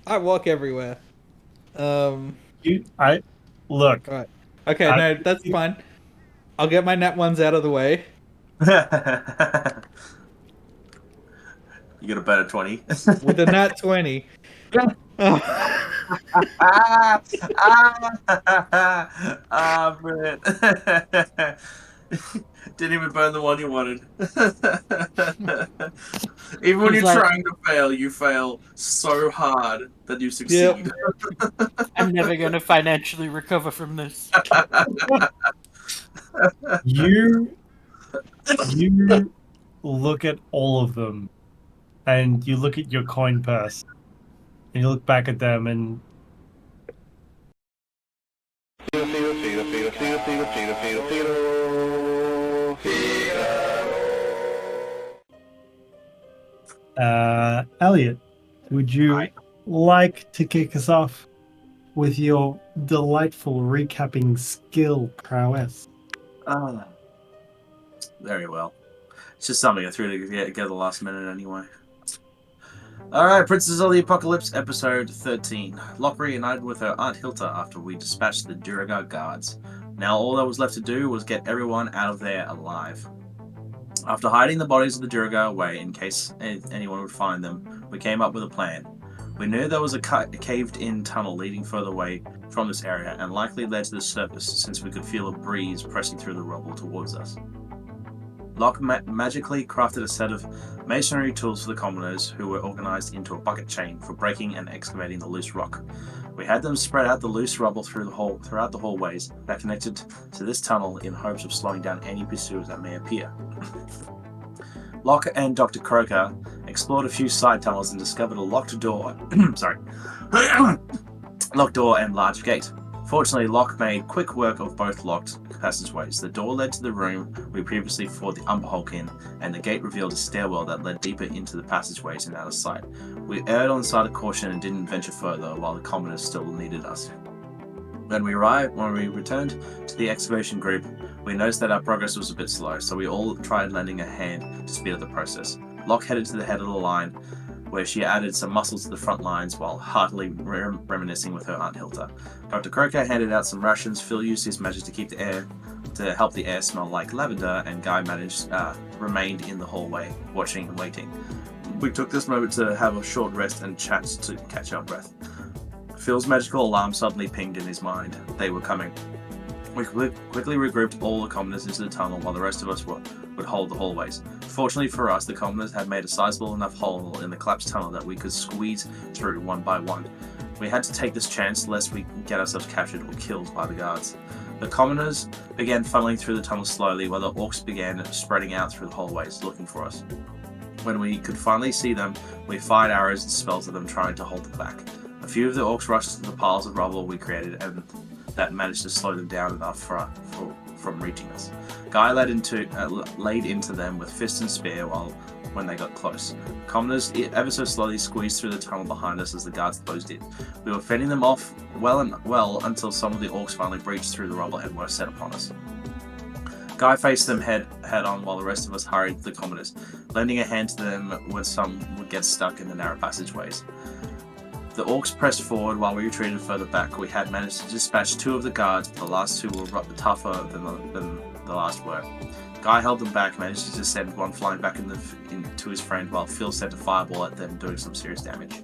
I walk everywhere. Um. I look. All right. Okay. I, No, that's fine. I'll get my nat ones out of the way. You got a better 20. With a nat 20. Oh. Ah, brilliant. Didn't even burn the one you wanted. Even when He's you're like, trying to fail, you fail so hard that you Yep. succeed. I'm never going to financially recover from this. you you look at all of them, and you look at your coin purse, and you look back at them, and Elliot, would you Aye. like to kick us off with your delightful recapping skill prowess? Very well. It's just something I threw together last minute anyway. Alright, Princess of the Apocalypse, episode 13. Lokk reunited with her Aunt Hilda after we dispatched the Duragar guards. Now all that was left to do was get everyone out of there alive. After hiding the bodies of the Duragar away in case anyone would find them, we came up with a plan. We knew there was a caved-in tunnel leading further away from this area and likely led to the surface since we could feel a breeze pressing through the rubble towards us. Lokk magically crafted a set of masonry tools for the commoners who were organized into a bucket chain for breaking and excavating the loose rock. We had them spread out the loose rubble throughout the hallways that connected to this tunnel in hopes of slowing down any pursuers that may appear. Lokk and Dr. Croaker explored a few side tunnels and discovered a locked door. Locked door and large gate. Fortunately, Lokk made quick work of both locked passageways. The door led to the room we previously fought the Umberhulk in, and the gate revealed a stairwell that led deeper into the passageways and out of sight. We erred on the side of caution and didn't venture further, while the commoners still needed us. When we returned to the excavation group, we noticed that our progress was a bit slow, so we all tried lending a hand to speed up the process. Lokk headed to the head of the line, where she added some muscle to the front lines while heartily reminiscing with her Aunt Hilda. Dr. Croaker handed out some rations, Phil used his magic to help the air smell like lavender, and Guy remained in the hallway, watching and waiting. We took this moment to have a short rest and chat to catch our breath. Phil's magical alarm suddenly pinged in his mind. They were coming. We quickly regrouped all the commoners into the tunnel while the rest of us would hold the hallways. Fortunately for us, the commoners had made a sizable enough hole in the collapsed tunnel that we could squeeze through one by one. We had to take this chance lest we get ourselves captured or killed by the guards. The commoners began funneling through the tunnel slowly while the orcs began spreading out through the hallways looking for us. When we could finally see them, we fired arrows and spells at them trying to hold them back. A few of the orcs rushed to the piles of rubble we created and that managed to slow them down enough from reaching us. Guy laid into them with fist and spear when they got close. Commoners ever so slowly squeezed through the tunnel behind us as the guards closed in. We were fending them off well until some of the orcs finally breached through the rubble and were set upon us. Guy faced them head on while the rest of us hurried to the commoners, lending a hand to them when some would get stuck in the narrow passageways. The orcs pressed forward while we retreated further back. We had managed to dispatch two of the guards, but the last two were tougher than the last were. Guy held them back, managed to send one flying back into his friend, while Phil sent a fireball at them, doing some serious damage.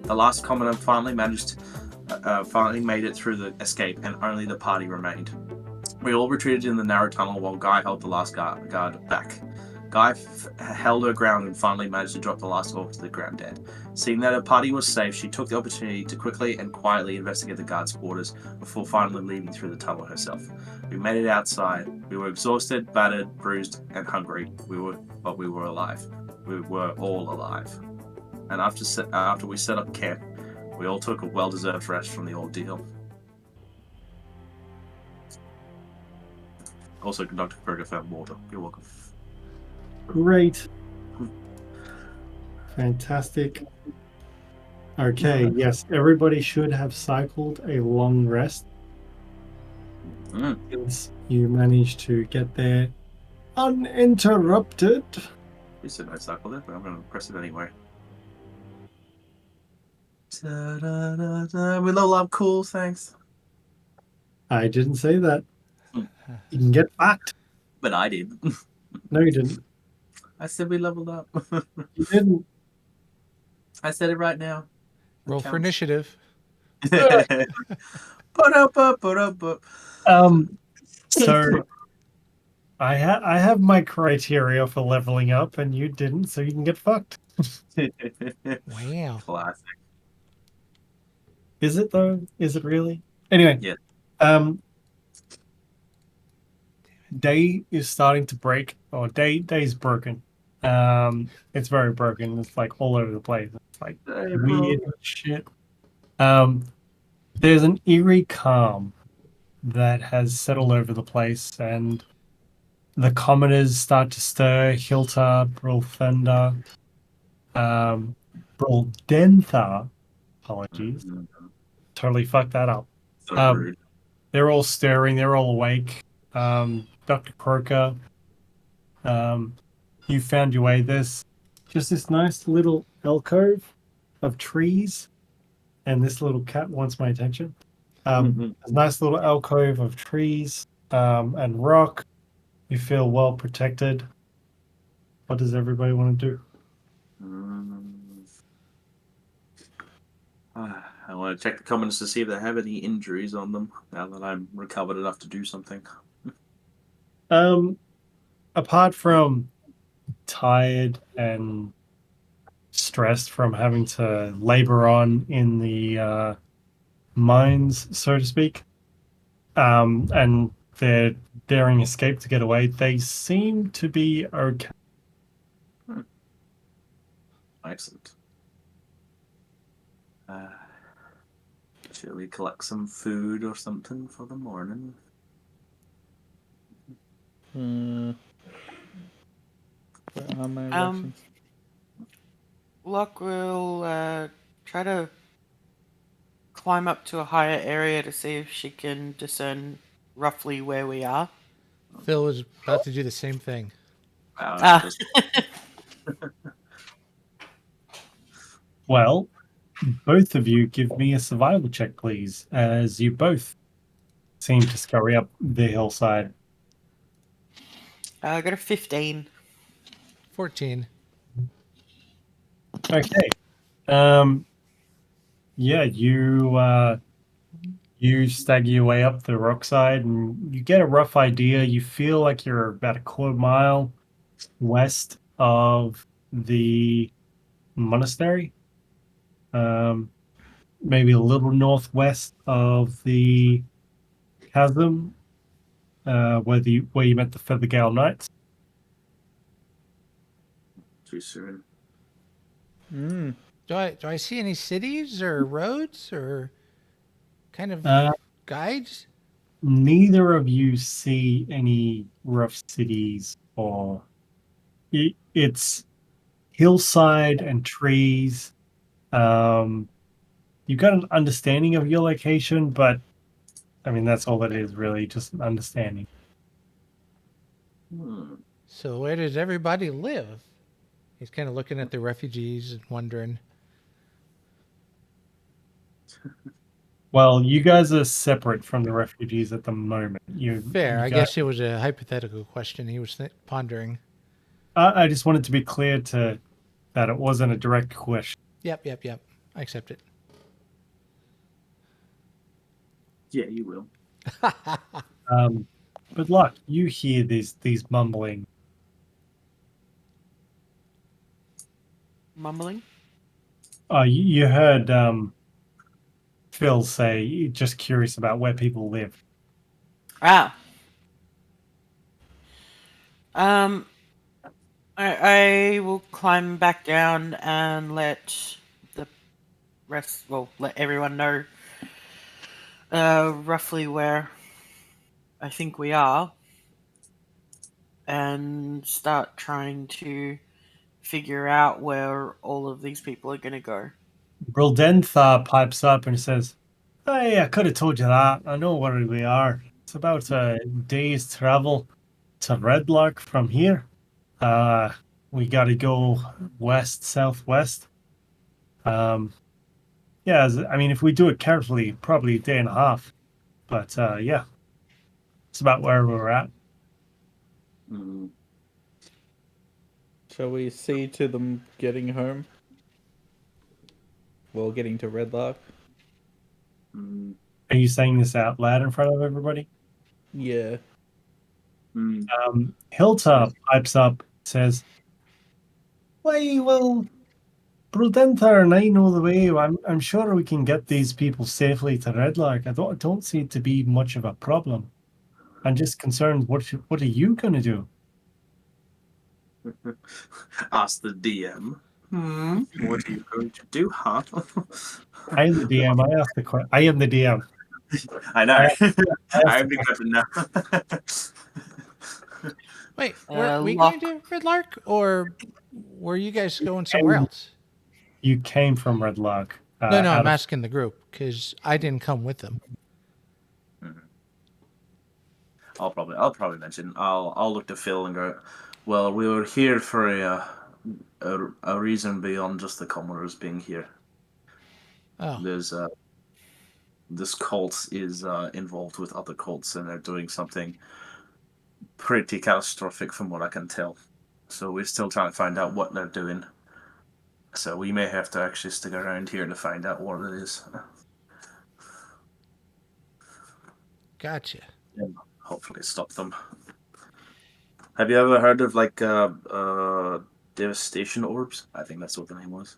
The last commoner finally made it through the escape, and only the party remained. We all retreated in the narrow tunnel while Guy held the last guard back. Guy held her ground and finally managed to drop the last orc to the ground dead. Seeing that her party was safe, she took the opportunity to quickly and quietly investigate the guards' quarters before finally leaving through the tunnel herself. We made it outside. We were exhausted, battered, bruised, and hungry. But we were alive. We were all alive. And after we set up camp, we all took a well-deserved rest from the ordeal. Also, Dr. Croaker found water. You're welcome. Great. Fantastic. Okay, yes, everybody should have cycled a long rest. Since you managed to get there uninterrupted. You said I cycled it, but I'm going to press it anyway. Da-da-da-da. We level up, cool, thanks. I didn't say that. Hmm. You can get fucked. But I did. No, you didn't. I said we leveled up. You didn't. I said it right now. It Roll for counts. initiative. Put up. So I have my criteria for leveling up, and you didn't, so you can get fucked. Wow. Classic. Is it though? Is it really? Anyway. Yeah. Day is starting to break, or day's broken. It's very broken. It's like all over the place. It's like weird shit. There's an eerie calm that has settled over the place, and the commoners start to stir. Hilta, Brulthenda, Bruldentha. Apologies, totally fucked that up. So rude. They're all stirring. They're all awake. Dr. Croaker, you found your way. There's just this nice little alcove of trees, and this little cat wants my attention. A nice little alcove of trees and rock. You feel well protected. What does everybody want to do? I want to check the commoners to see if they have any injuries on them now that I'm recovered enough to do something. Apart from tired and stressed from having to labor on in the mines, so to speak, and their daring escape to get away, they seem to be okay. Excellent. Shall we collect some food or something for the morning? What are my options? Lokk will try to climb up to a higher area to see if she can discern roughly where we are. Phil was about to do the same thing. Wow, Well, both of you give me a survival check, please, as you both seem to scurry up the hillside. I got a 15. 14. Okay. Yeah, you stagger your way up the rock side, and you get a rough idea. You feel like you're about a quarter mile west of the monastery. Maybe a little northwest of the chasm, where you met the Feathergale Knights. too soon. Do I see any cities or roads or kind of guides? Neither of you see any rough cities, or it's hillside and trees. You've got an understanding of your location, but I mean that's all it is, really, just an understanding. So where does everybody live? He's kind of looking at the refugees and wondering. Well, you guys are separate from the refugees at the moment. Fair. You I guys- guess it was a hypothetical question he was pondering. I just wanted to be clear that it wasn't a direct question. Yep. I accept it. Yeah, you will. But Lokk, you hear these mumbling. Mumbling? You heard Phil say, just curious about where people live. Ah. I will climb back down and let let everyone know roughly where I think we are, and start trying to figure out where all of these people are going to go. Brildentha pipes up and says, "Hey, I could have told you that. I know where we are. It's about a day's travel to Redlock from here. We got to go southwest. yeah, I mean, if we do it carefully, probably a day and a half. But yeah, it's about where we're at. Mm. Shall we see to them getting home? Well, getting to Redlark? Mm. Are you saying this out loud in front of everybody? Yeah. Mm. Hilltop pipes up, says, "Why, well, Prudenta and I know the way. I'm sure we can get these people safely to Redlark. I don't see it to be much of a problem. I'm just concerned. What are you going to do?" Ask the DM. What are you going to do, huh? I am the DM. I asked the question. I am the DM. I know. I I'm the captain now. Wait, were we Lokk. going to Redlark, or were you guys going somewhere else? You came from Redlark. No, out I'm of- asking the group because I didn't come with them. I'll probably mention. I'll look to Phil and go, well, we were here for a reason beyond just the commoners being here. Oh, There's this cult is involved with other cults, and they're doing something pretty catastrophic from what I can tell. So we're still trying to find out what they're doing. So we may have to actually stick around here to find out what it is. gotcha. And hopefully stop them. Have you ever heard of like devastation orbs? I think that's what the name was.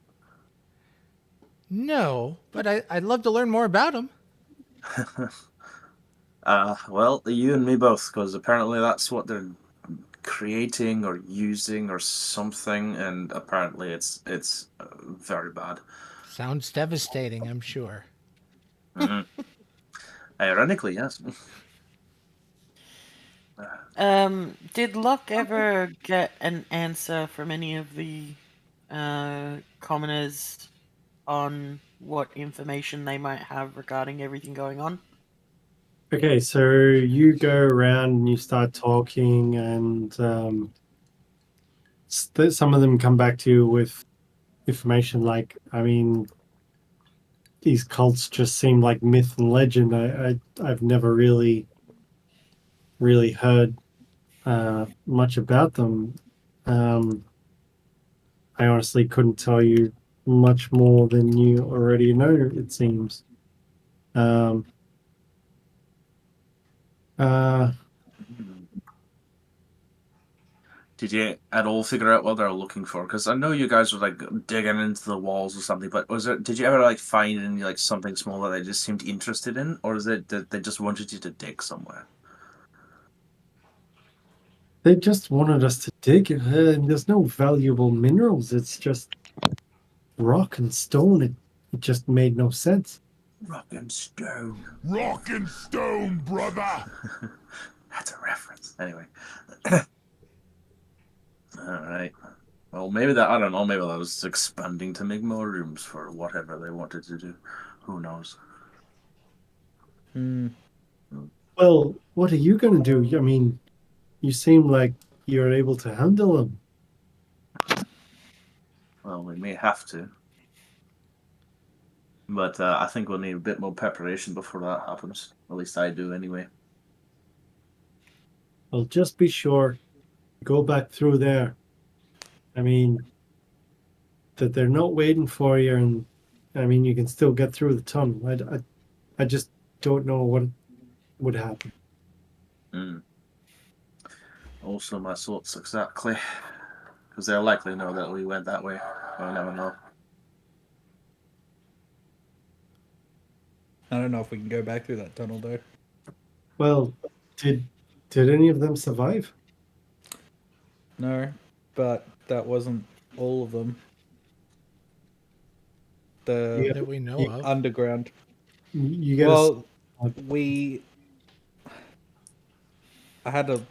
No, but I'd love to learn more about them. Well, you and me both, because apparently that's what they're creating or using or something, and apparently it's very bad. Sounds devastating, I'm sure. Ironically, yes. Did Lokk ever get an answer from any of the commoners on what information they might have regarding everything going on? Okay, so you go around and you start talking, and some of them come back to you with information like, I mean, these cults just seem like myth and legend. I've never really heard much about them. I honestly couldn't tell you much more than you already know, it seems. Did you at all figure out what they're looking for? Because I know you guys were like digging into the walls or something, but did you ever like find any like something small that they just seemed interested in, or is it that they just wanted you to dig somewhere? They just wanted us to dig, and there's no valuable minerals. It's just rock and stone. It just made no sense. Rock and stone. Rock and stone, brother! That's a reference. Anyway. Alright. Well, I don't know, maybe that was expanding to make more rooms for whatever they wanted to do. Who knows? Well, what are you going to do? I mean, you seem like you're able to handle them. Well, we may have to. But I think we'll need a bit more preparation before that happens. At least I do, anyway. Well, just be sure, go back through there. I mean, that they're not waiting for you, and I mean, you can still get through the tunnel. I just don't know what would happen. Also, my thoughts exactly. Because they'll likely know that we went that way. I never know. I don't know if we can go back through that tunnel though. Well, did any of them survive? No, but that wasn't all of them. The That we know of. underground. You get Well, I had a.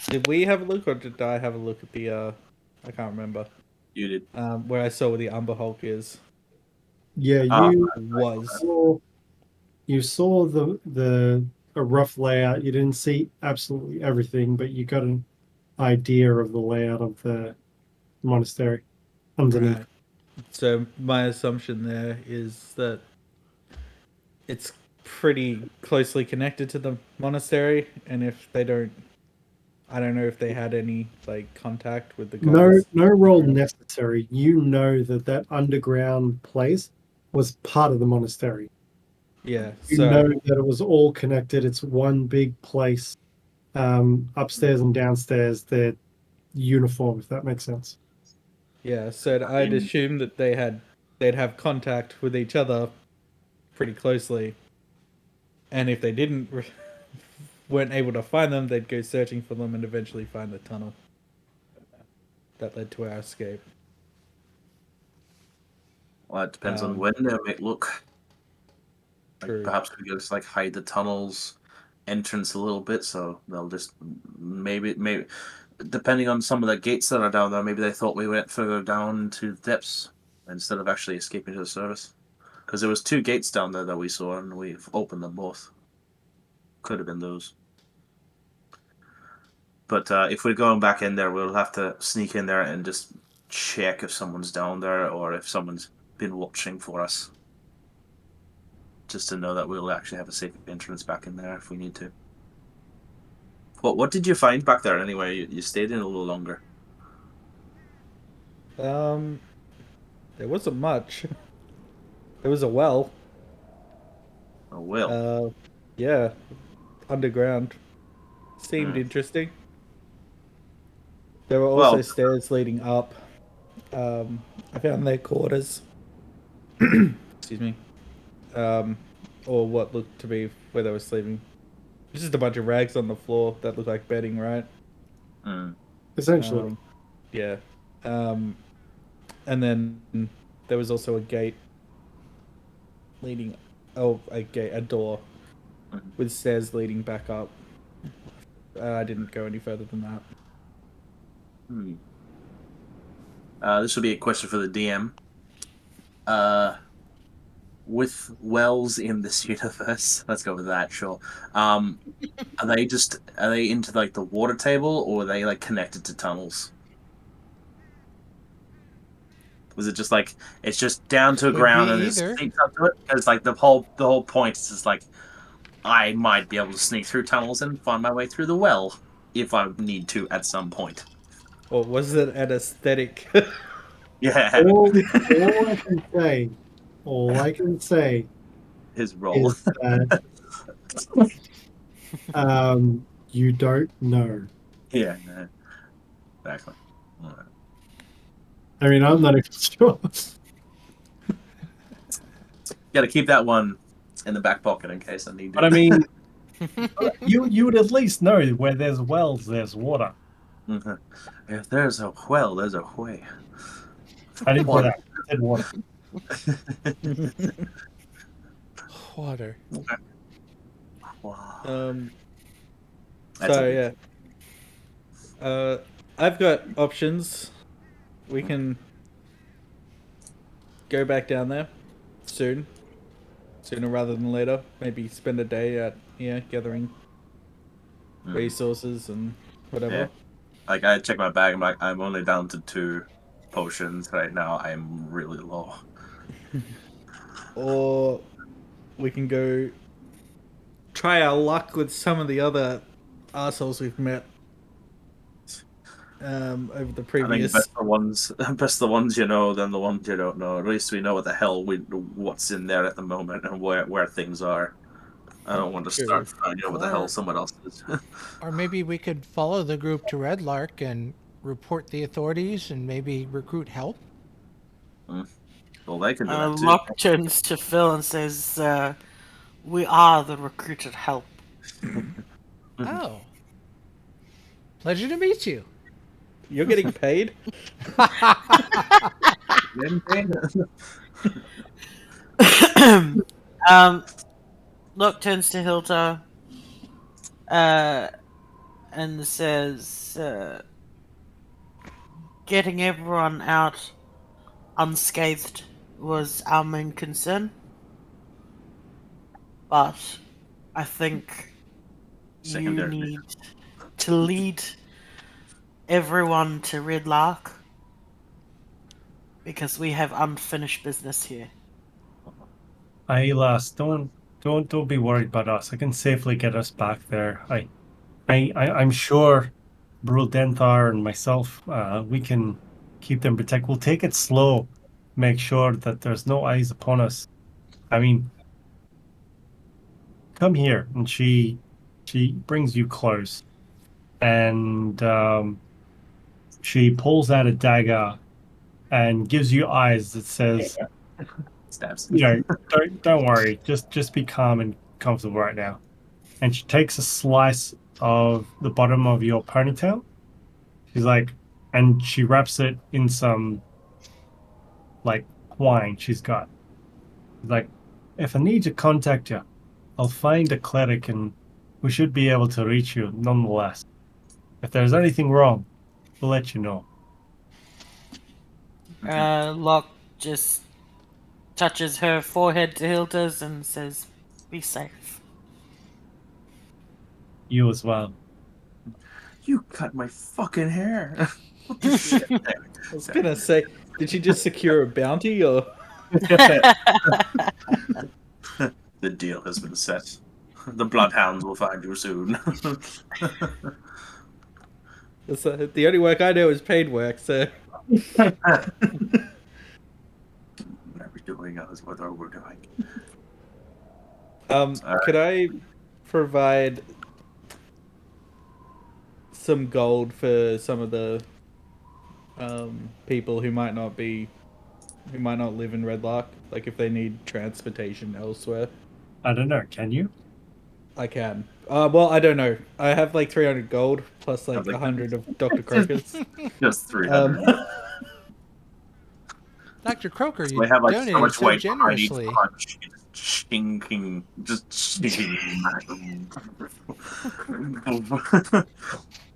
Did we have a look, or did I have a look at the? I can't remember. You did. Where I saw where the Umber Hulk is. yeah, Was. you saw a rough layout. You didn't see absolutely everything, but you got an idea of the layout of the monastery underneath. Right. So my assumption there is that it's pretty closely connected to the monastery, and if they don't, I don't know if they had any like contact with the guys. No role necessary. You know that underground place was part of the monastery. Yeah, You so know that it was all connected. It's one big place. Upstairs and downstairs, they're uniform, if that makes sense. yeah, so I'd assume that they'd have contact with each other pretty closely, and if they weren't able to find them, they'd go searching for them and eventually find the tunnel that led to our escape. Well, it depends on when they make look. True. Like, perhaps we could just like hide the tunnel's entrance a little bit, so they'll just maybe depending on some of the gates that are down there, maybe they thought we went further down to the depths instead of actually escaping to the surface. Because there was 2 gates down there that we saw, and we've opened them both. Could have been those. But if we're going back in there, we'll have to sneak in there and just check if someone's down there or if someone's been watching for us. Just to know that we'll actually have a safe entrance back in there if we need to. What did you find back there anyway? You stayed in a little longer. There wasn't much. There was a well. Oh, well. Yeah, underground. Seemed Hmm. interesting. There were also Well- stairs leading up. I found their quarters. Excuse me. Or what looked to be where they were sleeping. Just a bunch of rags on the floor that looked like bedding, right? Hmm. Essentially. Yeah. And then there was also a gate leading. Oh, a door with stairs leading back up. I didn't go any further than that. Hmm. This will be a question for the DM. With wells in this universe, let's go with that. Sure. Are they into like the water table, or are they like connected to tunnels? Was it just like it's just down to the Could ground be and it either. sneaks up to it? Because like the whole point is just like I might be able to sneak through tunnels and find my way through the well if I need to at some point. Or was it an aesthetic? Yeah, All I can say his role. is that you don't know. Yeah, no. Exactly. All right. I mean, I'm not even sure. Got to keep that one in the back pocket in case I need to. But I mean, you would at least know where there's wells, there's water. Mhm. If there's a well, there's a way. I didn't say Water. that. I said water. Water. Wow. That's So okay. yeah. I've got options. We can go back down there soon. Sooner rather than later. Maybe spend a day at gathering resources and whatever. Yeah. Like I check my bag, I'm like, I'm only down to 2 potions right now. I'm really low. Or we can go try our luck with some of the other assholes we've met over the I think previous. best the ones you know than the ones you don't know. At least we know what the hell what's in there at the moment and where things are. I don't want to start finding out what the hell someone else is. Or maybe we could follow the group to Red Lark and report the authorities and maybe recruit help. Well, they can do that too. Lokk turns to Phil and says, "We are the recruited help." Oh. Pleasure to meet you. You're getting paid? Lokk turns to Hilda and says, "Getting everyone out unscathed was our main concern, but I think you Secondary. need to lead everyone to Red Lark because we have unfinished business here." Hey, last stone. Don't be worried about us. I can safely get us back there. I'm sure Brul Denthar and myself, we can keep them protected. We'll take it slow, make sure that there's no eyes upon us. I mean, come here, and she brings you close, and she pulls out a dagger and gives you eyes that says, Stabs. you know, don't worry, just be calm and comfortable right now. And she takes a slice of the bottom of your ponytail. She's like, and she wraps it in some like twine she's got. She's like, if I need to contact you, I'll find a cleric and we should be able to reach you nonetheless. If there's anything wrong, we'll let you know. Lokk just touches her forehead to Hilda's and says, "Be safe." You as well. You cut my fucking hair. What the shit? I was gonna say, did she just secure a bounty or? The deal has been set. The bloodhounds will find you soon. The only work I know is paid work, so. What are we doing? What are we doing? Could I provide some gold for some of the people who might not live in Redlock? Like if they need transportation elsewhere. I don't know, can you? I can. Well, I don't know. I have like 300 gold plus like 100 of Dr. Croaker's. Just 300. Dr. Croaker, So you I have like so donated much so weight behind each generously. punch. Stinking, just stinking.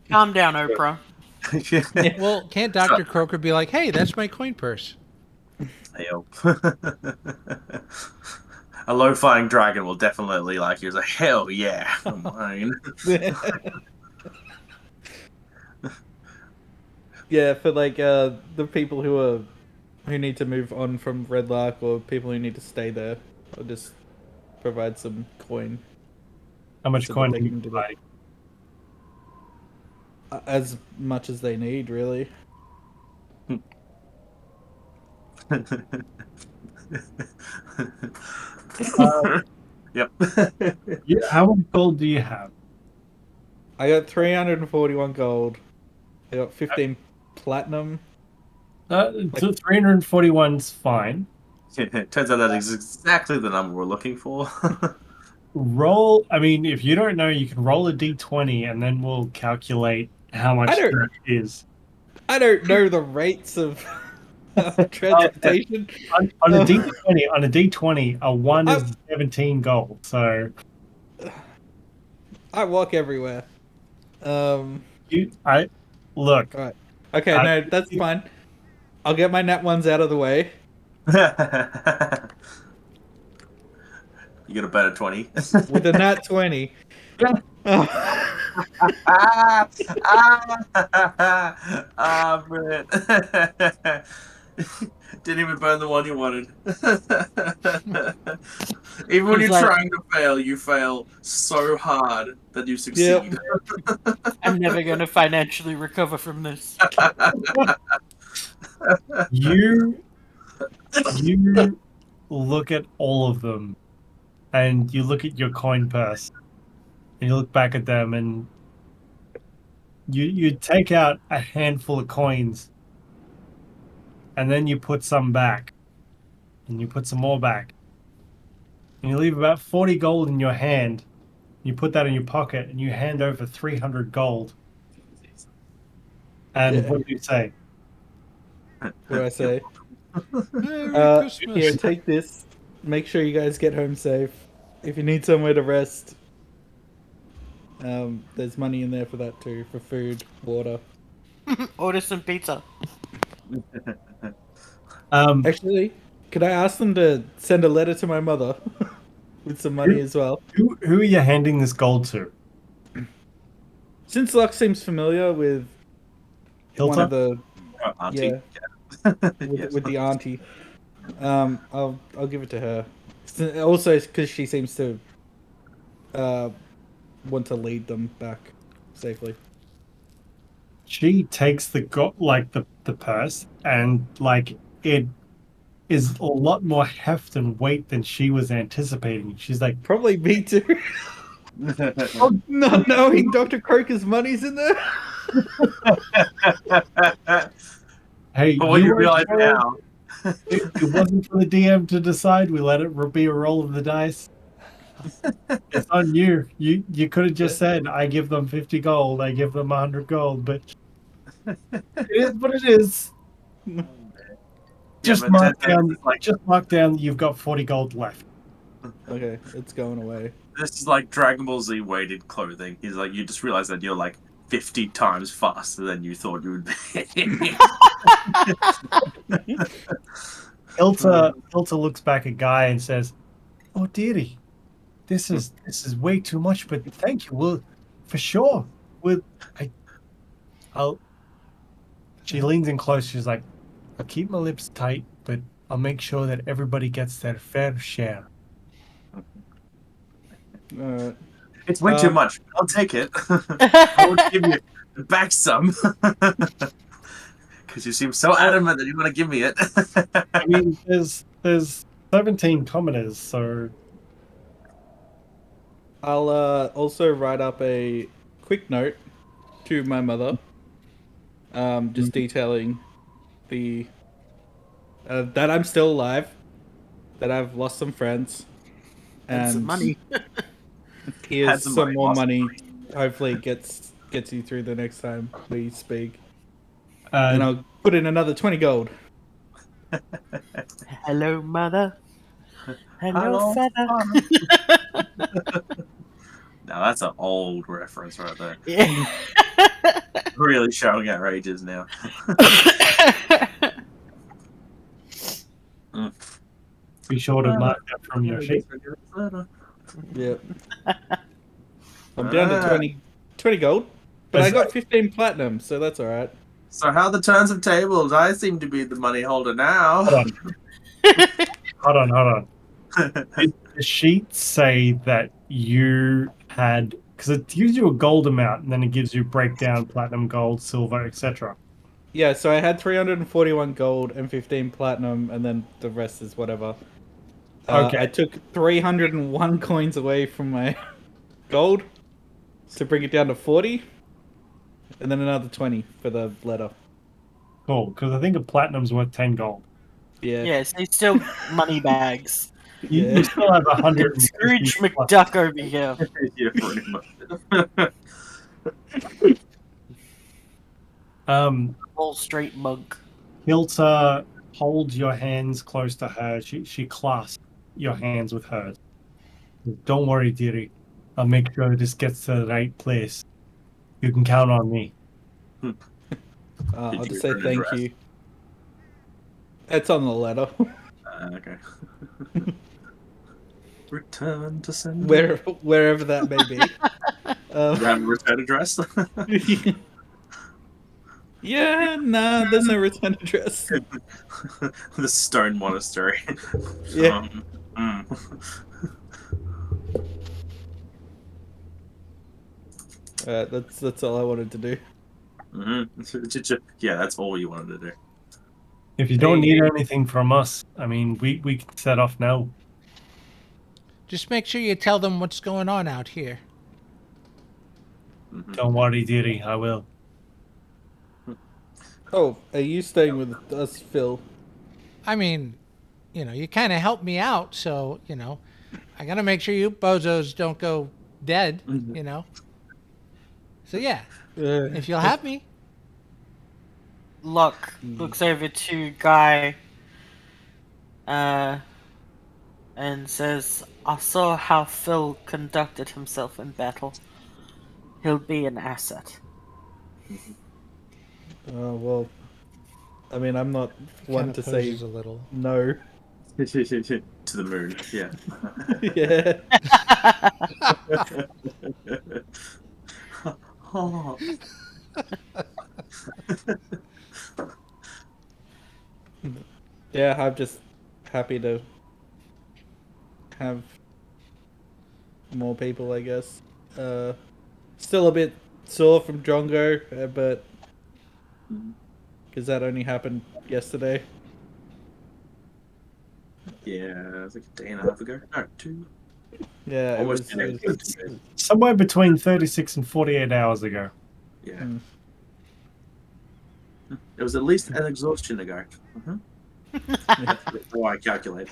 Calm down, Oprah. Well, can't Dr. Croaker be like, hey, that's my coin purse? Hell. A low-flying dragon will definitely like you. It's like, hell yeah, mine. Yeah, for like the people who need to move on from Redlock or people who need to stay there, I'll just provide some coin. How much So coin that do they you can do provide? As much as they need, really. Yep. How much gold do you have? I got 341 gold. I got 15 platinum. So 341's fine. Turns out that is exactly the number we're looking for. Roll. I mean, if you don't know, you can roll a d20, and then we'll calculate how much I don't- that is. I don't know the rates of transportation. On a d20, a 1 is 17 gold. So I walk everywhere. look. Alright. Okay, no, that's fine. I'll get my nat ones out of the way. You get a better 20. With a nat 20. Brilliant. Didn't even burn the one you wanted. Even when He's you're like- trying to fail, you fail so hard that you succeed. I'm never going to financially recover from this. You look at all of them, and you look at your coin purse, and you look back at them, and you take out a handful of coins, and then you put some back, and you put some more back, and you leave about 40 gold in your hand. You put that in your pocket, and you hand over 300 gold. And Yeah. what do you say? What do I say? Merry Here, Christmas. take this. Make sure you guys get home safe. If you need somewhere to rest, there's money in there for that too, for food, water. Order some pizza. Actually, could I ask them to send a letter to my mother with some money as well? Who are you handing this gold to? Since Lokk seems familiar with one of Hilton? the Auntie. with the auntie, I'll give it to her. Also, because she seems to want to lead them back safely. She takes the the purse, and like it is a lot more heft and weight than she was anticipating. She's like, Probably me too. Not knowing Dr. Croaker's money's in there. "Hey, But what you you weren't realize sure? now, It wasn't for the DM to decide. We let it be a roll of the dice. It's on you. You could have just said, I give them 50 gold, I give them 100 gold, but it is what it is. Just but mark Ted down is like, just mark down that you've got 40 gold left. Okay, it's going away. this is like Dragon Ball Z weighted clothing. He's like, you just realize that you're like 50 times faster than you thought you would be. Hilta looks back at Guy and says, "Oh dearie, this is way too much, but thank you. We'll for sure. I'll She leans in close, she's like, I'll keep my lips tight, but I'll make sure that everybody gets their fair share. Alright. It's way too much. I'll take it. I would give you back some. Because you seem so adamant that you want to give me it. I mean, there's 17 commoners, so I'll also write up a quick note to my mother, just detailing the that I'm still alive, that I've lost some friends, And some money. Here's Had some some money, more lost some money. Hopefully, it gets you through the next time we speak, uh, and I'll put in another 20 gold. Hello, mother. Hello, Hello, father. Now that's an old reference right there. Yeah. Really showing our ages now. be sure to mark that from your sheet. Yep. I'm down to 20 gold, but I got 15 platinum, so that's alright. So how the turns of tables? I seem to be the money holder now. Hold on. Did the sheets say that you had, because it gives you a gold amount and then it gives you breakdown platinum, gold, silver, etc. Yeah, so I had 341 gold and 15 platinum, and then the rest is whatever. Okay. I took 301 coins away from my gold to bring it down to 40, and then another 20 for the letter. Cool, because I think a platinum's worth 10 gold. Yeah. Yeah, so it's still money bags. You still have 100. Scrooge McDuck over here. Yeah, pretty much. Wall Street mug. Hilta holds your hands close to her. She clasps your hands with hers. Don't worry, dearie. I'll make sure this gets to the right place. You can count on me. I'll Did you just say return thank address? you. It's on the letter. Okay. Return to sender. Wherever that may be. You have a return address? Yeah, nah, there's no return address. The stone monastery. Yeah. That's all I wanted to do. Yeah, that's all you wanted to do. If you don't need anything from us, I mean, we can set off now. Just make sure you tell them what's going on out here. Don't worry, dearie. I will. Oh, are you staying with us, Phil? I mean, you kind of helped me out, so, I got to make sure you bozos don't go dead, So, yeah, if you'll have me. Lokk looks over to Guy and says, I saw how Phil conducted himself in battle. He'll be an asset. Well, I mean, I'm not one to say a little. no. To the moon, yeah. Yeah. Oh. Yeah, I'm just happy to have more people, I guess. Still a bit sore from Drongo, but because that only happened yesterday. Yeah, it's like a day and a half ago. No, 2. Yeah, Almost it an was hour. Somewhere between 36 and 48 hours ago. Yeah. Hmm. It was at least an exhaustion ago. That's how I calculate.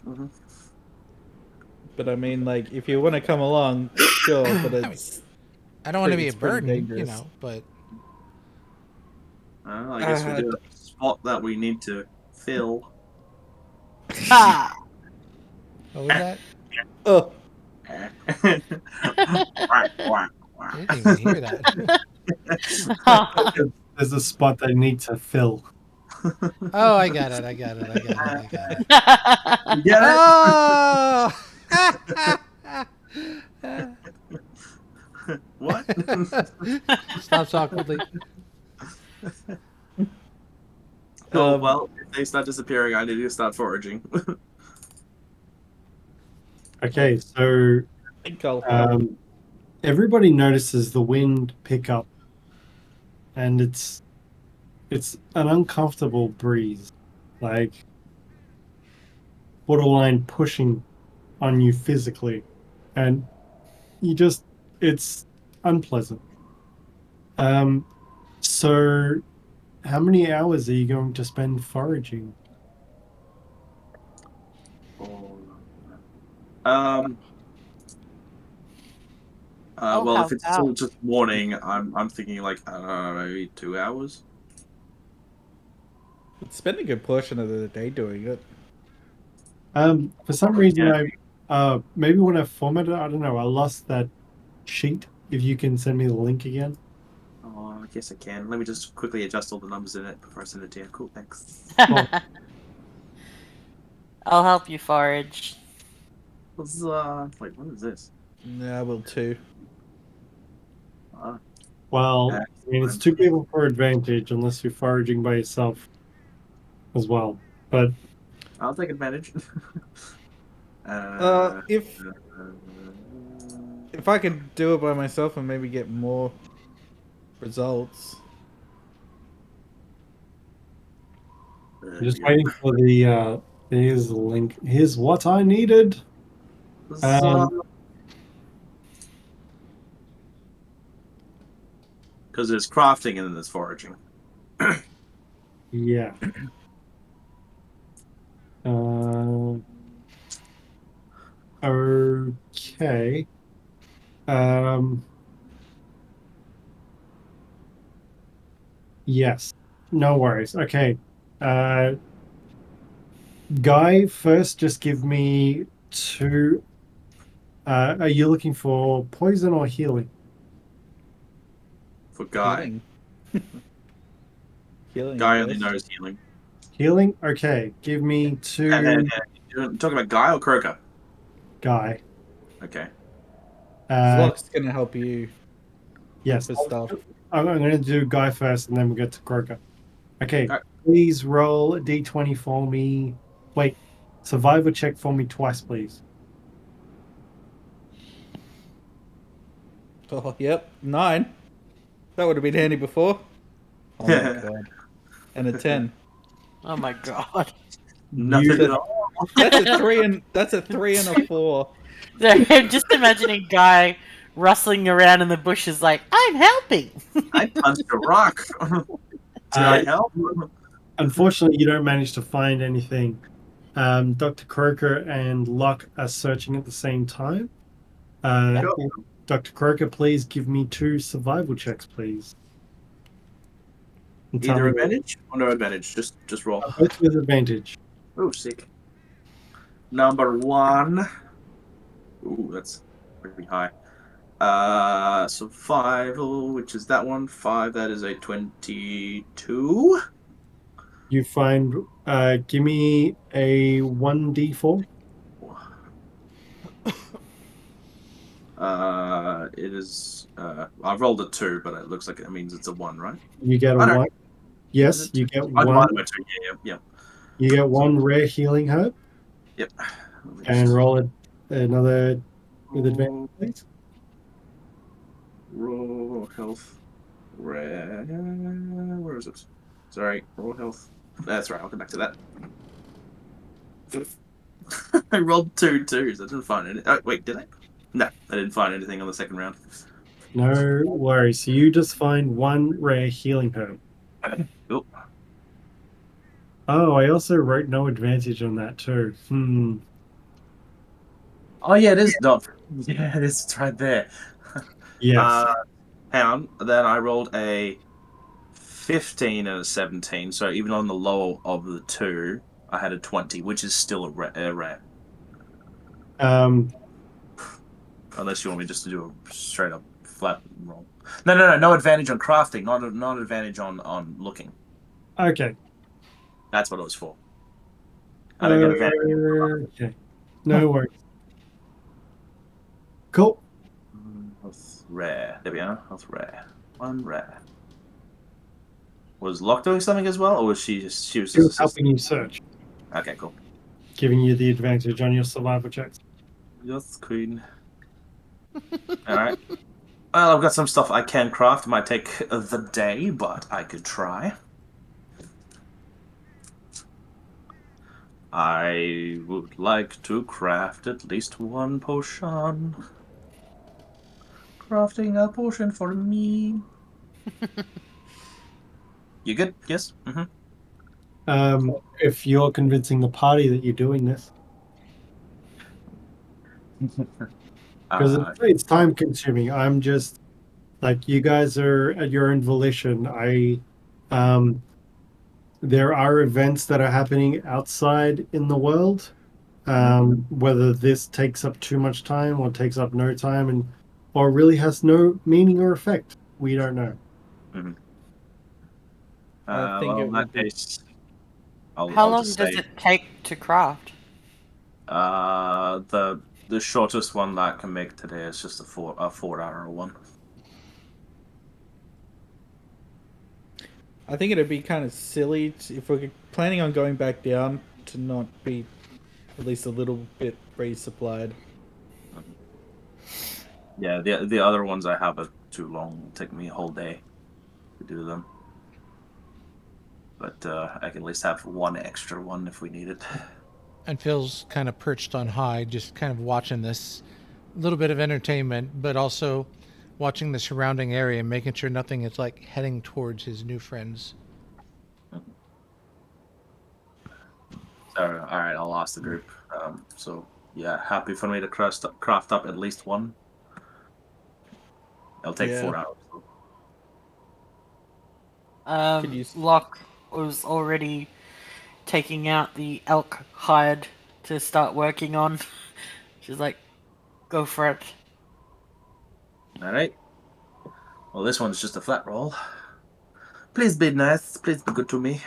But I mean, like, if you want to come along, sure, but it's I don't want to be a it's pretty burden, you dangerous. know, but I guess we do have a spot that we need to fill. Ha! what was that? Oh, Quack, quack, I quack. didn't even hear that. There's a spot they need to fill. Oh, I got it. I got it. I got it. I got it. You get Oh! it? What? Stops awkwardly. Oh, well, if they start disappearing, I need to start foraging. Okay, so I think I'll help. everybody notices the wind pick up, and it's an uncomfortable breeze, like borderline pushing on you physically, and it's unpleasant. So how many hours are you going to spend foraging? Well, how if it's about- still just morning, I'm thinking like I don't know, maybe 2 hours. Spend a good portion of the day doing it. For some reason, Yeah. maybe when I formatted, I don't know, I lost that sheet. If you can send me the link again. Oh, I guess I can. Let me just quickly adjust all the numbers in it before I send it to you. Cool, thanks. I'll help you forage. Wait, what is this? Yeah, I will too. Well, I mean, it's 2 people per advantage unless you're foraging by yourself as well. But I'll take advantage. If I could do it by myself and maybe get more results. I'm just waiting for the. Here's the link. Here's what I needed. Because there's crafting and then there's foraging. Yeah. Okay. Yes. No worries. Okay. Guy, first, just give me 2. Are you looking for poison or healing? For Guy. Healing. Healing, Guy I only guess. knows healing. Healing? Okay. Give me 2. You're talking about Guy or Croaker? Guy. Okay. Lokk's gonna help you Yes. with stuff. I'm going to do Guy first, and then we'll get to Croaker. Okay. Alright. Please roll a d20 for me. Wait. Survivor check for me twice, please. Oh, yep, 9. That would have been handy before. Oh my god. And a 10. Oh my god. Nothing You- at all. That's a 3 and a 4. I'm just imagining Guy rustling around in the bushes like, I'm helping! I punched a rock. Did I help? Unfortunately, you don't manage to find anything. Dr. Croaker and Lokk are searching at the same time. Dr. Croaker, please give me 2 survival checks, please. And tell Either me- advantage or no advantage. Just roll. Both with advantage. Oh, sick. Number 1. Ooh, that's pretty high. Survival, which is that one. 5, that is a 22. You find, give me a 1d4. It is, I've rolled a 2, but it looks like it means it's a 1, right? You get a I don't- 1. Yes, you get I 1. divided by 2, yeah. You get 1 rare healing herb, Yep. and roll another with advantage, please. Raw health. Rare. Where is it? Sorry, raw health. That's right, I'll come back to that. I rolled 2 twos. I didn't find any. Oh, wait, did I? No, I didn't find anything on the second round. No worries. So you just find one rare healing herb. Cool. Oh, I also wrote no advantage on that too. Oh, yeah, it is not. Yeah, it is. It's right there. Yes. Hang on. Then I rolled a 15 and a 17. So even on the lower of the 2, I had a 20, which is still a rare. Unless you want me just to do a straight up flat roll. No advantage on crafting, not advantage on looking. Okay. That's what it was for. I don't get advantage. Okay. No worries. Cool. Health rare. There we are. Health rare. 1 rare. Was Lokk doing something as well, or was she was She just was helping you search, Okay, cool. giving you the advantage on your survival checks. Yes, queen. Alright. Well, I've got some stuff I can craft. It might take the day, but I could try. I would like to craft at least 1 potion. Crafting a potion for me. You good? Yes? Mm-hmm. If you're convincing the party that you're doing this, because it's time consuming. I'm just like, you guys are at your own volition. There are events that are happening outside in the world. Whether this takes up too much time or takes up no time, or really has no meaning or effect, we don't know. Mm-hmm. I think well, it in would that be- case, How I'll long just does say, it take to craft? the shortest one that I can make today is just a 4-hour one. I think it'd be kind of silly if we're planning on going back down to not be at least a little bit resupplied. Yeah, the other ones I have are too long. It'll take me a whole day to do them. But I can at least have 1 extra one if we need it. And Phil's kind of perched on high, just kind of watching this little bit of entertainment, but also watching the surrounding area and making sure nothing is like heading towards his new friends. So, alright, I'll ask the group. So, yeah, happy for me to craft up at least 1. It'll take Yeah. 4 hours. Could you- Lokk was already taking out the elk hide to start working on. She's like, go for it. Alright. Well, this one's just a flat roll. Please be nice. Please be good to me.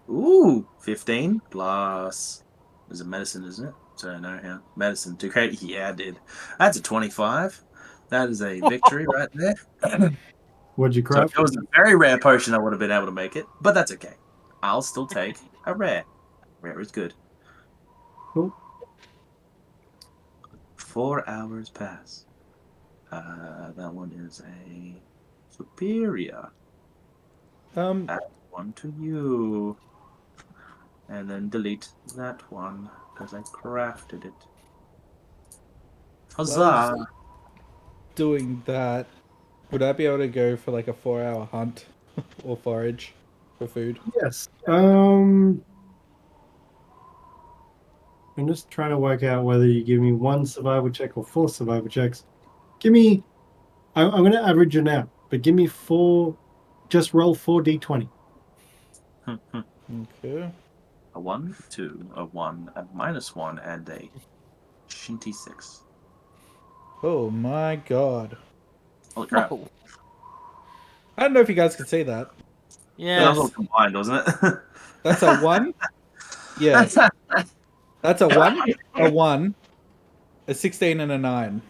Ooh, 15 plus. Is it medicine, isn't it? So, no, yeah. Medicine. 2 great. Yeah, I did. That's a 25. That is a victory right there. What'd you So craft? if it was a very rare potion, I would have been able to make it. But that's okay. I'll still take a rare. Rare is good. Cool. 4 hours pass. That one is a superior. Add 1 to you. And then delete that one, because I crafted it. Huzzah! Doing that, would I be able to go for like a 4-hour hunt or forage for food? Yes. I'm just trying to work out whether you give me 1 survival check or 4 survival checks. Give me. I'm going to average it out, but give me 4. Just roll 4d20. Okay. A 1, 2, a 1, a -1, and a shinty 6. Oh my god. Holy crap. Whoa. I don't know if you guys can see that. That was all Yes. combined, wasn't it? That's a 1? Yeah. That's a 1, a 16, and a 9.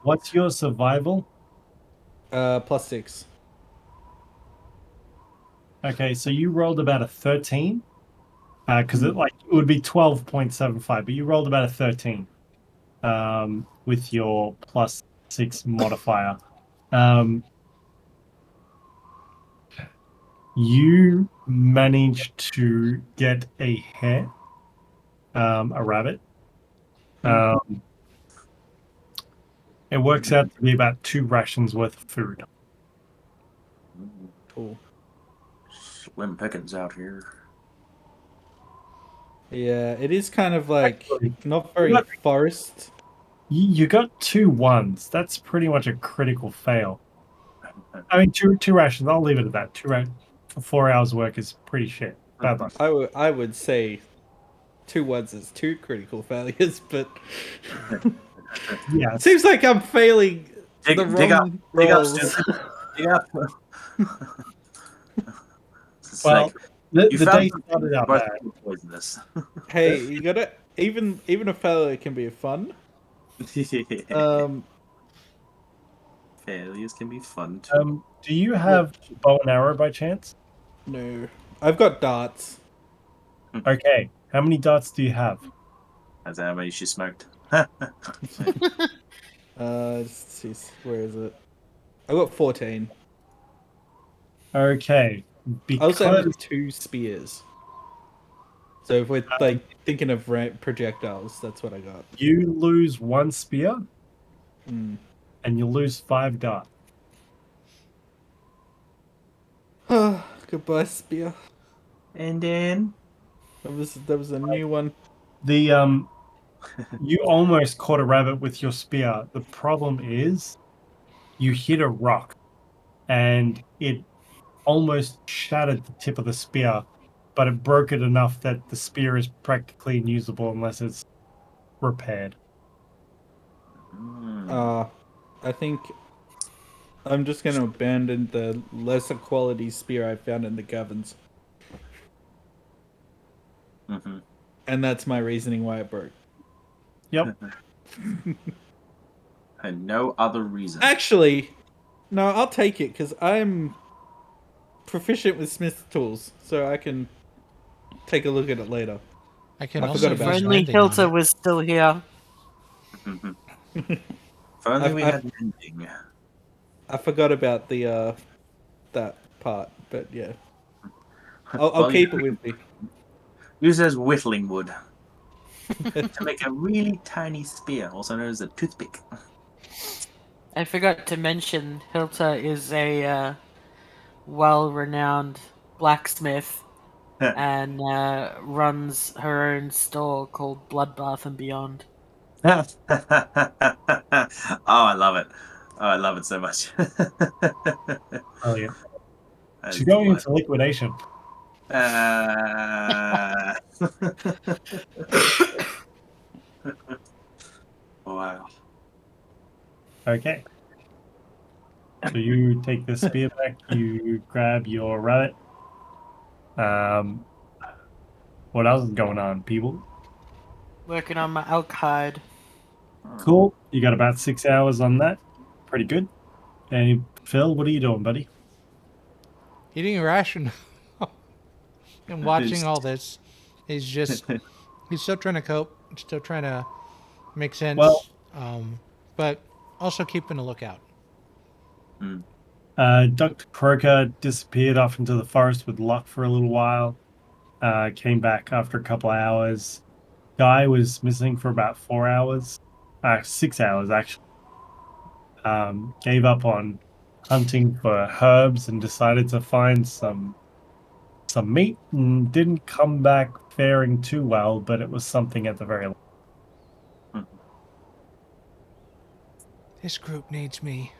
What's your survival? +6. Okay, so you rolled about a 13. because it would be 12.75, but you rolled about a 13 with your +6 modifier. You managed to get a hare, a rabbit. It works out to be about 2 rations worth of food. Cool. Slim pickings out here. Yeah, it is kind of like Actually, not very look. forest. You got 2 1s. That's pretty much a critical fail. I mean, two rations. I'll leave it at that. 2 for 4 hours work is pretty shit. Bad luck. I would say 2 1s is 2 critical failures, but Yeah. it seems like I'm failing Dig the up, wrong dig up, rolls. stupid. Dig up. It's Well, like, the day started out both bad. poisonous. Hey, you gotta even a failure can be fun. Failures can be fun too. Do you have bow and arrow by chance? No, I've got darts. Okay. How many darts do you have? That's how many she smoked. Let's see, where is it? I got 14. Okay. I also Because have 2 spears. So if we're like thinking of projectiles, that's what I got. you lose 1 spear Mm. and you lose 5 darts. Goodbye, spear. And then That was a new one. The you almost caught a rabbit with your spear. The problem is you hit a rock and it almost shattered the tip of the spear, but it broke it enough that the spear is practically unusable unless it's repaired. I think I'm just gonna abandon the lesser quality spear I found in the caverns. Mm-hmm. And that's my reasoning why it broke. Yep. And no other reason. Actually, no, I'll take it because I'm proficient with smith's tools, so I can take a look at it later. I can I also forgot If about use that. only mending on Hilda it. was still here. If only we I've- had mending. I forgot about the that part, but yeah, I'll Well, keep it with me. Use it as whittling wood to make a really tiny spear, also known as a toothpick. I forgot to mention Hilda is a well-renowned blacksmith and runs her own store called Bloodbath and Beyond. Oh, I love it. Oh, I love it so much. Brilliant. That She's is going delightful. into liquidation. Wow. Okay. So you take the spear back, you grab your rabbit. What else is going on, people? Working on my elk hide. Cool. You got about 6 hours on that. Pretty good. And Phil, what are you doing, buddy? Eating a ration and watching all this. He's still trying to cope, still trying to make sense, Well- but also keeping a lookout. Dr. Croaker disappeared off into the forest with Lokk for a little while. Came back after a couple of hours. Guy was missing for about 4 hours. 6 hours, actually. Gave up on hunting for herbs and decided to find some meat and didn't come back faring too well, but it was something at the very least. This group needs me.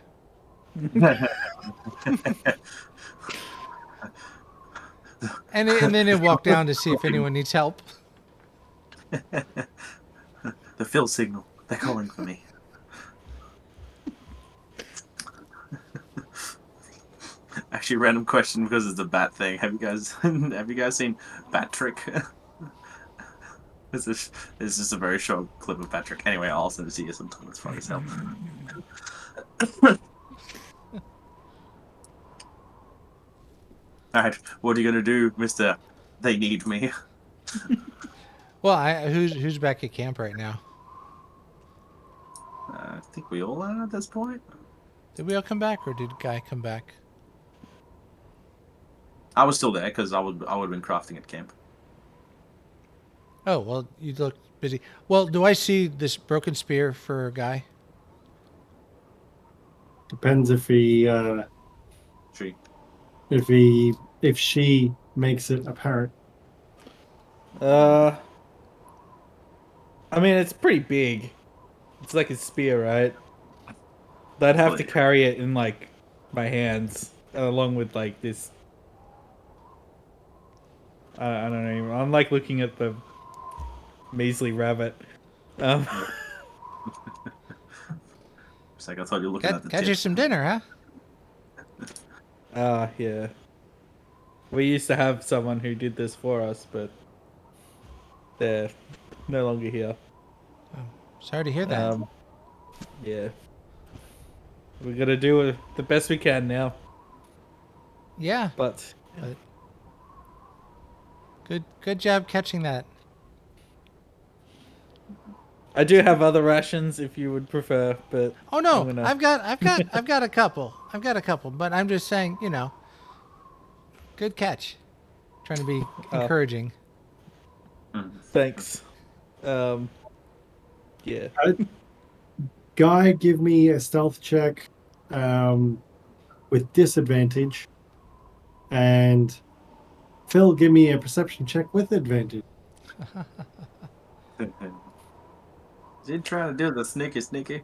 And then he'll walk down to see if anyone needs help. The Phil signal. They're calling for me. Actually, random question because it's a bat thing. Have you guys seen Bat Trick? This is just a very short clip of Bat Trick. Anyway, I'll send it to you sometime. It's funny as hell. Alright, what are you gonna do, Mr. They Need Me? Well, who's back at camp right now? I think we all are at this point. Did we all come back, or did Guy come back? I was still there because I would have been crafting at camp. Oh, well, you look busy. Well, do I see this broken spear for Guy? Depends if he Tree. if she makes it apparent. I mean, it's pretty big. It's like a spear, right? I'd have to carry it in like my hands, along with like this. I don't know. I'm like looking at the measly rabbit. It's like I thought you were looking at the Got you tip. some dinner, huh? Yeah. We used to have someone who did this for us, but they're no longer here. Sorry to hear that. Yeah. We gotta do the best we can now. Yeah, But good job catching that. I do have other rations if you would prefer. But Oh no, I'm gonna- I've got a couple. I've got a couple, but I'm just saying, good catch. Trying to be encouraging. Thanks. Yeah. Guy, give me a stealth check with disadvantage, and Phil, give me a perception check with advantage. You trying to do the sneaky?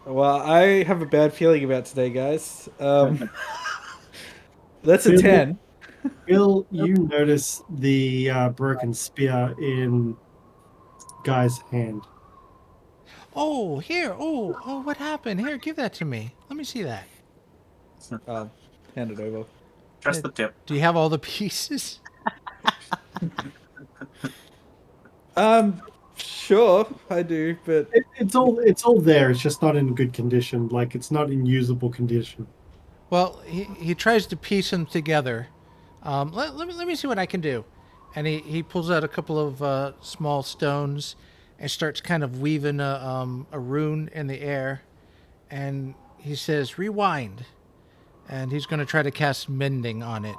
Well, I have a bad feeling about today, guys. That's a Phil- 10. Phil, you notice the broken spear in Guy's hand. Oh, here. Oh, what happened? Here, give that to me. Let me see that. I'll hand it over. Trust the tip. Do you have all the pieces? Sure, I do, but It's all there. It's just not in good condition. Like, it's not in usable condition. Well, he tries to piece them together. Let me see what I can do. And he pulls out a couple of small stones and starts kind of weaving a rune in the air. And he says, rewind. And he's going to try to cast mending on it.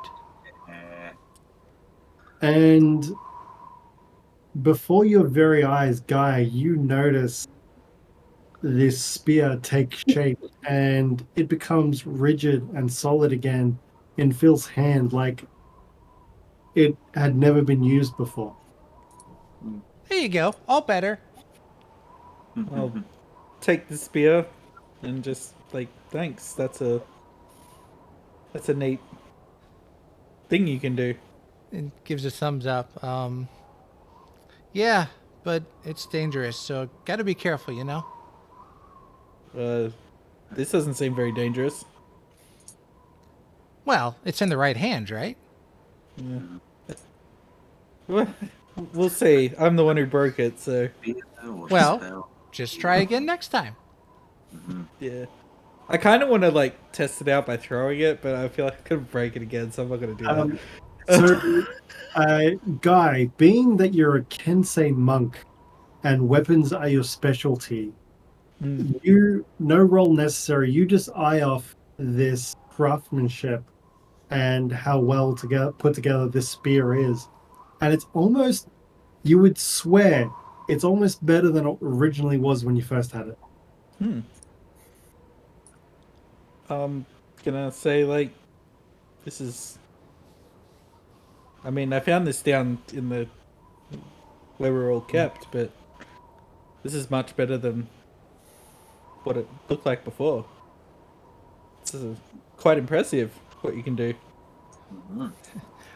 And before your very eyes, Guy, you notice this spear take shape and it becomes rigid and solid again in Phil's hand, like it had never been used before. There you go. All better. I'll take the spear and just like thanks. That's a neat thing you can do. And gives a thumbs up. Yeah, but it's dangerous, so got to be careful, This doesn't seem very dangerous. Well, it's in the right hands, right? We'll see. I'm the one who broke it, so Well, just try again next time. yeah. I kind of want to like test it out by throwing it, but I feel like I could break it again, so I'm not gonna do that. Guy, being that you're a Kensei monk and weapons are your specialty, you no roll necessary. You just eye off this craftsmanship and how well put together this spear is, and it's almost, you would swear, it's almost better than it originally was when you first had it. Gonna say like, this is. I mean, I found this down in the where we're all kept, but this is much better than what it looked like before. This is quite impressive what you can do.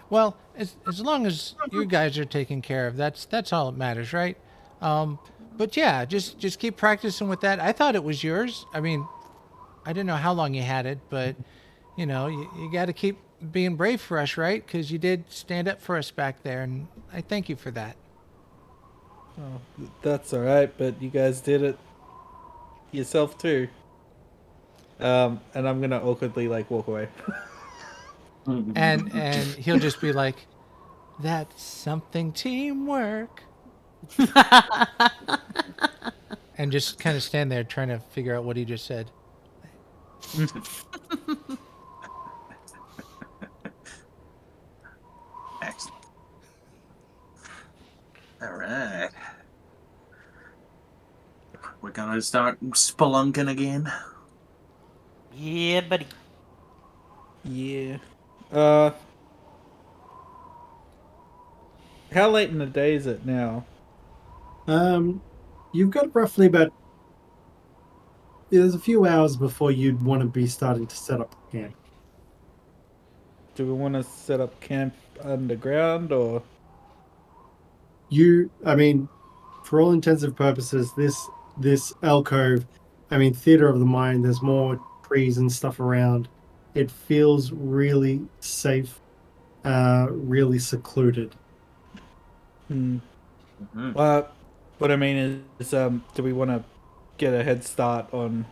Well, as long as you guys are taken care of, that's all that matters, right? But yeah, just keep practicing with that. I thought it was yours. I mean, I didn't know how long you had it, but you got to keep being brave for us, right? Because you did stand up for us back there, and I thank you for that. Oh, that's all right, but you guys did it yourself too. And I'm gonna awkwardly like walk away. And he'll just be like, That's something teamwork. And just kind of stand there trying to figure out what he just said. Excellent. All right. We're gonna start spelunking again. Yeah, buddy. Yeah. How late in the day is it now? You've got roughly about. There's a few hours before you'd want to be starting to set up camp. Do we want to set up camp underground or? I mean, for all intensive purposes, this alcove, I mean, theater of the mind. There's more trees and stuff around. It feels really safe, really secluded. Hmm. Mhm. What I mean is, do we want to get a head start on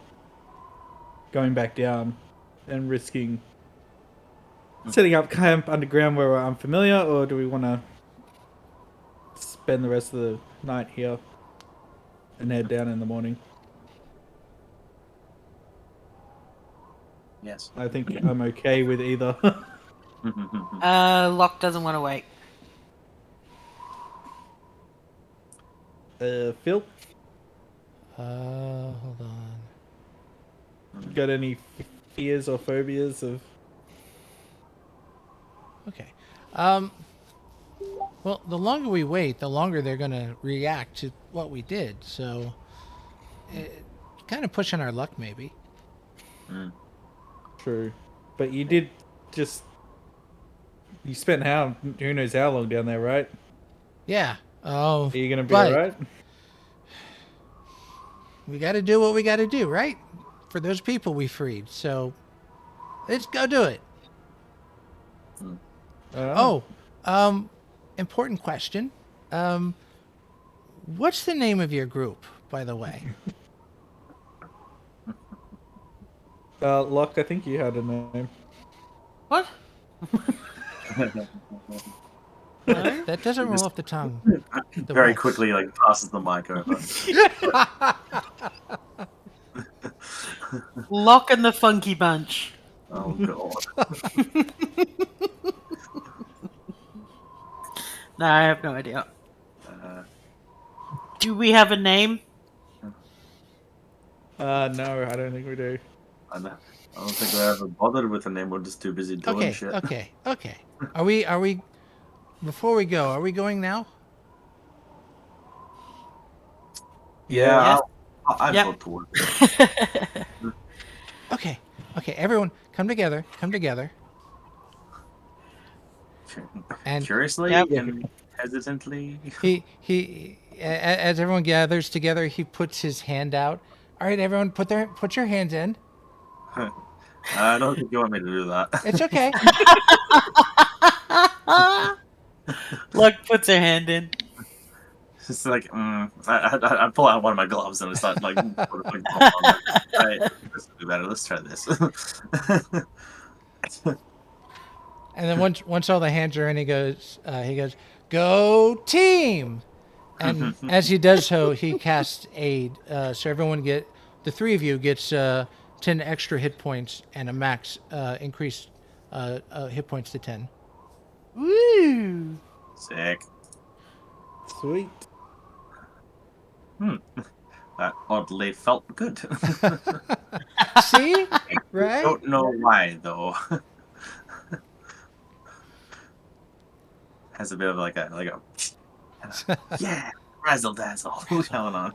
going back down and risking setting up camp underground where we're unfamiliar, or do we want to spend the rest of the night here and head down in the morning? Yes. I think I'm okay with either. Lokk doesn't want to wait. Phil, Hold on. got any fears or phobias of? Okay. Well, the longer we wait, the longer they're going to react to what we did. So, kind of pushing our luck, maybe. True, but you did just. You spent who knows how long down there, right? Yeah. Oh. Are you gonna be but alright? We got to do what we got to do, right? For those people we freed. So, let's go do it. Important question. What's the name of your group, by the way? Lokk, I think you had a name. What? That doesn't roll off the tongue. The Very wax. quickly, like passes the mic over. Lokk and the Funky Bunch. Oh god. No, I have no idea. Uh, Do we have a name? No, I don't think we do. I don't think I ever bothered with a name. We're just too busy doing shit. Okay. Are we? Before we go, are we going now? Yeah, Yes. I'd Yep. vote towards. Okay. Everyone, come together. And Curiously Yep. and hesitantly. he as everyone gathers together, he puts his hand out. All right, everyone, put your hands in. I don't think you want me to do that. It's okay. Lokk puts her hand in. It's like, I pull out one of my gloves and I start like, right, this will be better. Let's try this. And then once all the hands are in, he goes, "Go team!" And as he does so, he casts aid. So everyone the three of you gets 10 extra hit points and a max increased hit points to 10. Woo! Sick. Sweet. That oddly felt good. See, right? Don't know why though. Has a bit of like a yeah, razzle dazzle going on.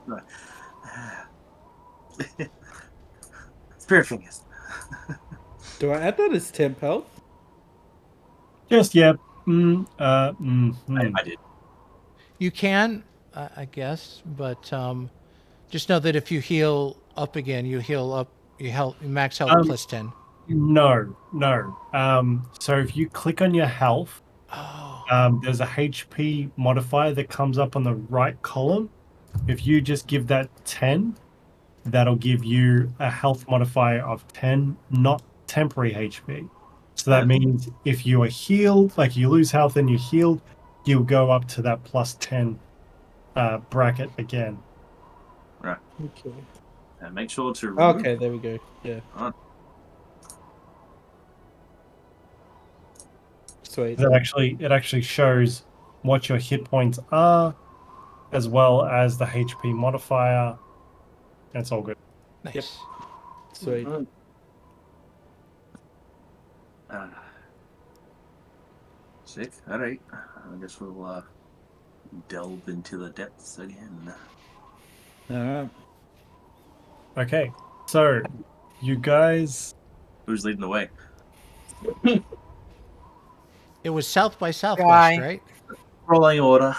Spirit fingers. Do I add that as temp health? Just yeah. I did. You can, I guess, but just know that if you heal up again, you heal up. You max health plus 10. No. So if you click on your health, there's a HP modifier that comes up on the right column. If you just give that 10, that'll give you a health modifier of 10, not temporary HP. So that means if you are healed, like you lose health and you're healed, you'll go up to that +10 bracket again. Right. Okay. And make sure to remove. Okay, there we go. Yeah. Oh, Sweet. It actually shows what your hit points are, as well as the HP modifier. That's all good. Nice. Yep. Sweet. mhm. Sick. Alright. I guess we'll delve into the depths again. Alright. Okay, so you guys. Who's leading the way? It was South by Southwest, Guy. right? Rolling order.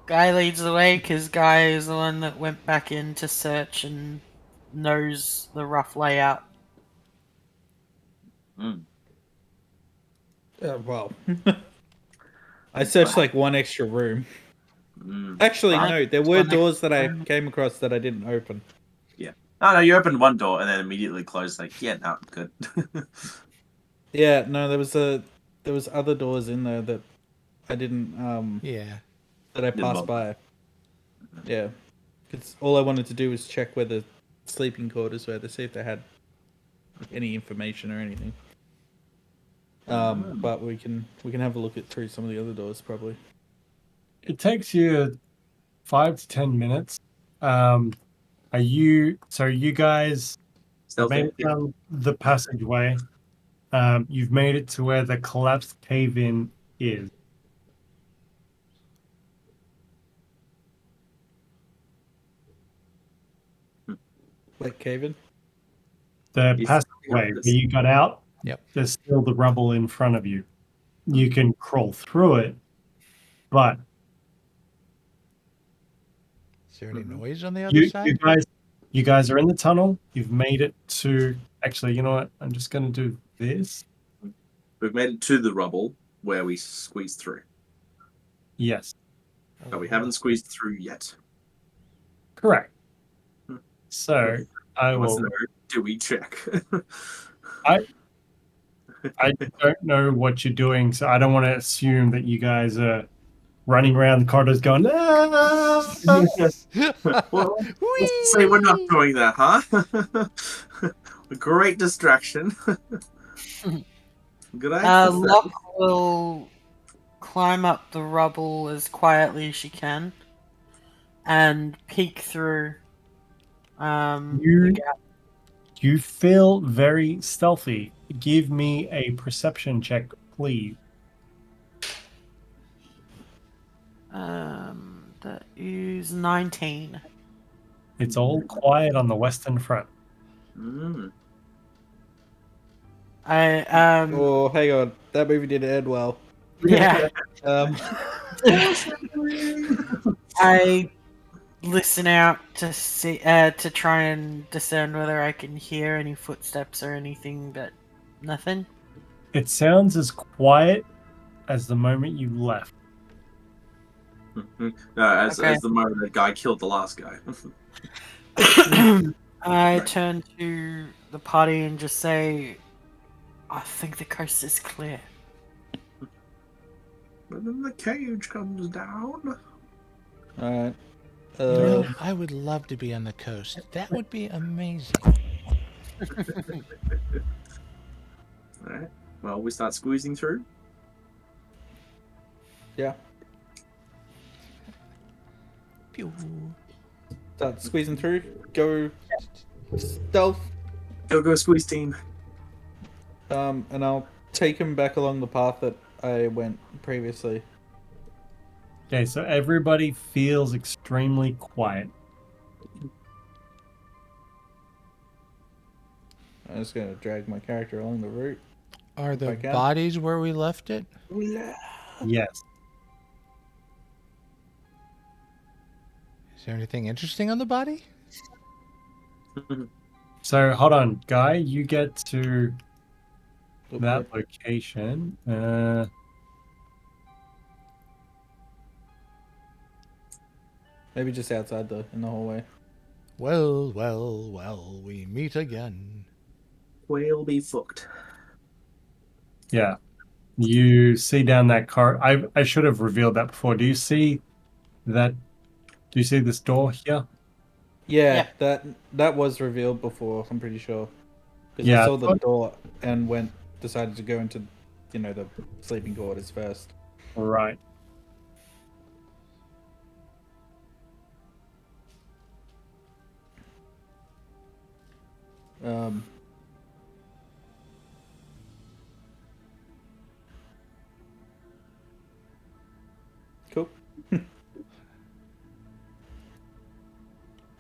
Guy leads the way because Guy is the one that went back in to search and knows the rough layout. Mm. Well. I searched like one extra room. Mm. Actually, Fine. no, there were One doors that I extra room. came across that I didn't open. Oh no, you opened one door and then immediately closed. Like, yeah, no, good. Yeah, no, there was other doors in there that I didn't Yeah. that I Didn't passed bother. by. Yeah, because all I wanted to do was check where the sleeping quarters were to see if they had any information or anything. But we can have a look at through some of the other doors probably. It takes you 5 to 10 minutes. You guys Stealthy. made it down the passageway. You've made it to where the collapsed cave-in is. Like cave-in. The Yes. passageway where you got out, Yep. there's still the rubble in front of you. You can crawl through it, but Is there any noise on the other side? you guys are in the tunnel. You've made it to. Actually, you know what? I'm just going to do this. We've made it to the rubble where we squeezed through. Yes, But we haven't squeezed through yet. correct. Hmm. So I What's will. the do we check? I don't know what you're doing, so I don't want to assume that you guys are running around the corridors going, ah! Well, let's say we're not doing that, huh? A great distraction. Good idea. Lokk will climb up the rubble as quietly as she can and peek through the You, gap. you feel very stealthy. Give me a perception check, please. That is 19. It's all quiet on the western front. Mm. Oh, hang on, that movie didn't end well. Yeah. Um, I listen out to see to try and discern whether I can hear any footsteps or anything, but nothing. It sounds as quiet as the moment you left. No, as Okay. the moment the guy killed the last guy. I Right. turn to the party and just say, I think the coast is clear. But then the cage comes down. Alright. You know, I would love to be on the coast. That would be amazing. Alright. Well, we start squeezing through. Yeah. Pew. Start squeezing through. Go stealth. Go squeeze team. And I'll take him back along the path that I went previously. Okay, so everybody feels extremely quiet. I'm just gonna drag my character along the route. Are the I can. bodies where we left it? Yes. Is there anything interesting on the body? So hold on, Guy. You get to Okay. that location. Maybe just outside in the hallway. Well, well, well, we meet again. We'll be fucked. Yeah. You see down that car. I should have revealed that before. Do you see that? Do you see this door here? Yeah, Yeah. that was revealed before. I'm pretty sure because I Yeah. saw the door and decided to go into, the sleeping quarters first. Right. Um, cool.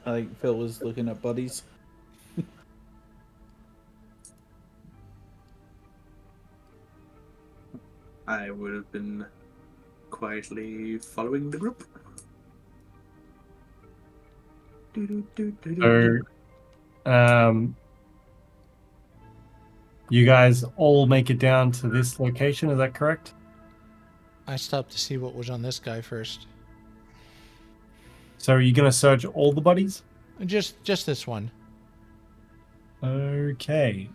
I think Phil was looking at bodies. I would have been quietly following the group. So, you guys all make it down to this location. Is that correct? I stopped to see what was on this guy first. So, are you going to search all the bodies? Just this one. Okay.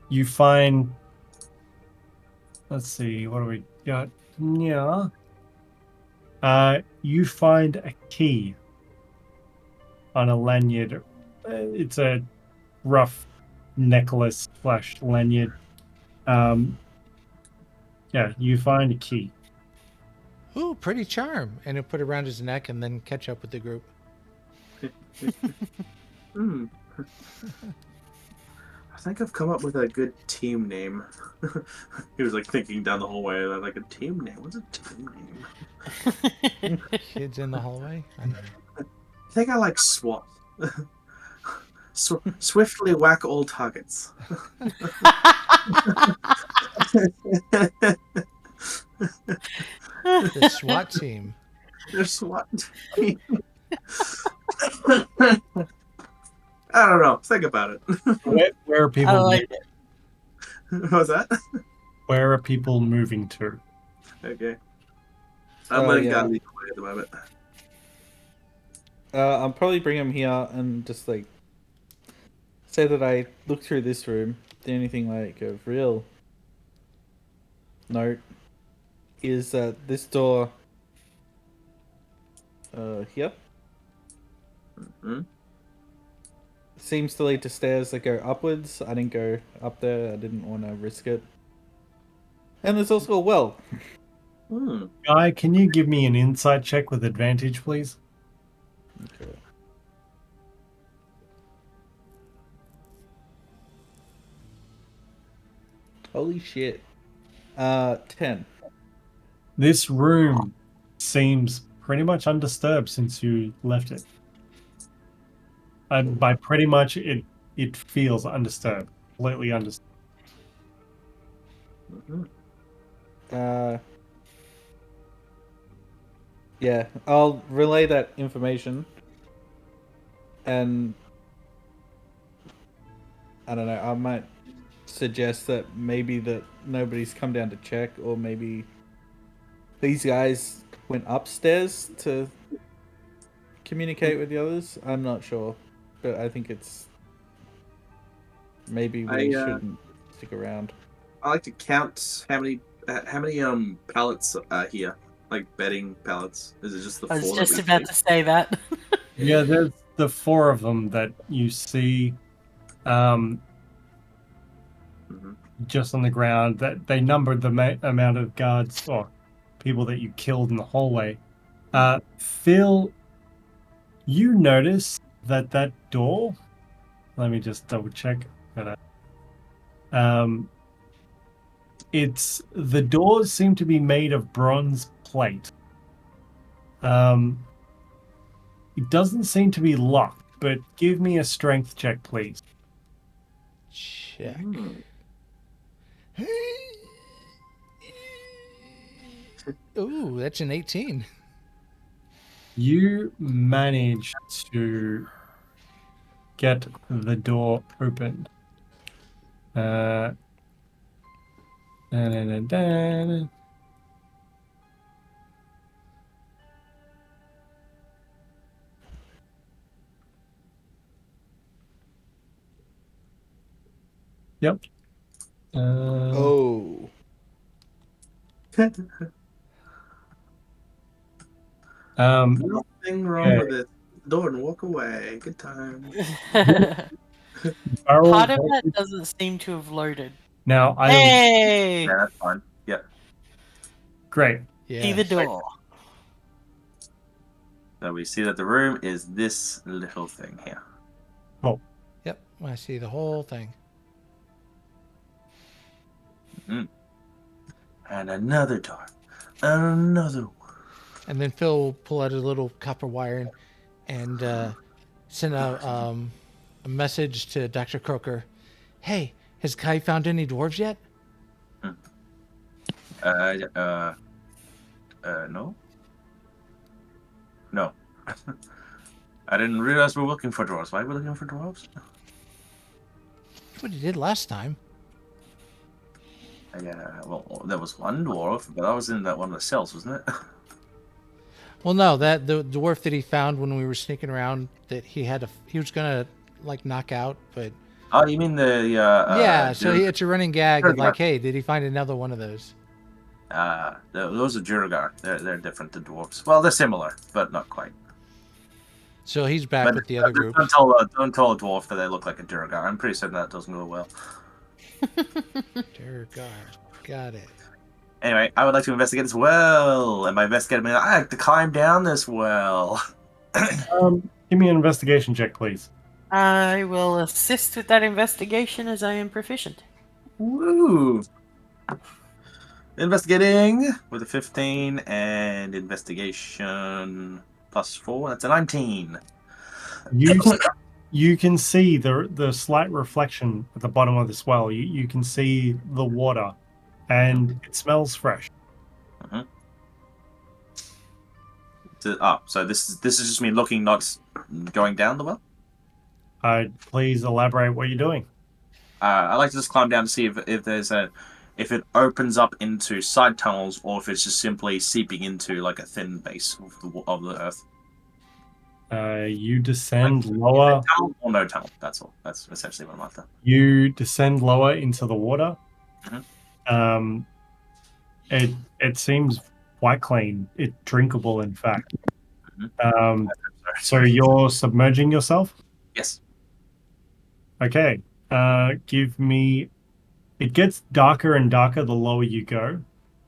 You find. Let's see. What do we got? Yeah. You find a key on a lanyard. It's a rough necklace / lanyard. Yeah, you find a key. Ooh, pretty charm. And he'll put it around his neck and then catch up with the group. I think I've come up with a good team name. He was like thinking down the hallway, like a team name. What's a team name? Kids in the hallway? I don't know. I think I like SWAT. Swiftly Wack All Targets. The SWAT team. They're SWAT team. I don't know. Think about it. Where are people? I like it. What was that? Where are people moving to? Okay. I'm letting yeah. God lead the way at the moment. I'll probably bring him here and just say that I looked through this room. The only thing of real note is that this door here Hmm? seems to lead to stairs that go upwards. I didn't go up there. I didn't want to risk it. And there's also a well. Guy, can you give me an insight check with advantage, please? Okay. Holy shit. 10. This room seems pretty much undisturbed since you left it. By pretty much, it feels undisturbed, completely undisturbed. Yeah, I'll relay that information. And I don't know, I might suggest that maybe that nobody's come down to check, or maybe these guys went upstairs to communicate with the others. I'm not sure, but I think it's maybe we shouldn't stick around. I like to count how many pallets are here, like bedding pallets. Is it just the I four? was that just we about see? to say that. Yeah, there's the 4 of them that you see just on the ground. That they numbered the amount of guards or people that you killed in the hallway. Phil, you notice that door. Let me just double check. It's the doors seem to be made of bronze plate. It doesn't seem to be locked, but give me a strength check, please. Check. Ooh, that's an 18. You manage to get the door opened. Da-da-da-da. Yep. Oh. Nothing wrong yeah. with it. Door and walk away. Good time. Part of Barrel. it doesn't seem to have loaded. Now I Hey! Yeah, that's fine. Yep. great. See the Yes. door. So we see that the room is this little thing here. Yep. I see the whole thing. And another door. Another one. And then Phil will pull out a little copper wire and send a message to Dr. Croaker. Hey, has Kai found any dwarves yet? No? No. I didn't realize we were looking for dwarves. Why are we looking for dwarves? That's what he did last time. Yeah, well, there was one dwarf, but that was in that one of the cells, wasn't it? Well, no, that the dwarf that he found when we were sneaking around that he was gonna like knock out, but Oh, you mean the yeah. So Dur- it's a running gag. Of Durgar. like, hey, did he find another one of those? those are Juragar. They're different than dwarves. Well, they're similar, but not quite. So he's back But with the other group. don't tell a dwarf that they look like a Juragar. I'm pretty certain that doesn't go well. Durgar. Got it. Anyway, I would like to investigate this well, and by investigate, I mean I like to climb down this well. Give me an investigation check, please. I will assist with that investigation as I am proficient. Woo! Investigating with a 15 and investigation +4. That's a 19. You can see the slight reflection at the bottom of this well. You can see the water, and it smells fresh. So this is just me looking, not going down the well. Please elaborate what you're doing. I like to just climb down to see if it opens up into side tunnels or if it's just simply seeping into like a thin base of the earth. You descend lower. Tunnel or no tunnel? That's all. That's essentially what I'm after. You descend lower into the water. Mhm. It seems quite clean. It's drinkable, in fact. Mhm. So you're submerging yourself? Yes. Okay. Give me. It gets darker and darker the lower you go,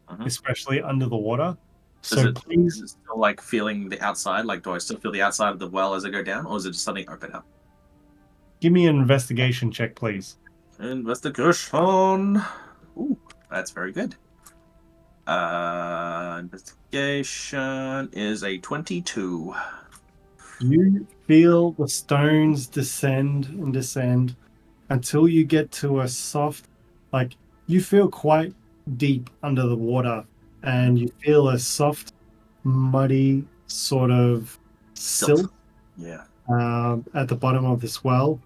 Mhm. especially under the water. Is So it still like feeling the outside? Like, do I still feel the outside of the well as I go down, or is it just something open up? give me an investigation check, please. Investigation. Ooh, that's very good. Investigation is a 22. You feel the stones descend and descend until you get to a soft, like you feel quite deep under the water, and you feel a soft, muddy sort of silt Yeah. at the bottom of this well.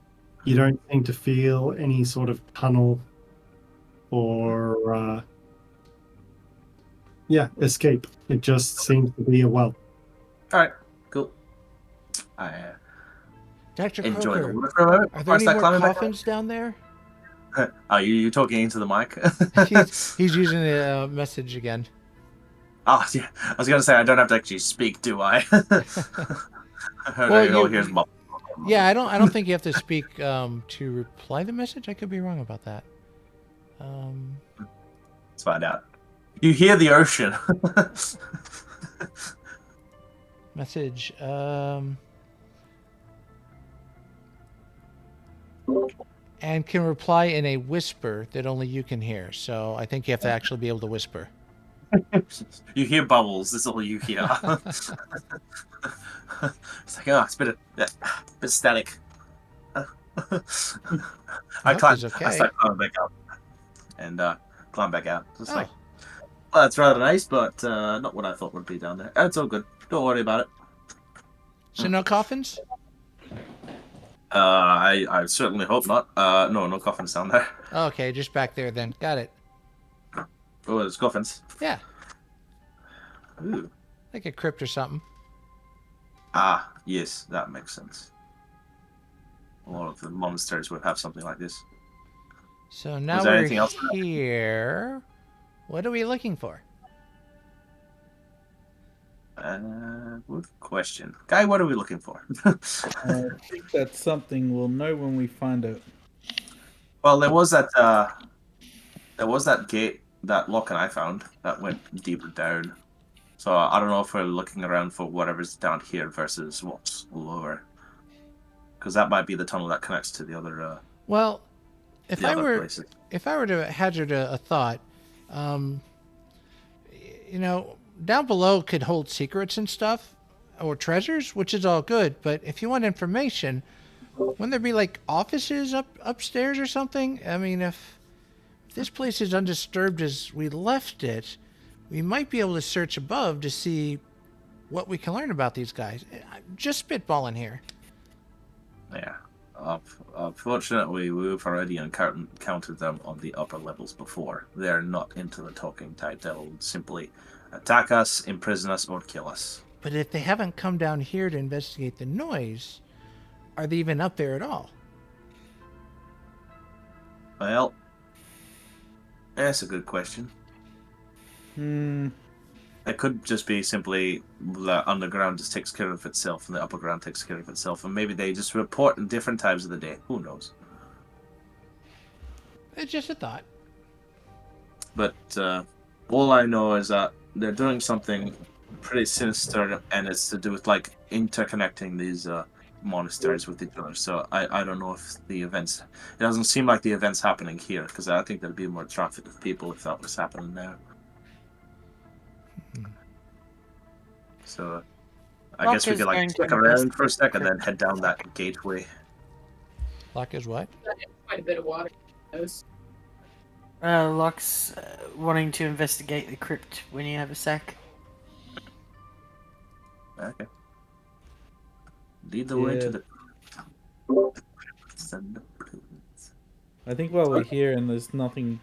You don't seem to feel any sort of tunnel or escape. It just seems to be a well. All right. Cool. I Dr. enjoy the Croaker, water for a moment. are there any more coffins down there? Are you talking into the mic? He's using a message again. Oh, yeah. I was going to say, I don't have to actually speak, do I? Here's my... Yeah, I don't think you have to speak to reply the message. I could be wrong about that. Let's find out. You hear the ocean. Message. And can reply in a whisper that only you can hear. So I think you have to actually be able to whisper. You hear bubbles. That's all you hear. It's like, oh, it's a bit static. I That is okay. start climbing back up and climb back out. Just like, Oh, well, that's rather nice, but not what I thought would be down there. It's all good. Don't worry about it. so no coffins? I certainly hope not. No coffins down there. Okay, just back there then. Got it. Oh, there's coffins. Yeah, Ooh. like a crypt or something. Ah, yes, that makes sense. A lot of the monasteries would have something like this. So now there we're anything else? here. What are we looking for? Good question. Guy, what are we looking for? I think that's something we'll know when we find out. Well, there was that gate that Lokk and I found that went deeper down. So I don't know if we're looking around for whatever's down here versus what's lower, because that might be the tunnel that connects to the other Well, if the I other were places. if I were to hazard a thought, um, you know, down below could hold secrets and stuff or treasures, which is all good. But if you want information, wouldn't there be like offices upstairs or something? I mean, if this place is undisturbed as we left it, we might be able to search above to see what we can learn about these guys. I'm just spitballing here. Yeah. Unfortunately, we've already encountered them on the upper levels before. They're not into the talking type. They'll simply attack us, imprison us, or kill us. But if they haven't come down here to investigate the noise, are they even up there at all? Well, that's a good question. It could just be simply the underground just takes care of itself and the upper ground takes care of itself. And maybe they just report in different times of the day. Who knows? It's just a thought. But all I know is that they're doing something pretty sinister, and it's to do with like interconnecting these monasteries with each other. So I don't know if the events. It doesn't seem like the events happening here, because I think there'd be more traffic of people if that was happening now. So I guess we Lokk could is going like to stick around for a second and then head down that gateway. Lock is what? Quite a bit of water. Those. Lokk's wanting to investigate the crypt when you have a sec. Okay. Lead the way Yeah. to the. I think while we're here and there's nothing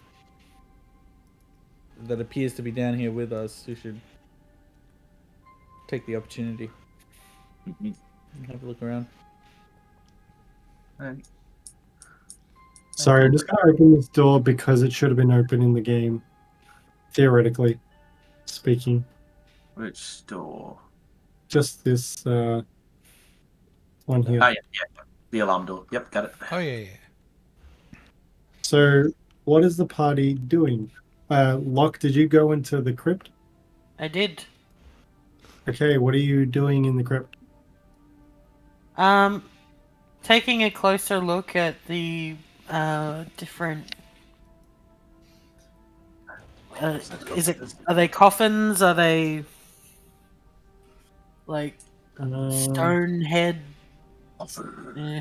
that appears to be down here with us, we should take the opportunity and have a look around. Alright. Sorry, I'm just going to open this door because it should have been open in the game, theoretically speaking. Which door? Just this one here. Ah, yeah. The alarm door. Yep, got it. Oh yeah. So, what is the party doing? Lokk, did you go into the crypt? I did. Okay, what are you doing in the crypt? Taking a closer look at the different. Are they coffins? Are they like stone head? Eh.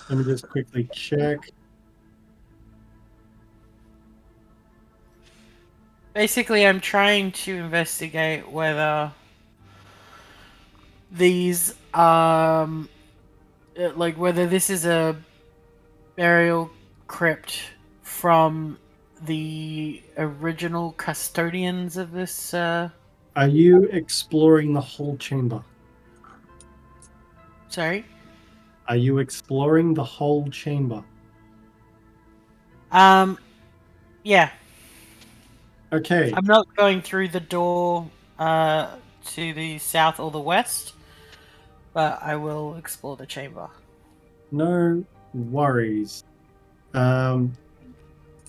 Let me just quickly check. Basically, I'm trying to investigate whether these like whether this is a burial crypt from the original custodians of this. Are you exploring the whole chamber? Sorry. Are you exploring the whole chamber? Yeah. Okay. I'm not going through the door to the south or the west, but I will explore the chamber. No worries.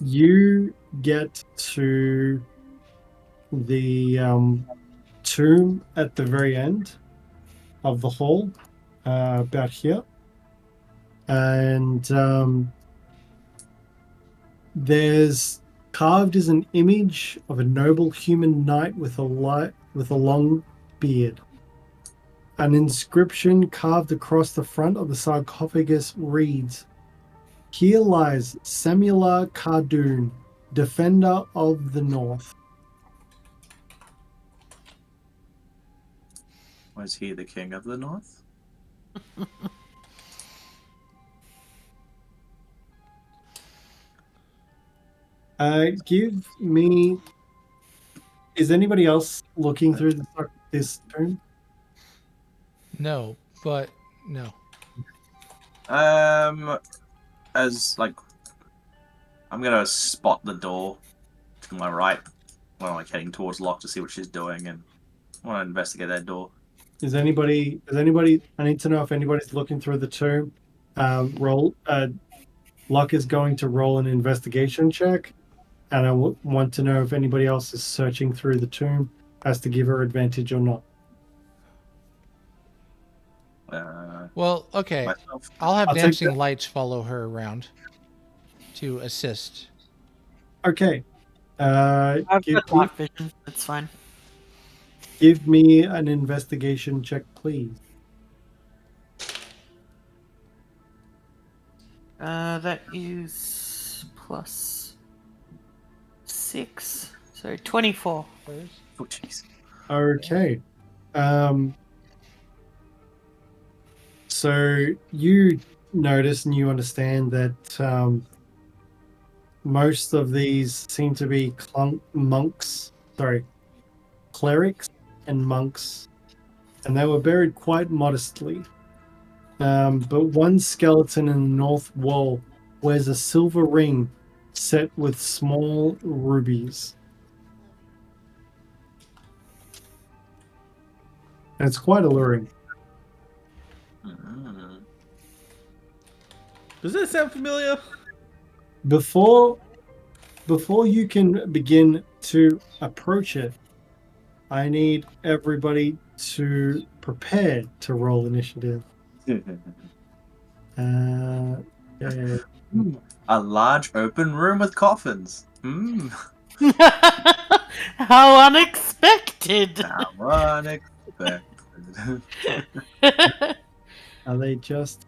You get to the tomb at the very end of the hall, about here, and there's carved is an image of a noble human knight with a long beard. An inscription carved across the front of the sarcophagus reads, "Here lies Semula Cardoon, defender of the North." Was he the king of the north? Give me. Is anybody else looking through this tomb? No, but no. As like, I'm gonna spot the door to my right when I'm like heading towards Lokk to see what she's doing, and I want to investigate that door. Is anybody? I need to know if anybody's looking through the tomb. Roll. Luck is going to roll an investigation check, and I want to know if anybody else is searching through the tomb, has to give her advantage or not. Well, okay. Myself. I'll have I'll take dancing that. lights follow her around to assist. Okay. I've Give got me, dark vision. It's fine. give me an investigation check, please. That is plus 6, so 24. Oh jeez. Okay. So you notice and you understand that most of these seem to be clerics and monks, and they were buried quite modestly. But one skeleton in the north wall wears a silver ring set with small rubies. And it's quite alluring. Mm. Does that sound familiar? Before you can begin to approach it, I need everybody to prepare to roll initiative. Yeah. A large open room with coffins. Hmm. How unexpected! How unexpected. Are they just?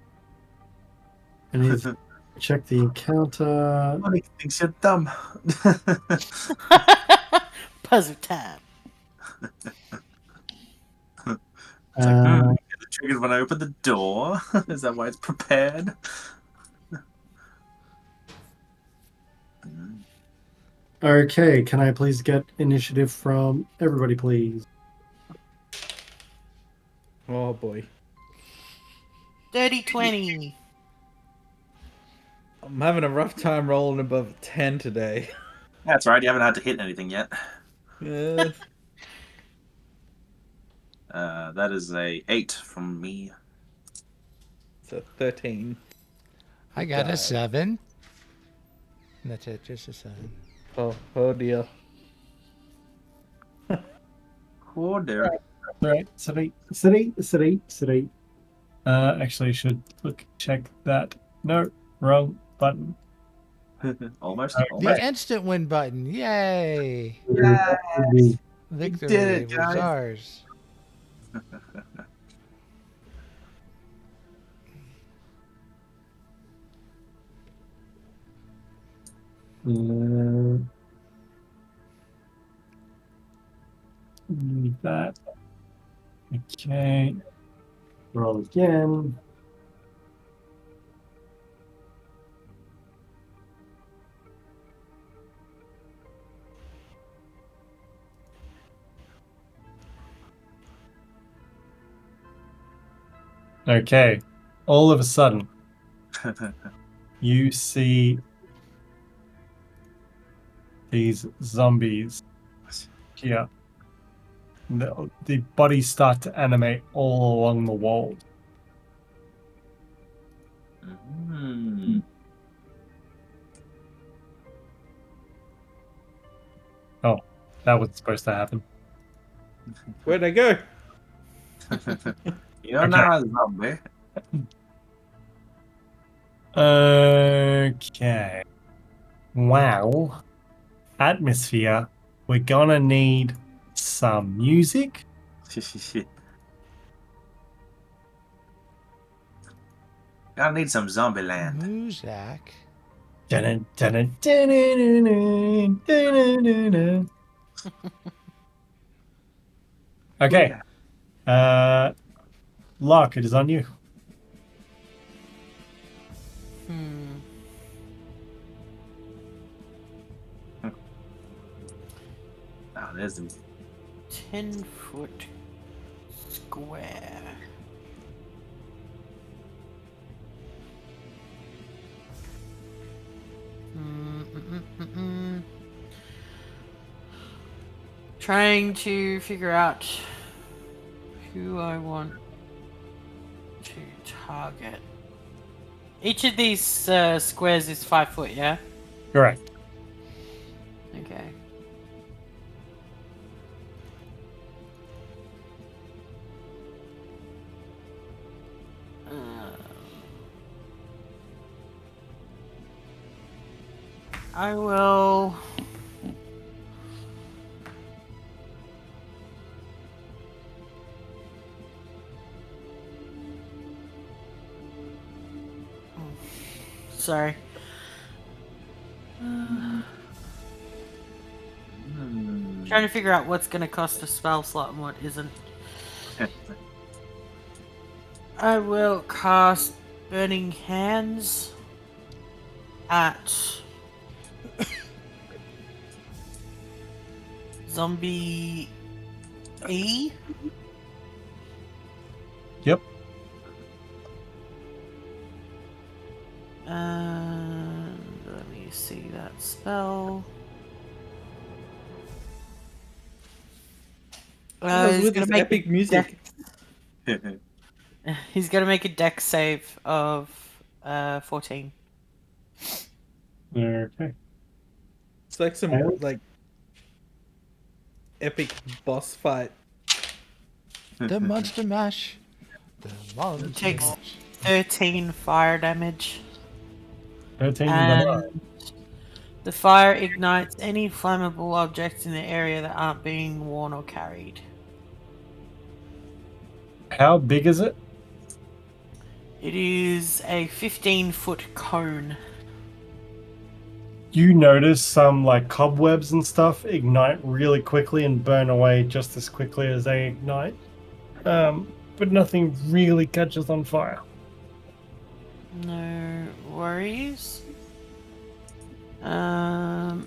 I need to check the encounter. Money thinks you're dumb. Puzzle time. It's like, Uh, get the triggers when I open the door. Is that why it's prepared? Okay, can I please get initiative from everybody, please? Oh boy. Dirty 20. I'm having a rough time rolling above 10 today. That's right. You haven't had to hit anything yet. Yeah. That is a 8 from me. It's a 13. I got a God. 7. That's it, just a 7. Oh dear. Oh dear. Right, city. Actually, should check that. No, wrong button. Almost. Okay. The instant win button. Yay! Yes! Victory did it, was guys. ours. Need that. Okay. Roll again. Okay. All of a sudden, you see these zombies here. The bodies start to animate all along the wall. Mm. Oh, that was supposed to happen. Where'd I go? You're Okay. now a zombie. Okay. Wow. Atmosphere. We're gonna need some music. Gotta need some zombie land. Muzak. Okay. Lokk, it is on you. Oh, there's the 10-foot square. Trying to figure out who I want to target. Each of these squares is 5 foot, yeah? Correct. Okay. I will. Sorry. Trying to figure out what's going to cost a spell slot and what isn't. I will cast Burning Hands at Zombie E. Yep. And let me see that spell. With He's gonna this make epic a music. He's gonna make a dex save of 14. Okay. It's like some like epic boss fight. The monster mash. The monster Takes mash. 13 fire damage. 13 And the fire ignites any flammable objects in the area that aren't being worn or carried. How big is it? It is a 15-foot cone. You notice some like cobwebs and stuff ignite really quickly and burn away just as quickly as they ignite. But nothing really catches on fire. No worries. I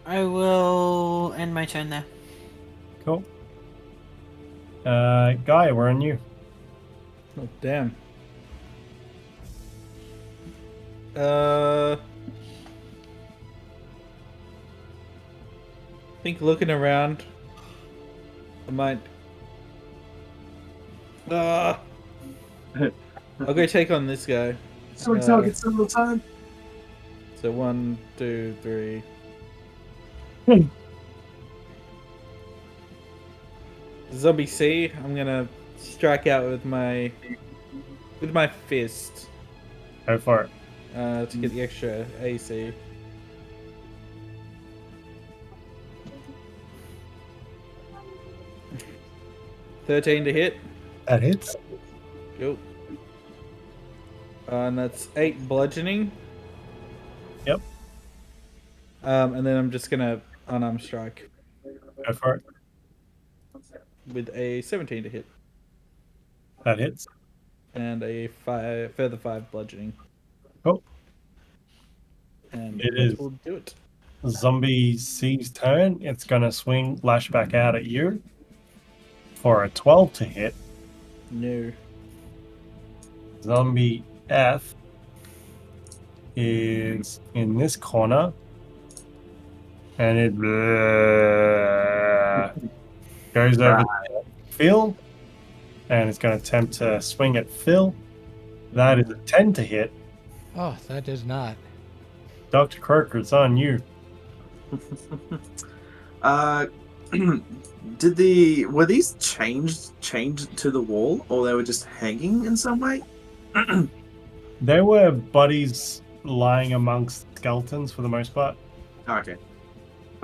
will end my turn there. Cool. Guy, we're on you. Oh damn. I think looking around, I might. I'll go take on this guy. So target several times. So 1, 2, 3. Zombie C. I'm gonna strike out with my fist Go for it. to get the extra AC. $13 to hit. That hits. Cool. And that's 8 bludgeoning. Yep. And then I'm just gonna unarmed strike Go for it. with a 17 to hit That hits. and a further 5 bludgeoning. Cool. And It that is. will do it. Zombie C's turn. It's gonna swing, lash back out at you for a 12 to hit. No. Zombie F is in this corner, and it goes over to Phil, and it's going to attempt to swing at Phil. That is a 10 to hit. Oh, that does not. Dr. Croaker, it's on you. Were these chained to the wall, or they were just hanging in some way? There were bodies lying amongst skeletons for the most part. Okay.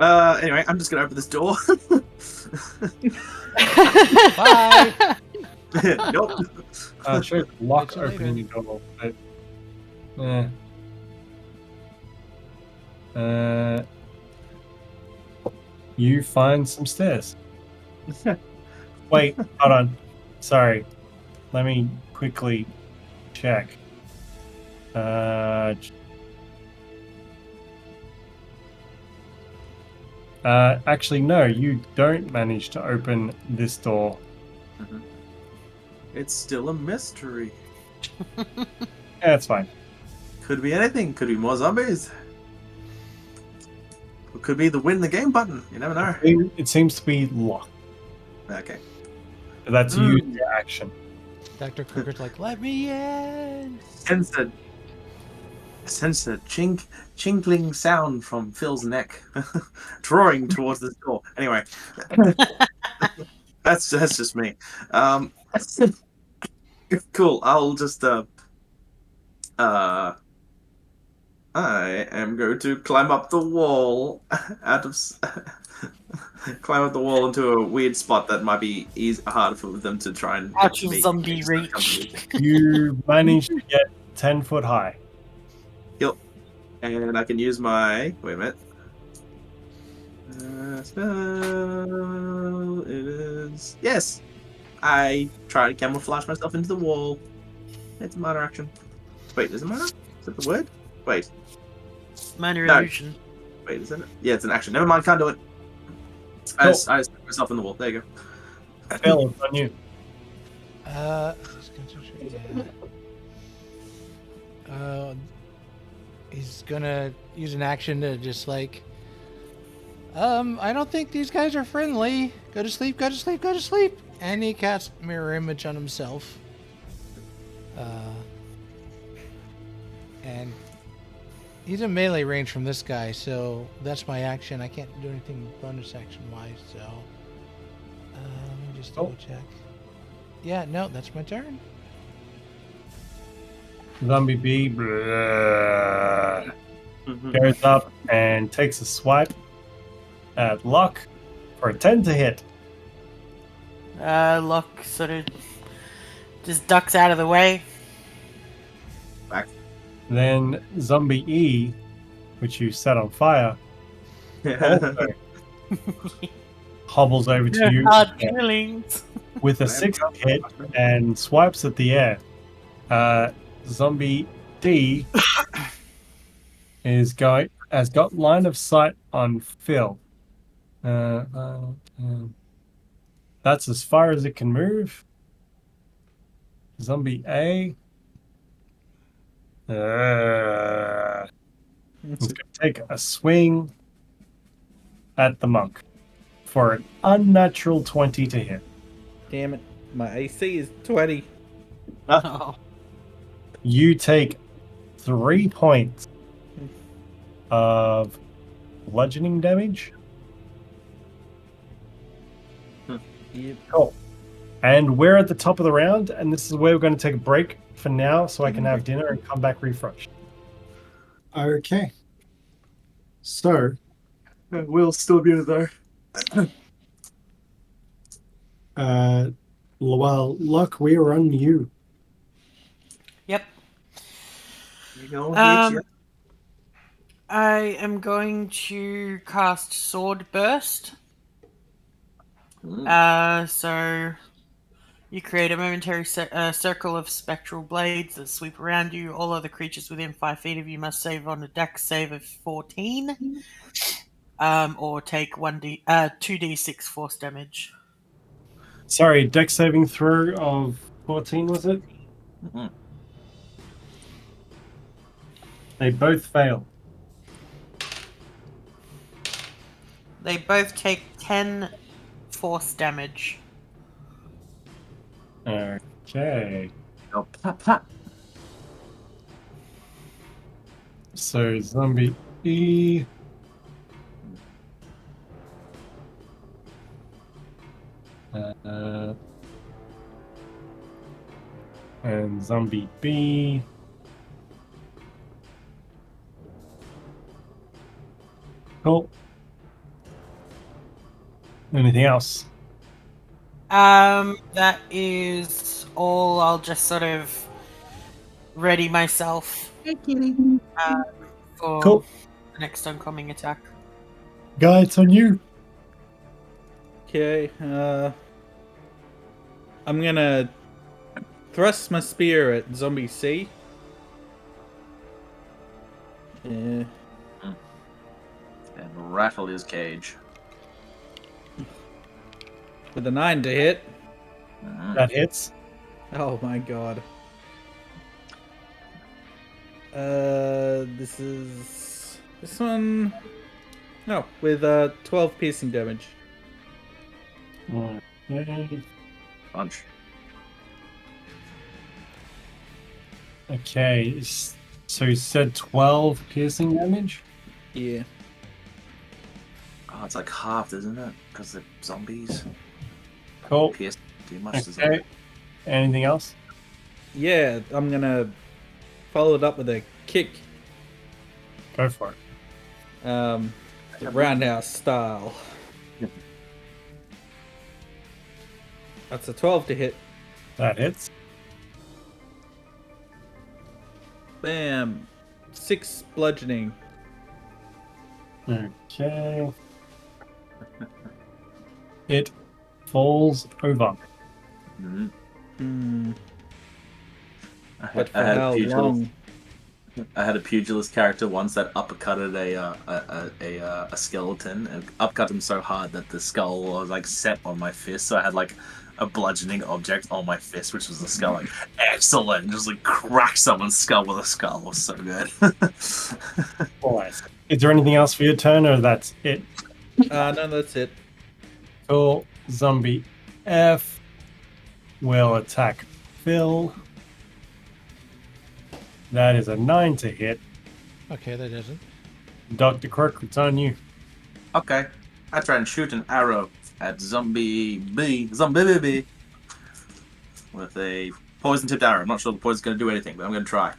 Anyway, I'm just gonna open this door. Bye. Nope. Sure, lock Catch you opening the door, but you find some stairs. Wait, hold on. Sorry. Let me quickly check. Actually, no, you don't manage to open this door. It's still a mystery. Yeah, it's fine. Could be anything. Could be more zombies. It could be the win the game button. You never know. It seems to be Lokk. Okay. That's Mm. used your action. Dr. Croaker's like, let me in. Sense a chinkling sound from Phil's neck, drawing towards the door. Anyway, that's just me. Cool. I'll just I am going to climb up the wall climb up the wall into a weird spot that might be hard for them to try and Out of meet. zombie reach. You managed to get 10 foot high. Yep. And I can use my wait a minute. Spell. It is yes. I try to camouflage myself into the wall. It's a minor action. Wait, is it minor? Is that the word? Wait. Minor No. illusion. Wait, isn't it? Yeah, it's an action. Never mind, can't do it. I just stuck myself in the wall. There you go. Phil, it's on you. He's gonna use an action to just like, I don't think these guys are friendly. Go to sleep, go to sleep, go to sleep. And he casts mirror image on himself. And he's in melee range from this guy, so that's my action. I can't do anything bonus action wise, so let me just double check. Yeah, no, that's my turn. Zombie B goes up and takes a swipe at Lokk for a 10 to hit. Lokk sort of just ducks out of the way. Then Zombie E, which you set on fire, also hobbles over to you Hard feelings. with a 6 hit and swipes at the air. Zombie D has got line of sight on Phil. That's as far as it can move. Zombie A. It's going to take a swing at the monk for an unnatural 20 to hit. Damn it. My AC is 20. Oh. You take 3 points of bludgeoning damage. Yep. Cool. And we're at the top of the round, and this is where we're going to take a break for now so I can have dinner and come back refreshed. Okay. So, We'll still be there. well, Lokk, we are on you. Yep. You go, I am going to cast Sword Burst. So you create a momentary circle of spectral blades that sweep around you. All other creatures within 5 feet of you must save on a dex save of 14, or take 2d6 force damage. Sorry, dex saving throw of 14, was it? Mhm. They both fail. They both take 10 force damage. Okay. Go, pop, pop. So, Zombie E. And Zombie B. Cool. Anything else? That is all. I'll just sort of ready myself for Cool. the next oncoming attack. Guy, it's on you. Okay, I'm gonna thrust my spear at Zombie C. Yeah. And rattle his cage. With a 9 to hit. That hits. Oh my god. This one. No, with 12 piercing damage. Okay. Punch. Okay. So you said 12 piercing damage? Yeah. Oh, it's like half, isn't it? Because they're zombies. Cool. Pierce too much to Okay. zombie. Anything else? Yeah, I'm gonna follow it up with a kick. Go for it. The roundhouse style. That's a 12 to hit. That hits. Bam. 6 bludgeoning. Okay. It falls over. Mhm. Hmm. I But for had a how pugilist. long? I had a pugilist character once that uppercutted a skeleton and upcut him so hard that the skull was like set on my fist. So I had like a bludgeoning object on my fist, which was the skull. Like, excellent! Just like crack someone's skull with a skull. It was so good. Alright. Is there anything else for your turn, or that's it? No, that's it. Cool. Zombie F will attack Phil. That is a 9 to hit. Okay, that doesn't. Dr. Croaker, it's on you. Okay, I try and shoot an arrow at zombie B, with a poison tipped arrow. I'm not sure the poison's going to do anything, but I'm going to try.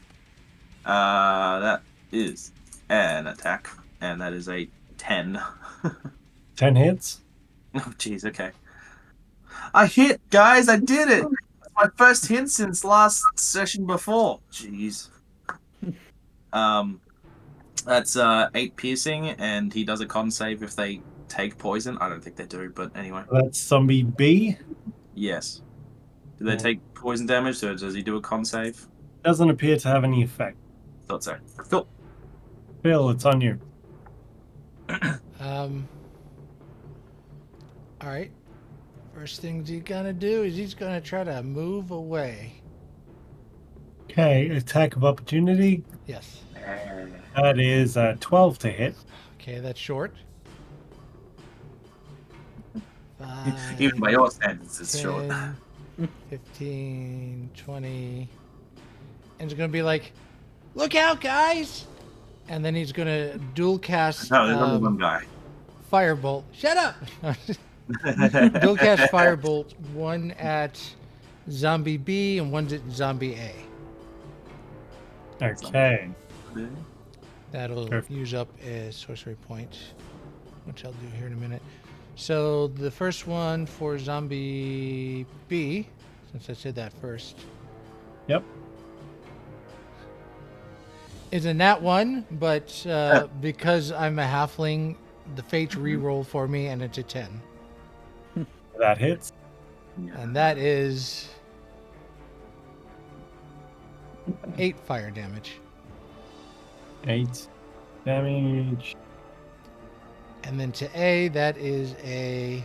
That is an attack, and that is a 10. 10 hits. Oh, jeez, okay. I hit, guys! I did it! It's my first hit since last session before. Jeez. That's 8 piercing, and he does a con save if they take poison. I don't think they do, but anyway. That's zombie B. Yes. Do they take poison damage, or does he do a con save? Doesn't appear to have any effect. Thought so. Cool. Phil, it's on you. All right. First things he's gonna do is he's gonna try to move away. Okay, attack of opportunity. Yes. That is 12 to hit. Okay, that's short. Even by your standards, it's 10, short. 15, 20. And it's gonna be like, look out, guys! And then he's gonna dual cast No, there's only one guy. Firebolt. Shut up! Dual cast Firebolt, one at Zombie B and one's at Zombie A. Okay. That'll Perfect. use up a sorcery point, which I'll do here in a minute. So the first one for Zombie B, since I said that first, Yep. is a nat 1, but because I'm a halfling, the fates re-roll for me, and it's a 10. That hits. And that is 8 fire damage. 8 damage. And then to A, that is a...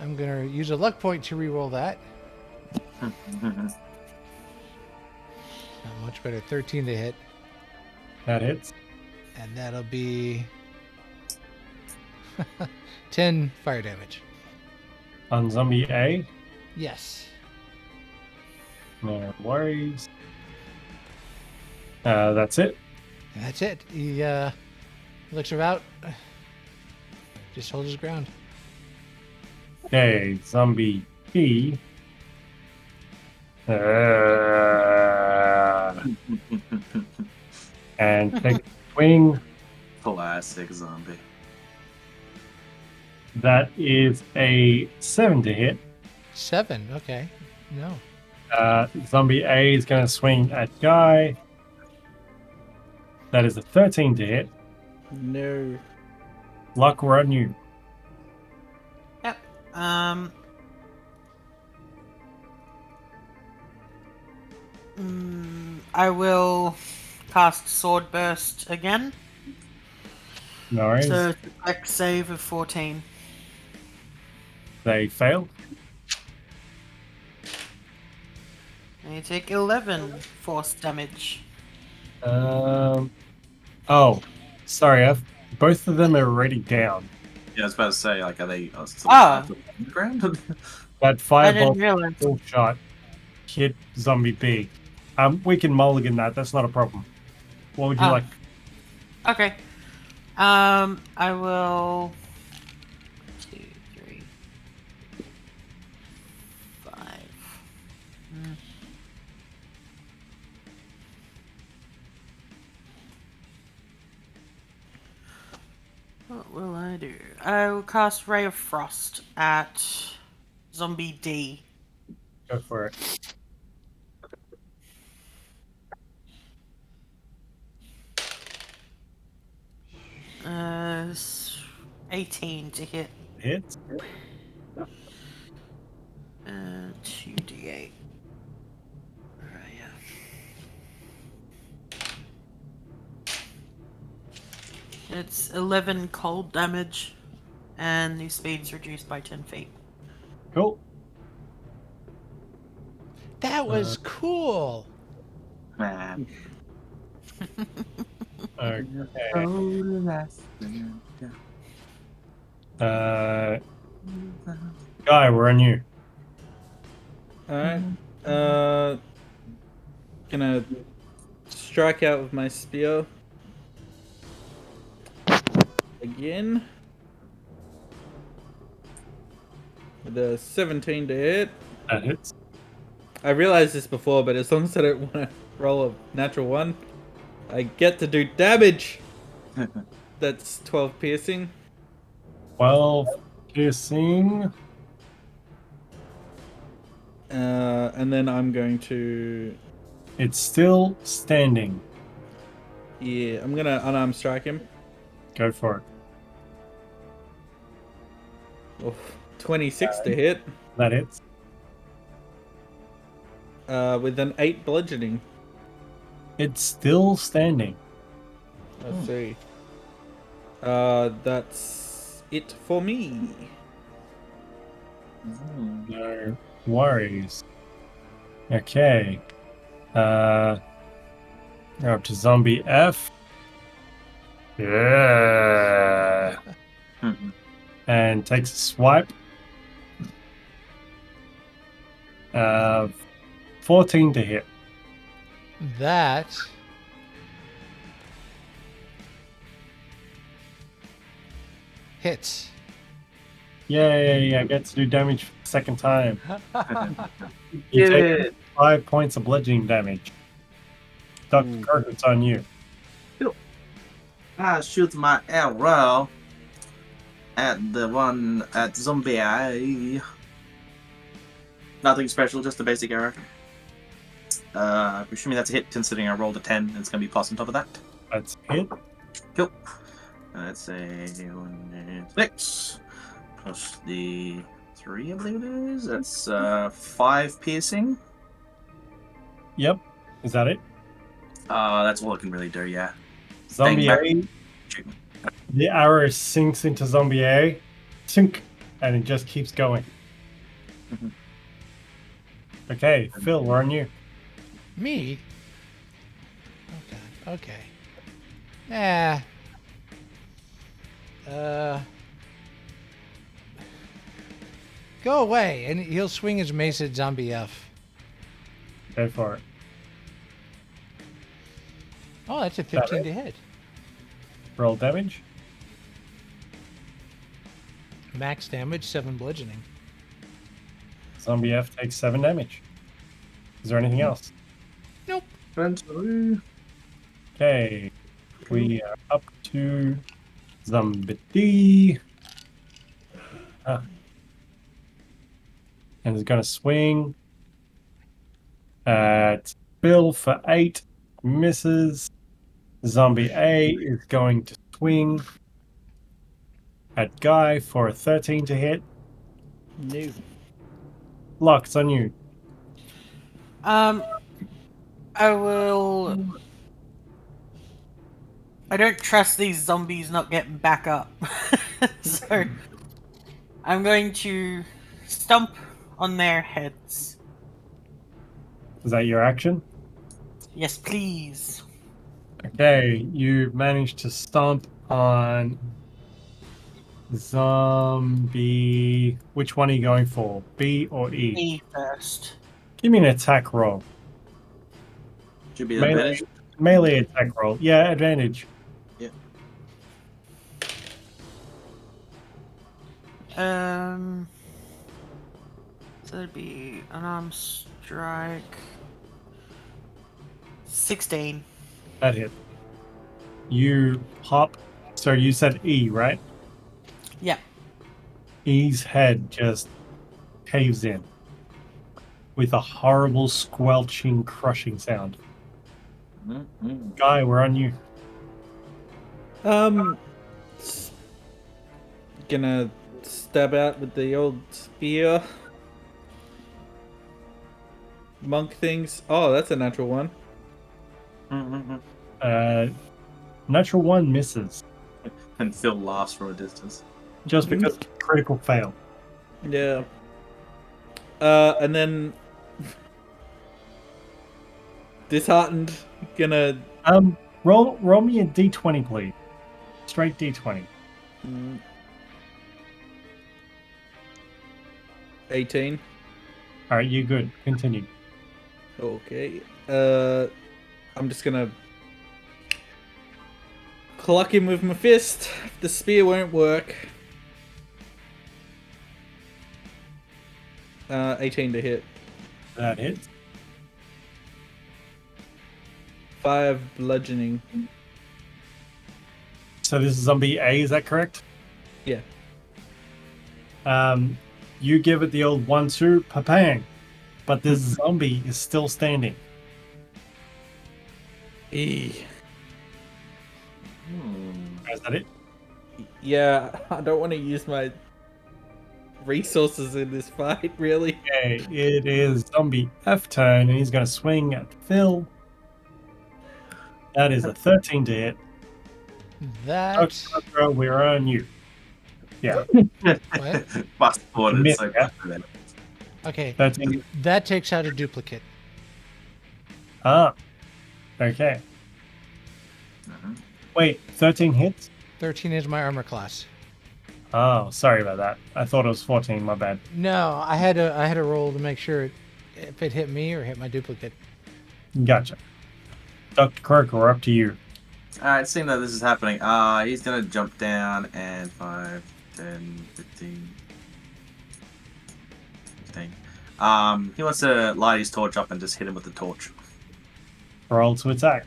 I'm going to use a luck point to re-roll that. Not much better. 13 to hit. That hits. And that'll be 10 fire damage. On zombie A. Yes. No worries. That's it. And that's it. He looks about. Just holds his ground. Okay, zombie B. And take a swing. Classic zombie. That is a 7 to hit. 7. Okay. No. Zombie A is going to swing at Guy. That is a 13 to hit. No. Luck, we're on you. Yep. I will cast Sword Burst again. No worries. So dex save of 14. They fail. And you take 11 force damage. Oh, sorry. Both of them are already down. Yeah, I was about to say, like, are they still Ah. on the ground? That I fireball didn't realize. full shot hit zombie B. We can mulligan that. That's not a problem. What would you Ah. like? Okay. I will. 2, 3, 5. What will I do? I will cast Ray of Frost at Zombie D. Go for it. Uh, 18 to hit. Hits. 2d8. Right, yeah. It's 11 cold damage, and the speed's reduced by 10 feet. Cool. That was cool. Man. Okay. Yeah. Guy, we're on you. Alright. Gonna strike out with my spear. Again. With a 17 to hit. That hits. I realized this before, but as long as I don't want to roll a natural 1, I get to do damage! That's 12 piercing. 12 piercing. And then I'm going to... It's still standing. Yeah, I'm gonna unarmed strike him. Go for it. Oh, 26 to hit. That hits. With an 8 bludgeoning. It's still standing. Let's see. That's it for me. No worries. Okay. Go up to zombie F. Yeah. And takes a swipe. 14 to hit. That hits. Yay, I get to do damage for the second time. You Get take it. 5 points of bludgeoning damage. Dr. Kirk, it's on you. I shoot my arrow at the one at zombie A. Nothing special, just a basic arrow. Assuming that's a hit, considering I rolled a 10, it's going to be plus on top of that. That's hit. Cool. Let's say 6 plus the 3, I believe it is. That's 5 piercing. Yep. Is that it? That's all I can really do, yeah. Zombie Bang, A. Shoot me. The arrow sinks into zombie A. Sink. And it just keeps going. Mhm. Okay, Phil, we're on you. Me? Oh god. Okay. Yeah. Go away, and he'll swing his mace at Zombie F. Go for it. Oh, that's a 15 to hit. Roll damage. Max damage, 7 bludgeoning. Zombie F takes 7 damage. Is there anything else? Nope. Okay. We are up to Zombie D. And is going to swing at Bill for 8. Misses. Zombie A is going to swing at Guy for a 13 to hit. No. Lokk, it's on you. I will. I don't trust these zombies not getting back up. So, I'm going to stomp on their heads. Is that your action? Yes, please. Okay, you managed to stomp on zombie. Which one are you going for? B or E? E first. Give me an attack roll. Should be the Melee, advantage. melee attack roll. Yeah, advantage. Yeah. So it'd be unarmed strike. 16. That hit. You pop. So you said E, right? Yeah. E's head just caves in with a horrible squelching, crushing sound. Mm-hmm. Guy, we're on you. s- Gonna stab out with the old spear. Monk things. Oh, that's a natural one. Mm-hmm. Natural one misses. And Phil laughs from a distance. Just because critical fail. Yeah. And then disheartened, gonna Roll me a d20, please. Straight d20. 18. All right, you good. Continue. Okay. I'm just gonna cluck him with my fist. The spear won't work. 18 to hit. That hits. 5 bludgeoning. So this is zombie A, is that correct? Yeah. You give it the old 1-2, papang. But this zombie is still standing. E. Is that it? Yeah, I don't want to use my resources in this fight, really. Okay, it is zombie F turn, and he's going to swing at Phil. That is a 13 to hit. That. Sorcerer, we're on you. Yeah. What? Fast forward, Miss, it's so yeah. confident. Okay. 13. That takes out a duplicate. Ah. Okay. Wait, 13 hits? 13 is my armor class. Oh, sorry about that. I thought it was 14, my bad. No, I had a roll to make sure if it hit me or hit my duplicate. Gotcha. Dr. Croaker, we're up to you. Alright, seeing that this is happening, he's gonna jump down and 5, 10, 15. He wants to light his torch up and just hit him with the torch. Roll to attack.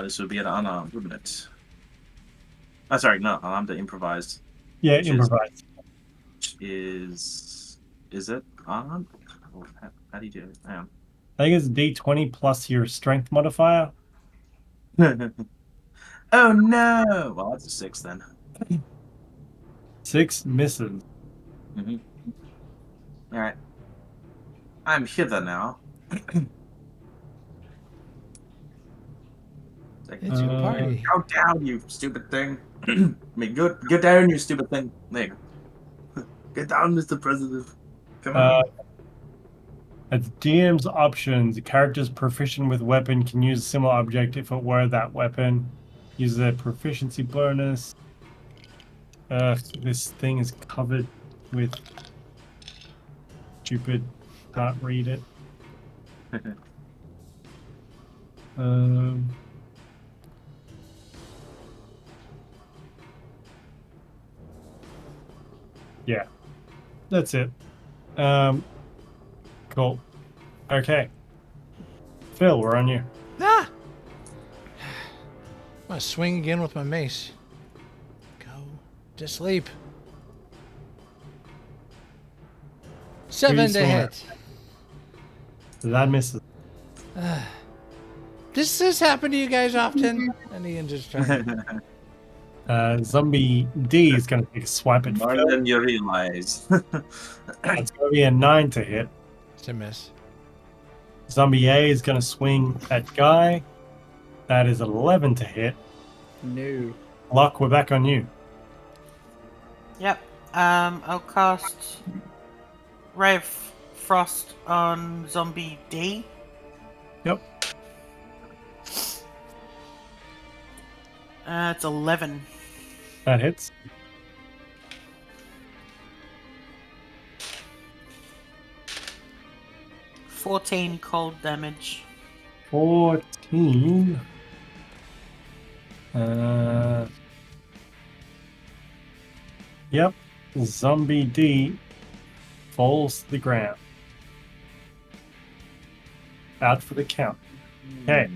This would be an unarmed, wouldn't it? Oh, sorry, not unarmed, improvised. Yeah, Which is- improvise. Which is it unarmed? How do you do it? Hang on. I think it's D20 plus your strength modifier. Oh no! Well, that's a 6 then. 6 misses. Mm-hmm. Alright. I'm hither now. It's your party. Go down, you stupid thing. I mean, get down, you stupid thing. There you go. Get down, Mr. President. Come on. At the DM's options, the characters proficient with weapon can use a similar object if it were that weapon. Use a proficiency bonus. This thing is covered with stupid. Can't read it. Yeah, that's it. Cool. Okay. Phil, we're on you. Ah! I'm gonna swing again with my mace. Go to sleep. 7 Who's to swinging? hit. That misses. Does this happen to you guys often? And Ian just trying. Zombie D is going to take a swipe at More Phil. than you realize. That's going to be a 9 to hit. It's a miss. Zombie A is going to swing at Guy. That is 11 to hit. No. Lokk, we're back on you. Yep. I'll cast Ray of Frost on Zombie D. Yep. It's 11. That hits. $14 cold damage. 14. Yep. Zombie D falls to the ground. Out for the count. Okay.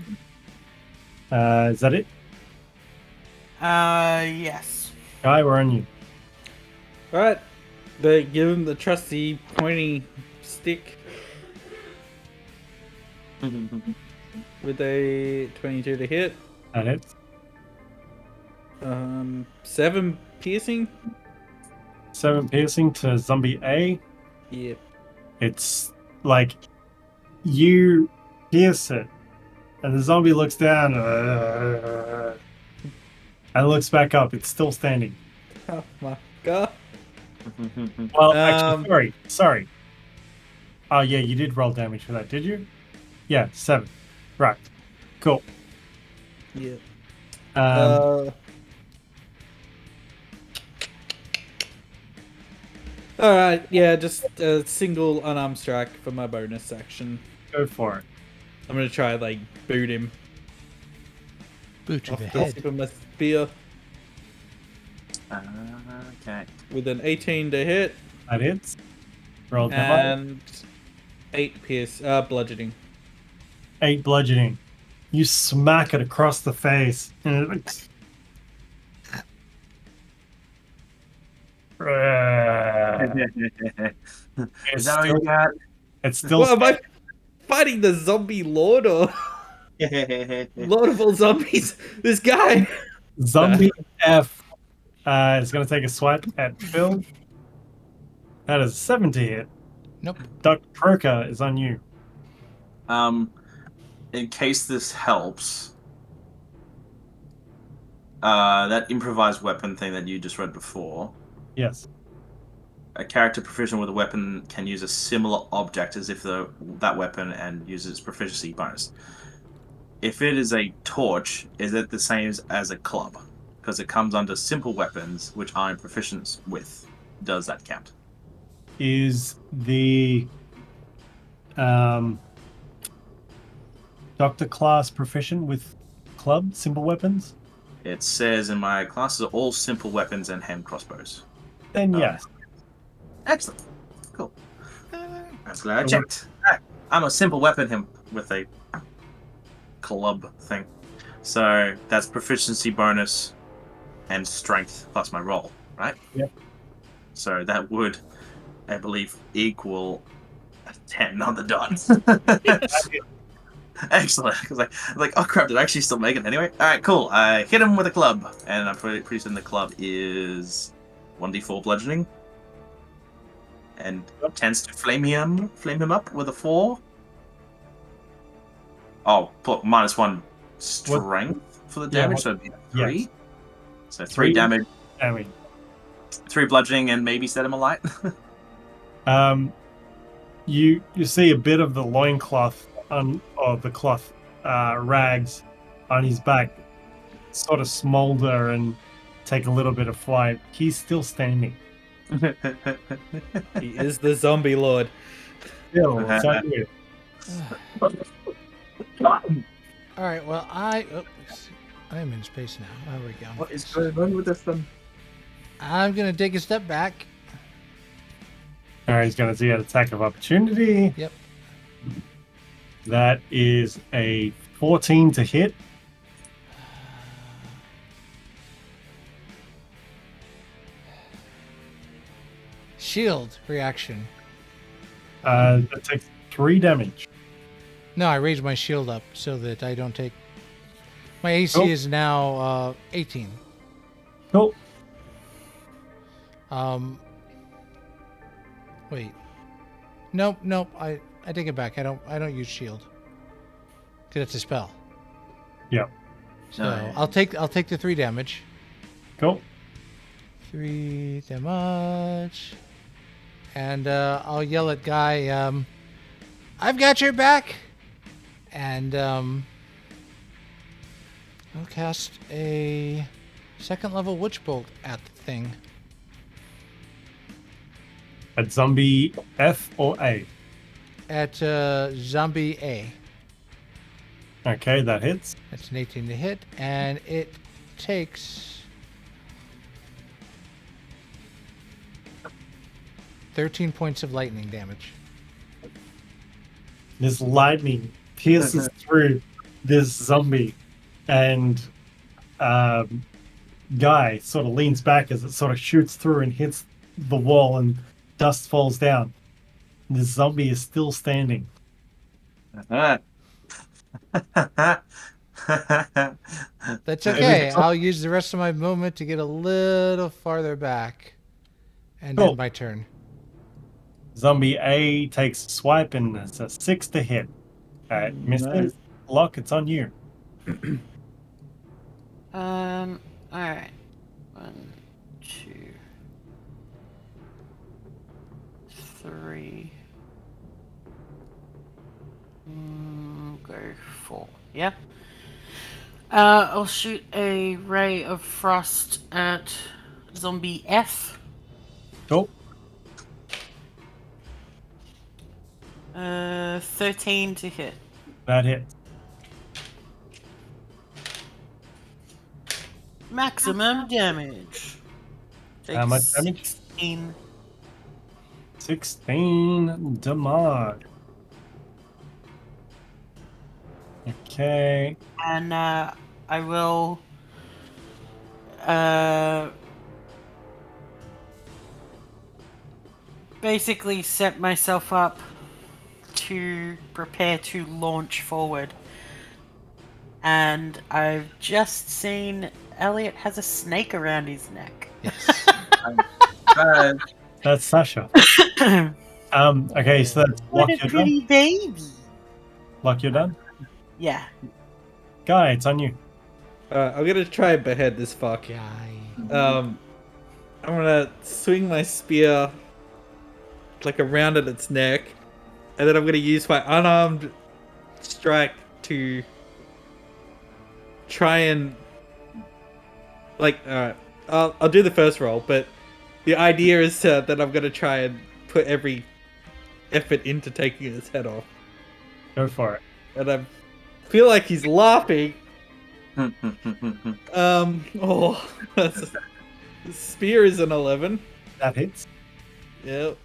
Is that it? Yes. Guy, we're on you. Alright. They give him the trusty pointy stick with a 22 to hit. That hits. 7 piercing. 7 piercing to zombie A. Yep. It's like you pierce it, and the zombie looks down and looks back up. It's still standing. Oh my god. Well, actually, sorry. Oh yeah, you did roll damage for that, did you? Yeah, 7. Right. Cool. Yep. Alright, yeah, just a single unarmed strike for my bonus action. Go for it. I'm gonna try, like, boot him Boot to off the the head. tip of my spear Okay. with an 18 to hit That hits. Roll damage. and 8 bludgeoning. 8 bludgeoning. You smack it across the face, and it Is that all you got? it's still What, am I fighting the zombie lord or lord of all zombies? This guy! zombie F is going to take a swipe at Phil. That is 7 to hit. Nope. Dr. Croaker is on you. In case this helps, that improvised weapon thing that you just read before, Yes. a character proficient with a weapon can use a similar object as if that weapon and uses proficiency bonus. If it is a torch, is it the same as a club? Because it comes under simple weapons, which I'm proficient with. Does that count? Is the Doctor class proficient with club simple weapons? It says in my classes are all simple weapons and hand crossbows. Then yes. Excellent. Cool. I'm glad I checked. I'm a simple weapon him with a club thing. So that's proficiency bonus and strength plus my roll, right? Yep. So that would, I believe, equal a 10 on the dot. Excellent. Because like, oh crap, did I actually still make it anyway? Alright, cool. I hit him with a club, and I'm pretty certain the club is 1d4 bludgeoning. And tends to flame him up with a 4. Oh, -1 strength for the damage, so it'd be 3. Yes. So 3 damage, Damage. 3 bludgeoning, and maybe set him alight. You see a bit of the loincloth or the cloth rags on his back sort of smolder and take a little bit of flight. He's still standing. He is the zombie lord. Still, it's on you. All right. Well, I am in space now. There we go. What is going on with this thing? I'm gonna take a step back. Alright, he's going to see an attack of opportunity. Yep. That is a 14 to hit. Shield reaction. That takes 3 damage. No, I raised my shield up so that I don't take. My AC Cool. is now 18. Cool. Wait. Nope. I take it back. I don't use shield. Cause it's a spell. Yeah. So yeah. I'll take the 3 damage. Cool. 3 damage. and I'll yell at Guy, I've got your back! And I'll cast a second level Witch Bolt at the thing. At zombie F or A? At Zombie A. Okay, that hits. That's an 18 to hit, and it takes 13 points of lightning damage. This lightning pierces through this zombie, and Guy sort of leans back as it sort of shoots through and hits the wall, and dust falls down. The zombie is still standing. That's okay. I'll use the rest of my movement to get a little farther back and Cool. end my turn. Zombie A takes a swipe, and it's a 6 to hit. Misses. Nice. Lokk, it's on you. Alright. 1, 2, 3. Go 4. Yeah. I'll shoot a ray of frost at zombie F. Cool. 13 to hit. That hits. Maximum damage. How much damage? 16. 16 damage. Okay. And I will basically set myself up to prepare to launch forward. And I've just seen Elliot has a snake around his neck. Yes. That's Sasha. Okay, so that's What Lokk, a you're done. pretty baby. Lokk, you're done. Yeah. Guy, it's on you. I'm gonna try and behead this fuck. Guy. I'm gonna swing my spear like around at its neck, and then I'm gonna use my unarmed strike to try and alright, I'll do the first roll, but the idea is that I'm gonna try and put every effort into taking his head off, Go for it. and I feel like he's laughing. The spear is an 11. That hits. Yep.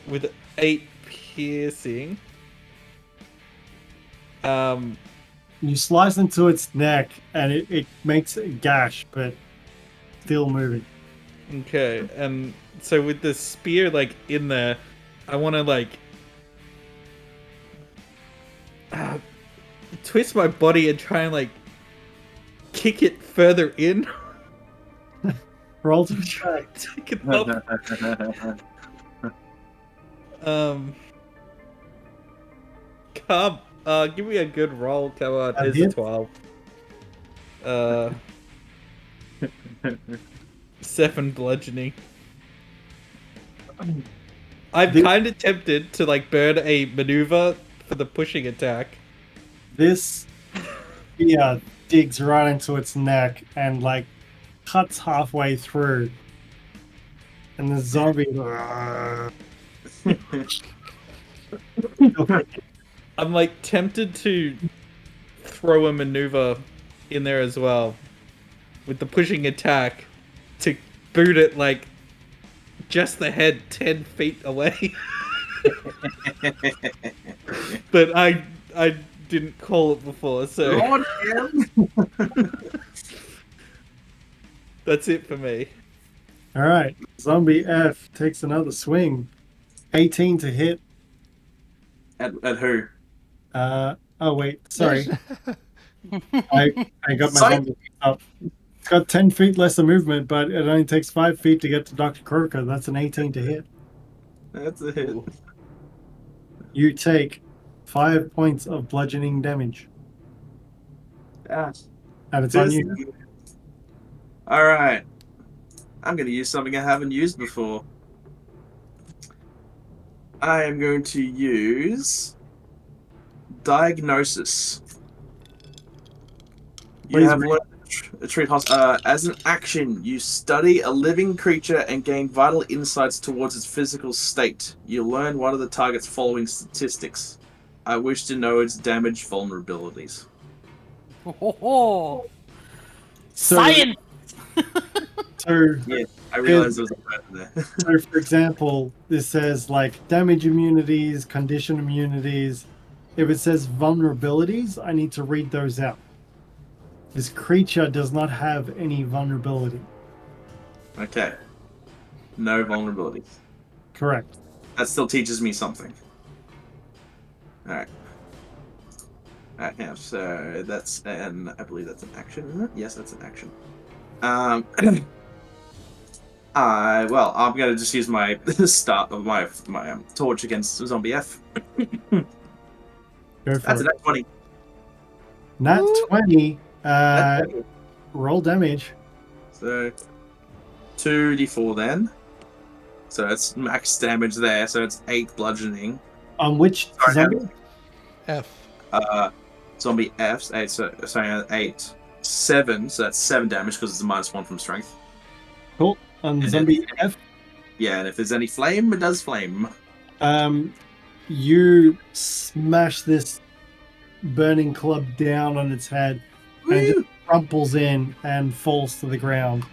With 8 piercing. You slice into its neck, and it makes a gash, but still moving. Okay, and so with the spear in there, I want to twist my body and try and kick it further in. Roll to try. Take it up. Give me a good roll. Come on, That it's hit? 12. 7 bludgeoning. I'm kind of tempted to burn a maneuver for the pushing attack. This digs right into its neck and cuts halfway through. And the zombie I'm tempted to throw a maneuver in there as well with the pushing attack to boot it just the head 10 feet away. But I didn't call it before, so that's it for me. Alright. Zombie F takes another swing. 18 to hit. At who? Oh wait, sorry. I got my Sorry? zombie up. It's got 10 feet less of movement, but it only takes 5 feet to get to Dr. Croaker. That's an 18 to hit. That's a hit. You take 5 points of bludgeoning damage. Yeah. And it's on you. All right. I'm going to use something I haven't used before. I am going to use Diagnosis. You Please have read. learned a treat as an action, you study a living creature and gain vital insights towards its physical state. You learn one of the target's following statistics. I wish to know its damage vulnerabilities. Ho. So- Science. So, Yeah, I realized there was a pattern there. so for example, this says like damage immunities, condition immunities. If it says vulnerabilities, I need to read those out. This creature does not have any vulnerability. Okay. No vulnerabilities. Correct. That still teaches me something. Alright. Alright, yeah, so that's I believe that's an action, isn't it? Yes, that's an action. Well, I'm gonna just use my start of my torch against Zombie F. Go for That's it. an F20. Nat 20. That's Roll damage. So 2d4 then. So it's max damage there. So it's 8 bludgeoning. On which Sorry, zombie? F. Zombie F's 8. Sorry, 8. 7. So that's 7 damage because it's a -1 from strength. Cool. On And zombie F. Yeah, and if there's any flame, it does flame. You smash this burning club down on its head and it Woo! just crumples in and falls to the ground.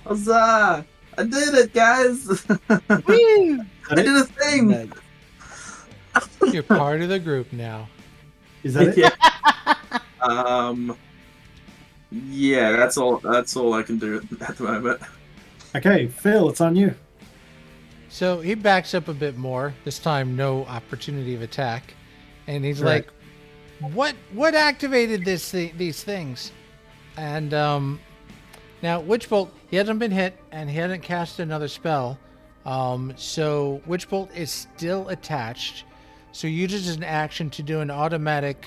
Huzzah! I did it, guys! Woo! I did a thing! Nice. You're part of the group now. Is that it? Yeah. Yeah, that's all I can do at the moment. Okay, Phil, it's on you. So he backs up a bit more. This time, no opportunity of attack, and he's Right. like, "What activated these things?" And now Witch Bolt. He hasn't been hit, and he hasn't cast another spell. So Witch Bolt is still attached. So he uses an action to do an automatic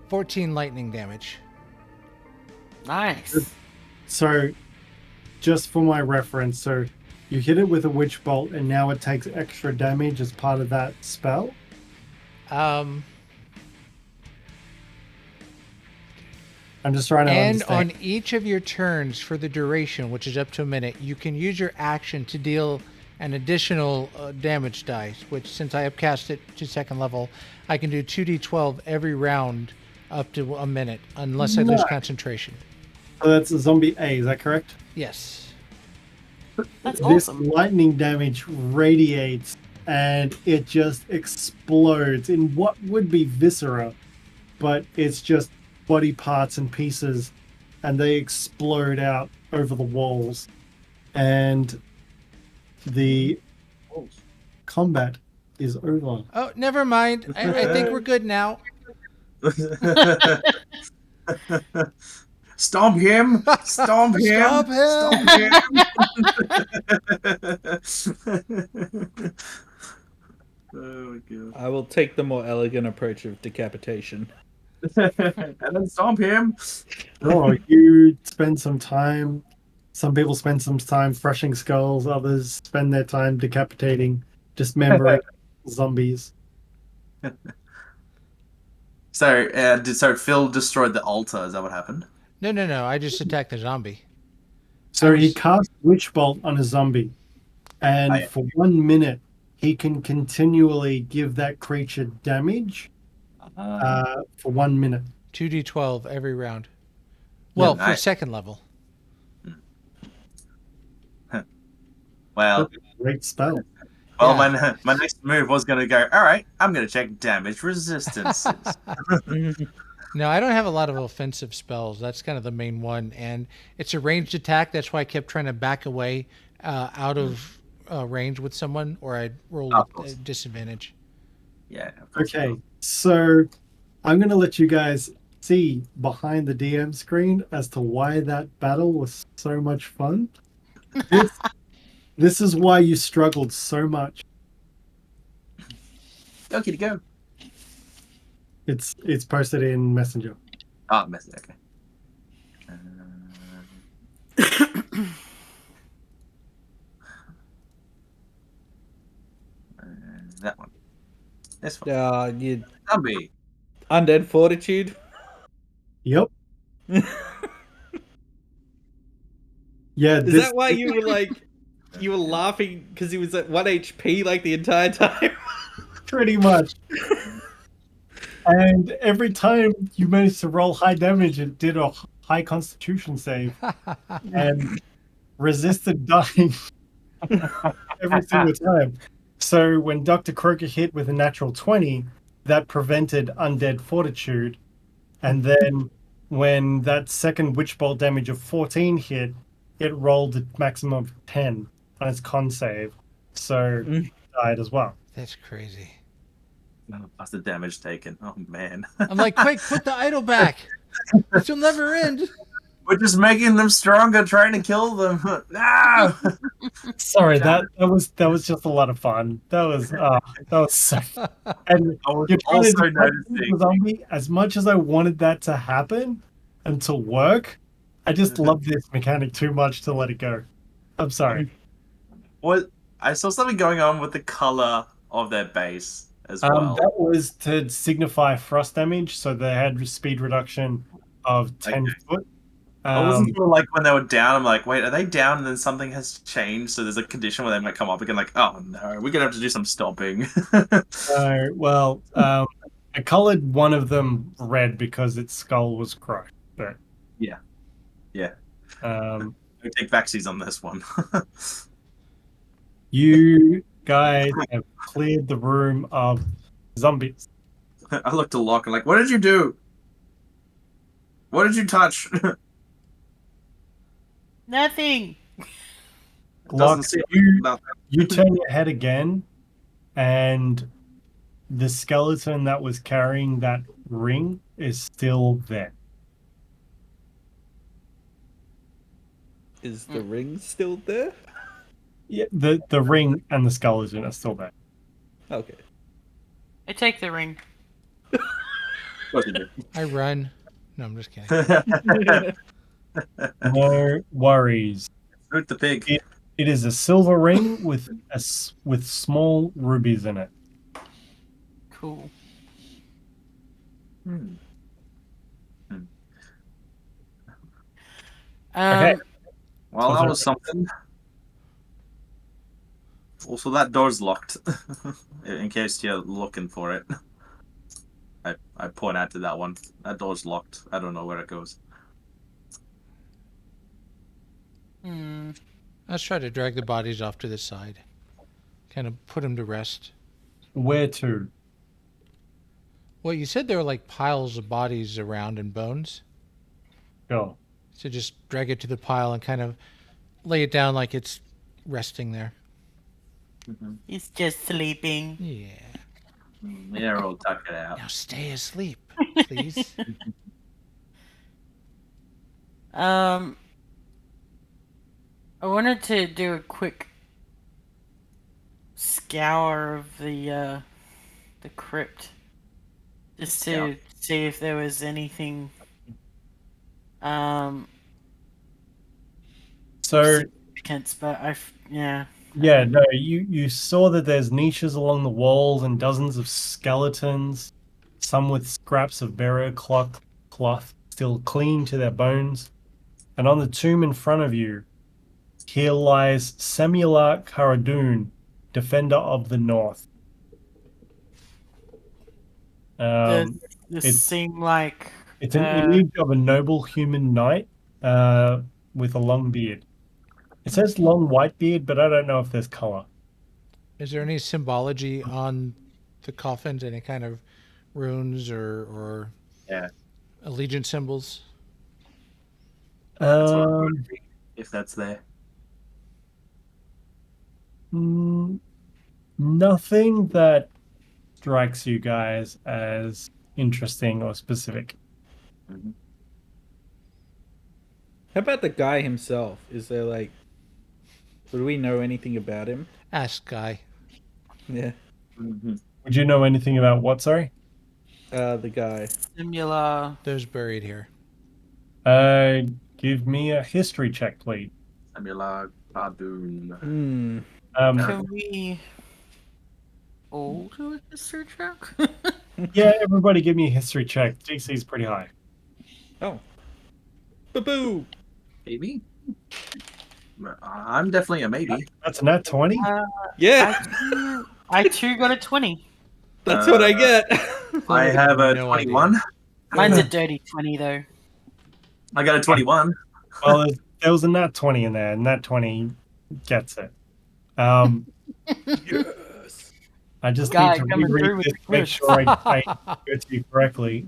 14 lightning damage. Nice. So, just for my reference, so you hit it with a witch bolt, and now it takes extra damage as part of that spell. Um, I'm just trying to and understand. on each of your turns for the duration, which is up to a minute, you can use your action to deal an additional damage dice, which since I have cast it to 2nd level, I can do 2d12 every round up to a minute, unless I lose Nice. concentration. So that's a zombie A, is that correct? Yes. That's This awesome. lightning damage radiates and it just explodes in what would be viscera, but it's just body parts and pieces, and they explode out over the walls. And the combat is over. Oh, never mind. I think we're good now. Stomp him! Stomp him! Stop him! Stomp him! Oh my god. I will take the more elegant approach of decapitation. And then stomp him! Oh, you spend some time. Some people spend some time crushing skulls. Others spend their time decapitating, dismembering zombies. So Phil destroyed the altar, is that what happened? No. I just attacked the zombie. So he casts Witch Bolt on a zombie, and Oh, yeah. for 1 minute, he can continually give that creature damage for 1 minute. 2d12 every round. Well, for nice. 2nd level. Well, Great spell. Yeah. my next move was going to go, alright, I'm going to check damage resistance. No, I don't have a lot of offensive spells. That's kind of the main one. And it's a ranged attack. That's why I kept trying to back away out of range with someone, or I'd roll Of with course. disadvantage. Yeah. of course. Okay, so I'm going to let you guys see behind the DM screen as to why that battle was so much fun. This is why you struggled so much. Okay, to go. It's posted in Messenger. Ah, message, okay. It's fine. You Zombie. undead fortitude. Yep. Yeah, Is this that why you were like, you were laughing because he was at 1 HP like the entire time? pretty much. And every time you managed to roll high damage, it did a high constitution save and resisted dying every single time. So when Dr. Croaker hit with a natural 20, that prevented undead fortitude. And then when that second witch bolt damage of 14 hit, it rolled a maximum of 10 on its con save. So it died as well. That's crazy. That's the damage taken. Oh man. I'm like, quick, put the idol back. This will never end. We're just making them stronger, trying to kill them. No. Sorry, that was just a lot of fun. That was so. And I was you're trying to also defend noticing. the zombie. As much as I wanted that to happen and to work, I just love this mechanic too much to let it go. I'm sorry. What? I saw something going on with the color of their base as well. That was to signify frost damage, so they had speed reduction of 10 Okay. foot. I wasn't sure, like when they were down. I'm like, wait, are they down? And then something has changed, so there's a condition where they might come up again. Like, oh no, we're gonna have to do some stomping. Well, I colored one of them red because its skull was crushed. But Yeah. um, We take backsies on this one. you guys have cleared the room of zombies. I looked at Lokk and like, what did you do? What did you touch? Nothing. Doesn't Lokk, seem you nothing. you turn your head again, and the skeleton that was carrying that ring is still there. Is the ring still there? Yeah, the ring and the skeleton are still there. Okay. I take the ring. What did you I run. No, I'm just kidding. do? No worries. Fruit the pig. It is a silver ring with with small rubies in it. Cool. Hmm. Okay. Well, that was something. Also, that door's locked. In case you're looking for it. I point out to that one. That door's locked. I don't know where it goes. Let's try to drag the bodies off to the side. Kind of put them to rest. Where to? Well, you said there were like piles of bodies around and bones. Go. So just drag it to the pile and kind of lay it down like it's resting there. He's just sleeping. Yeah. Yeah, we'll tuck it out. Now stay asleep, please. I wanted to do a quick scour of the crypt, just to see if there was anything So significant. But yeah. yeah, no, you saw that there's niches along the walls and dozens of skeletons, some with scraps of burial cloth still clinging to their bones. And on the tomb in front of you, here lies Semula Karadoon, Defender of the North. This it's- seemed like It's an image of a noble human knight with a long beard. It says long white beard, but I don't know if there's color. Is there any symbology on the coffins? Any kind of runes or Yeah. allegiance symbols? That's what I'm going to be, if that's there. Nothing that strikes you guys as interesting or specific. Mhm. How about the guy himself? Is there like, would we know anything about him? Ask Guy. Yeah. Mhm. Would you know anything about what, sorry? The guy. similar. Those buried here. Give me a history check, please. Samula Padoon. Hmm. Um, Can we? all do a history check? Yeah, everybody give me a history check. DC is pretty high. Oh. Boo-boo! Maybe. I'm definitely a maybe. That's a nat 20. Yeah! I too got a 20. That's what I get! I have a No 21. Mine's a dirty 20 though. I got a 21. Well, there was a nat 20 in there, and nat 20 gets it. Yes. I just Guy need to coming through reread with this the to make goods. sure I go to you correctly.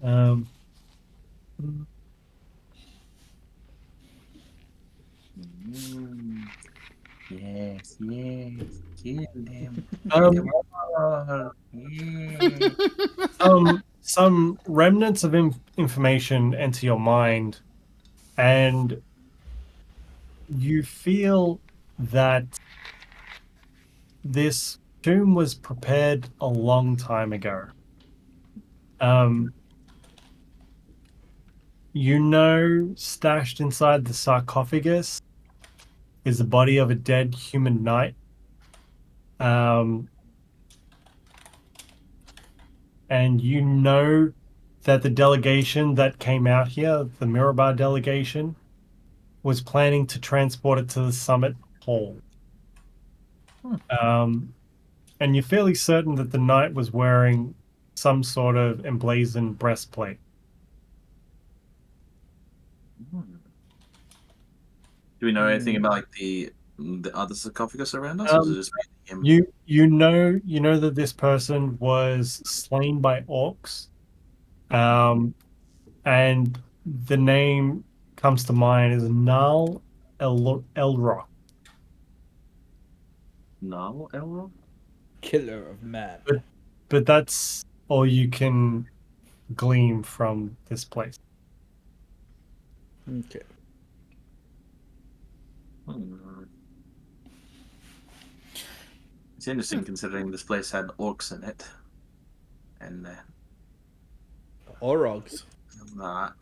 Yes, kill them. Um, Yeah. some remnants of information enter your mind, and you feel that this tomb was prepared a long time ago. You know, stashed inside the sarcophagus is the body of a dead human knight. And you know that the delegation that came out here, the Mirabar delegation, was planning to transport it to the summit hall. And you're fairly certain that the knight was wearing some sort of emblazoned breastplate. Do we know anything about like the other sarcophagus around us? Or is it just him? You know that this person was slain by orcs, and the name comes to mind is Nal Elrock. No, Elro? Killer of man. But that's all you can glean from this place. Okay. It's interesting considering this place had orcs in it. And Orogs. that.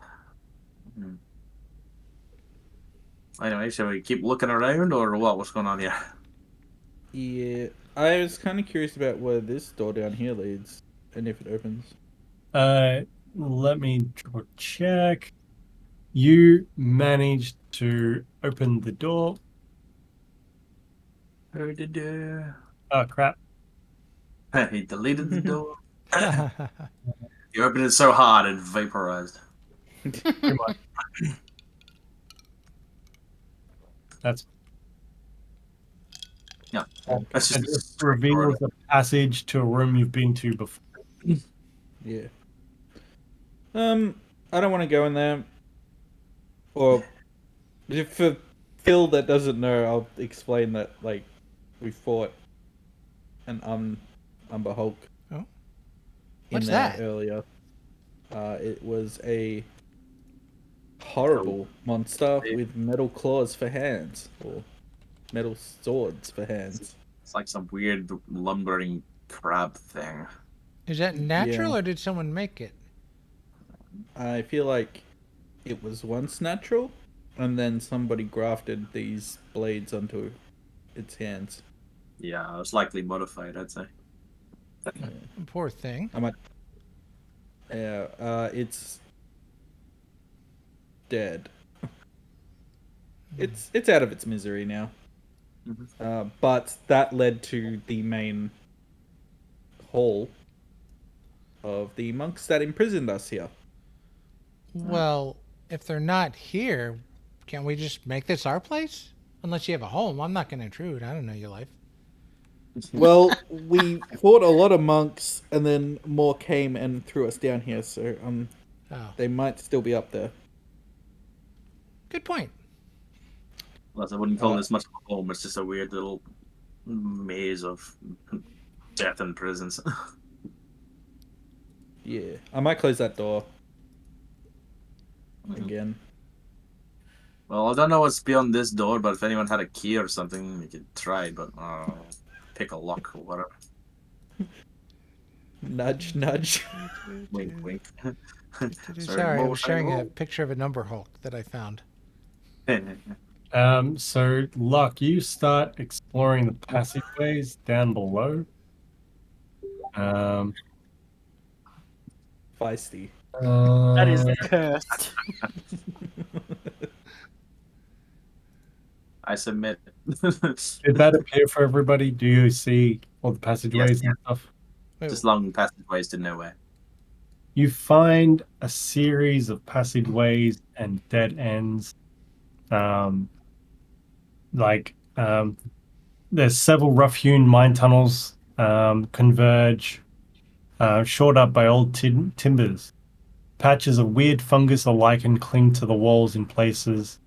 Anyway, shall we keep looking around or what? What's going on here? Yeah. I was kind of curious about where this door down here leads, and if it opens. Let me double check. You managed to open the door. Heard the door. Oh crap! He deleted the door. You opened it so hard it vaporized. Pretty much. That's Yeah. it That's just just reveals a passage to a room you've been to before. Yeah. I don't want to go in there. Or, for Phil that doesn't know, I'll explain that, like, we fought an Umber Hulk. Oh? In What's there that? earlier. It was a horrible monster with metal claws for hands, or metal swords for hands. It's like some weird lumbering crab thing. Is that natural Yeah. or did someone make it? I feel like it was once natural, and then somebody grafted these blades onto its hands. Yeah, it's likely modified, I'd say. Poor thing. It's dead. It's out of its misery now. But that led to the main hall of the monks that imprisoned us here. Well, if they're not here, can't we just make this our place? Unless you have a home. I'm not going to intrude. I don't know your life. Well, we fought a lot of monks, and then more came and threw us down here, so Oh, they might still be up there. good point. Plus, I wouldn't call this much of a home. It's just a weird little maze of death and prisons. Yeah, I might close that door again. Well, I don't know what's beyond this door, but if anyone had a key or something, we could try, but pick a lock or whatever. Nudge, nudge. Wink, wink. Sorry, I what was showing a picture of a number Hulk that I found. So Lokk, you start exploring the passageways down below. Um, Feisty. That is uh, cursed. I submit. did that appear for everybody? Do you see all the passageways Yes. and stuff? Wait, Just long passageways to nowhere. You find a series of passageways and dead ends. There's several rough-hewn mine tunnels converge, shored up by old timbers. Patches of weird fungus or lichen cling to the walls in places,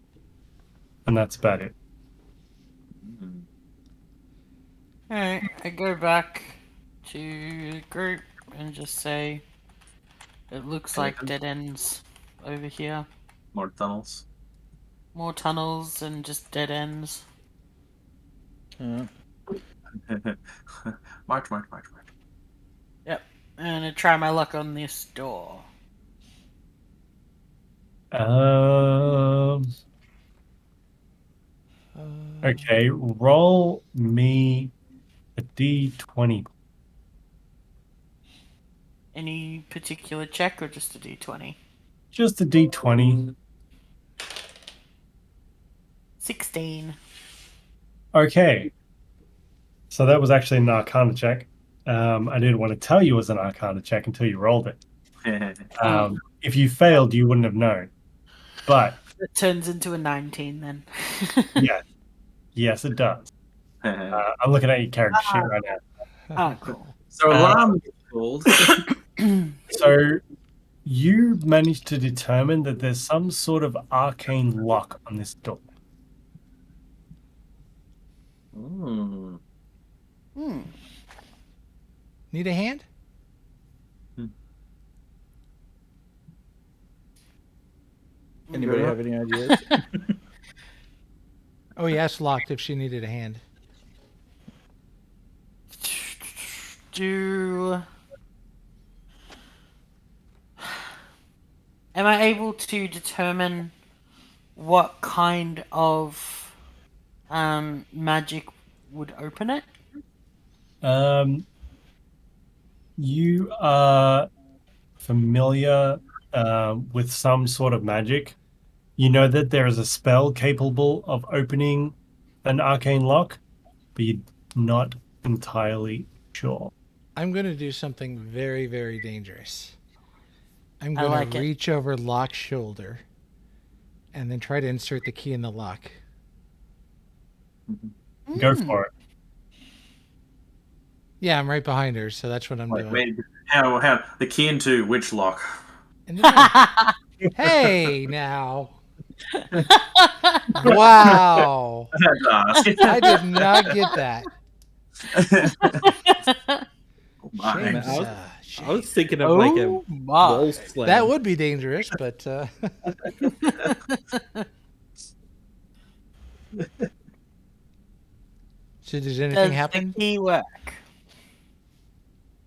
and that's about it. Mm. Alright, I go back to the group and just say it looks like dead ends over here. More tunnels. More tunnels and just dead ends. March. Yep. And I try my luck on this door. Okay, roll me a d20. Any particular check or just a d20? Just a d20. 16. Okay. So that was actually an Arcana check. I didn't want to tell you it was an Arcana check until you rolled it. If you failed, you wouldn't have known. But It turns into a 19 then. yes, it does. I'm looking at your character sheet right now. Oh, cool. So alarm is called. So you managed to determine that there's some sort of arcane lock on this door. Mm. need a hand? Anybody have any ideas? Oh, he asked Locked if she needed a hand. Am I able to determine what kind of magic would open it? You are familiar with some sort of magic. You know that there is a spell capable of opening an arcane lock, but you're not entirely sure. I'm going to do something very, very dangerous. I'm I going like to it. reach over Lock's shoulder and then try to insert the key in the lock. Go for it. Yeah, I'm right behind her, so that's what I'm doing. Wait, how the key into which lock? And then- hey, now. Wow. I did not get that. Oh my. Shame, I was- shame. I was thinking of like a Oh my. wall slam. That would be dangerous, but so did anything Does happen? the key work?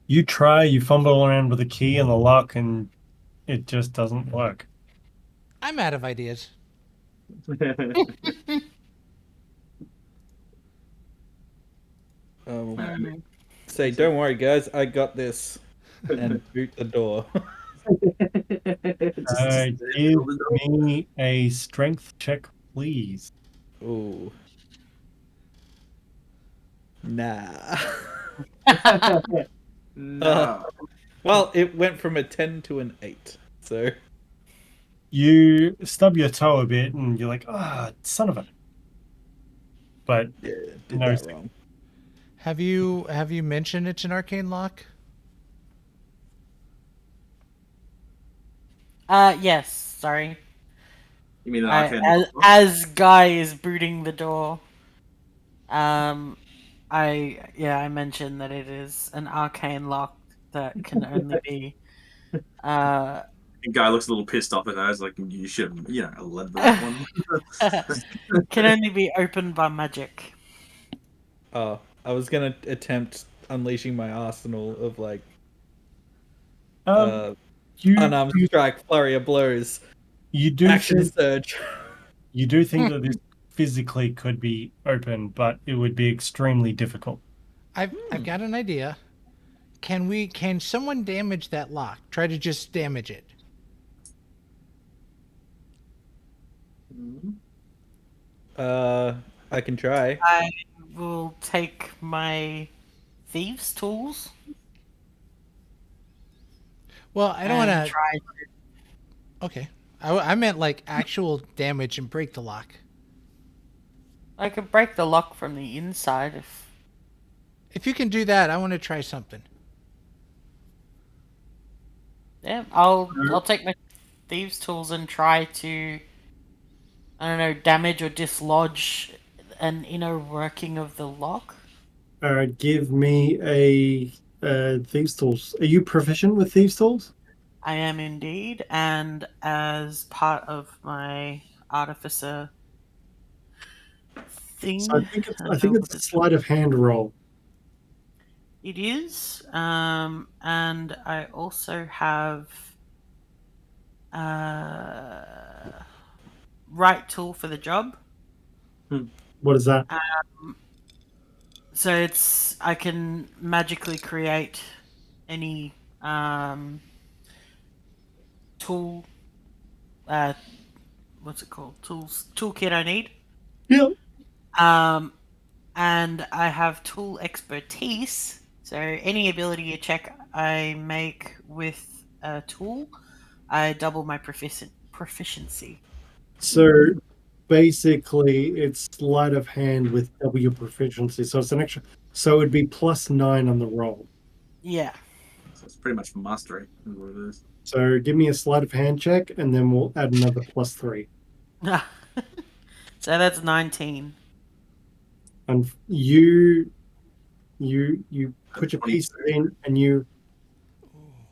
You try, you fumble around with the key and the lock, and it just doesn't work. I'm out of ideas. Say, don't worry, guys, I got this, and boot the door. Give me a strength check, please. Ooh. Nah. No. Well, it went from a 10 to an 8, so... You stub your toe a bit, and you're like, son of a... But Yeah, did No, that wrong. Have you mentioned it's an arcane lock? Yes, sorry. You mean an I, arcane as, lock? as Guy is booting the door, I mentioned that it is an arcane lock that can only be The guy looks a little pissed off at us, like you should, led that one. can only be opened by magic. Oh, I was gonna attempt unleashing my arsenal of, like, unarmed strike, flurry of blows, you do action think, surge. you do think that this physically could be open, but it would be extremely difficult. I've got an idea. Can someone damage that lock? Try to just damage it. I can try. I will take my thieves' tools Well, I don't and want to. try. Okay. I meant like actual damage and break the lock. I could break the lock from the inside if. If you can do that, I want to try something. Yeah, I'll take my thieves' tools and try to, I don't know, damage or dislodge an inner working of the lock. Give me a thieves tools. Are you proficient with thieves tools? I am indeed, and as part of my artificer thing, So I think it's a sleight of hand roll. It is, and I also have right tool for the job. What is that? So I can magically create any tool. What's it called? Toolkit I need. Yeah. And I have tool expertise. So any ability check I make with a tool, I double my proficiency. So basically, it's sleight of hand with W proficiency. So it's an extra. So it'd be +9 on the roll. Yeah. So it's pretty much mastery, is what it is. So give me a sleight of hand check, and then we'll add another +3. So that's 19. And you put your piece in, and you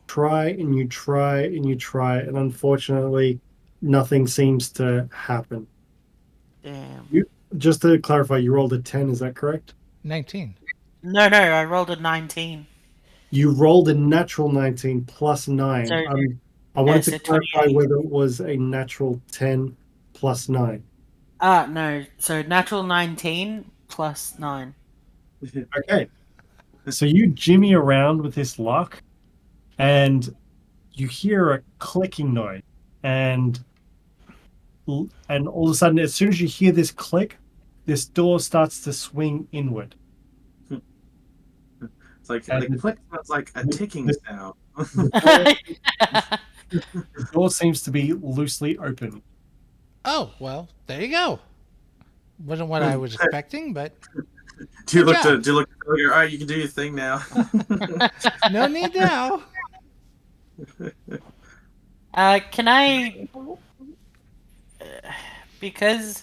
try and you try and you try, and unfortunately, nothing seems to happen. Damn. Just to clarify, you rolled a 10. Is that correct? 19. No, I rolled a 19. You rolled a natural 19 +9. So- I wanted so to clarify 28. whether it was a natural 10 +9. No. So natural 19 plus 9. Okay. So you jimmy around with this lock, and you hear a clicking noise, and all of a sudden, as soon as you hear this click, this door starts to swing inward. It's like And the click sounds like a ticking sound. The door seems to be loosely open. Oh, well, there you go. Wasn't what I was expecting, but Do you Good look job. to go, all right, you can do your thing now. no need now. Can I... Because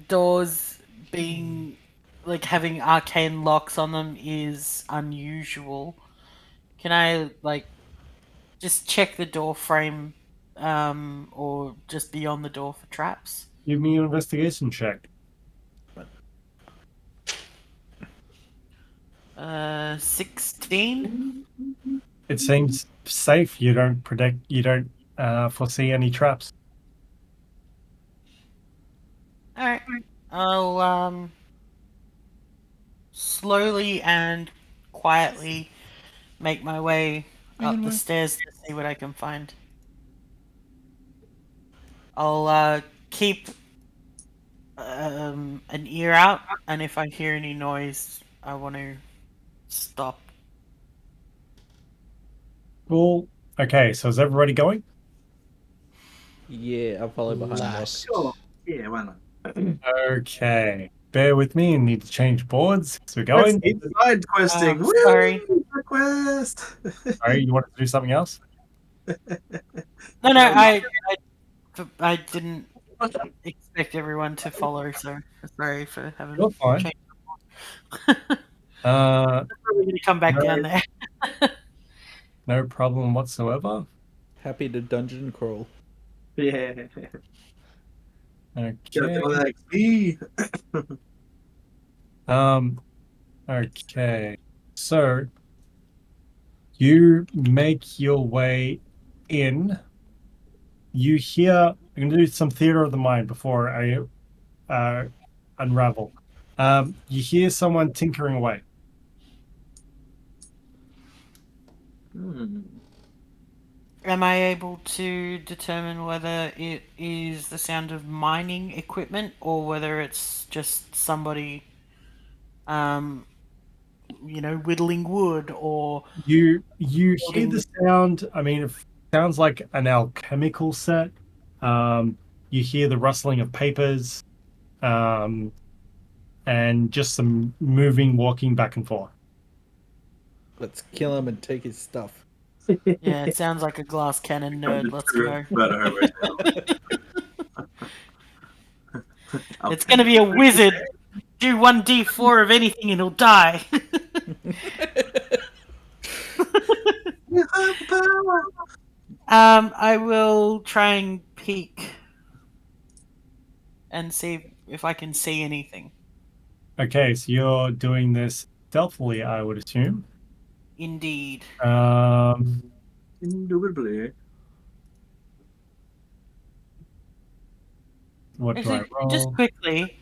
doors being... like having arcane locks on them is unusual. Can I, like, just check the door frame or just beyond the door for traps? Give me an investigation check. 16? It seems safe. You don't foresee any traps. Alright. I'll slowly and quietly make my way up the stairs to see what I can find. I'll keep an ear out, and if I hear any noise, I want to stop. Cool. Okay, so is everybody going? Yeah, I'll follow behind Lokk. Last. Sure. Yeah, why not? Okay. Bear with me and need to change boards. So we're going. Let's keep side questing. Oh, Woo! sorry. Quest. Sorry, you wanted to do something else? No, I didn't expect everyone to follow, so sorry for having You're fine. changed. Uh, Probably gonna come back No. down there. no problem whatsoever. Happy to dungeon crawl. Yeah. Okay. Get all that XP. Okay. So you make your way in. You hear. I'm going to do some theater of the mind before I unravel. You hear someone tinkering away. Am I able to determine whether it is the sound of mining equipment or whether it's just somebody, whittling wood or You hear building? the sound. I mean, it sounds like an alchemical set. You hear the rustling of papers, and just some moving, walking back and forth. Let's kill him and take his stuff. Yeah, it sounds like a glass cannon nerd. Let's go. It's gonna be a wizard. Do 1d4 of anything and he'll die. I will try and peek and see if I can see anything. Okay, so you're doing this stealthily, I would assume. Indeed. Indubitably. What do I roll? Just quickly,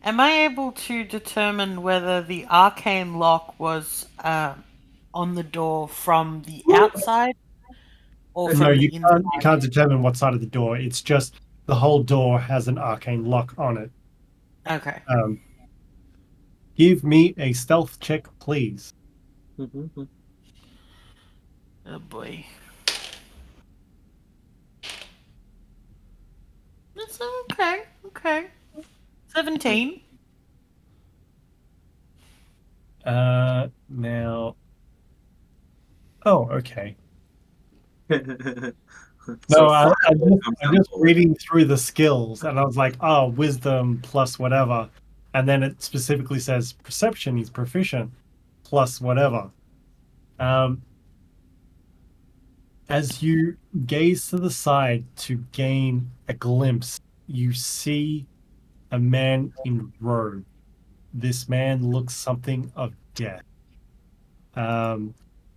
am I able to determine whether the arcane lock was on the door from the outside or from No, the you inside? can't determine what side of the door. It's just the whole door has an arcane lock on it. Okay. Give me a stealth check, please. Oh boy. That's okay. Okay. 17. Now. Oh, okay. So I'm five just reading through the skills, and I was like, oh, wisdom plus whatever. And then it specifically says perception, he's proficient, plus whatever. As you gaze to the side to gain a glimpse, you see a man in robe. This man looks something of death.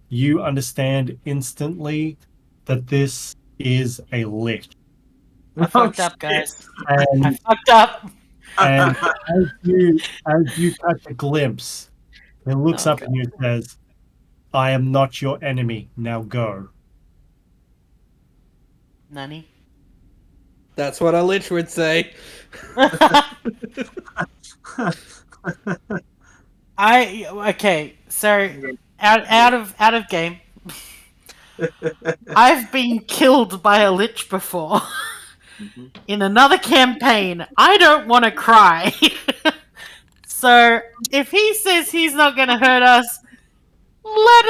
You understand instantly that this is a lich. I fucked up, guys. And, I fucked up. and as you catch a glimpse, he looks up at you and says, I am not your enemy. Now go. Nani? That's what a lich would say. Okay, so out of game. I've been killed by a lich before. In another campaign. I don't want to cry. So if he says he's not going to hurt us, just let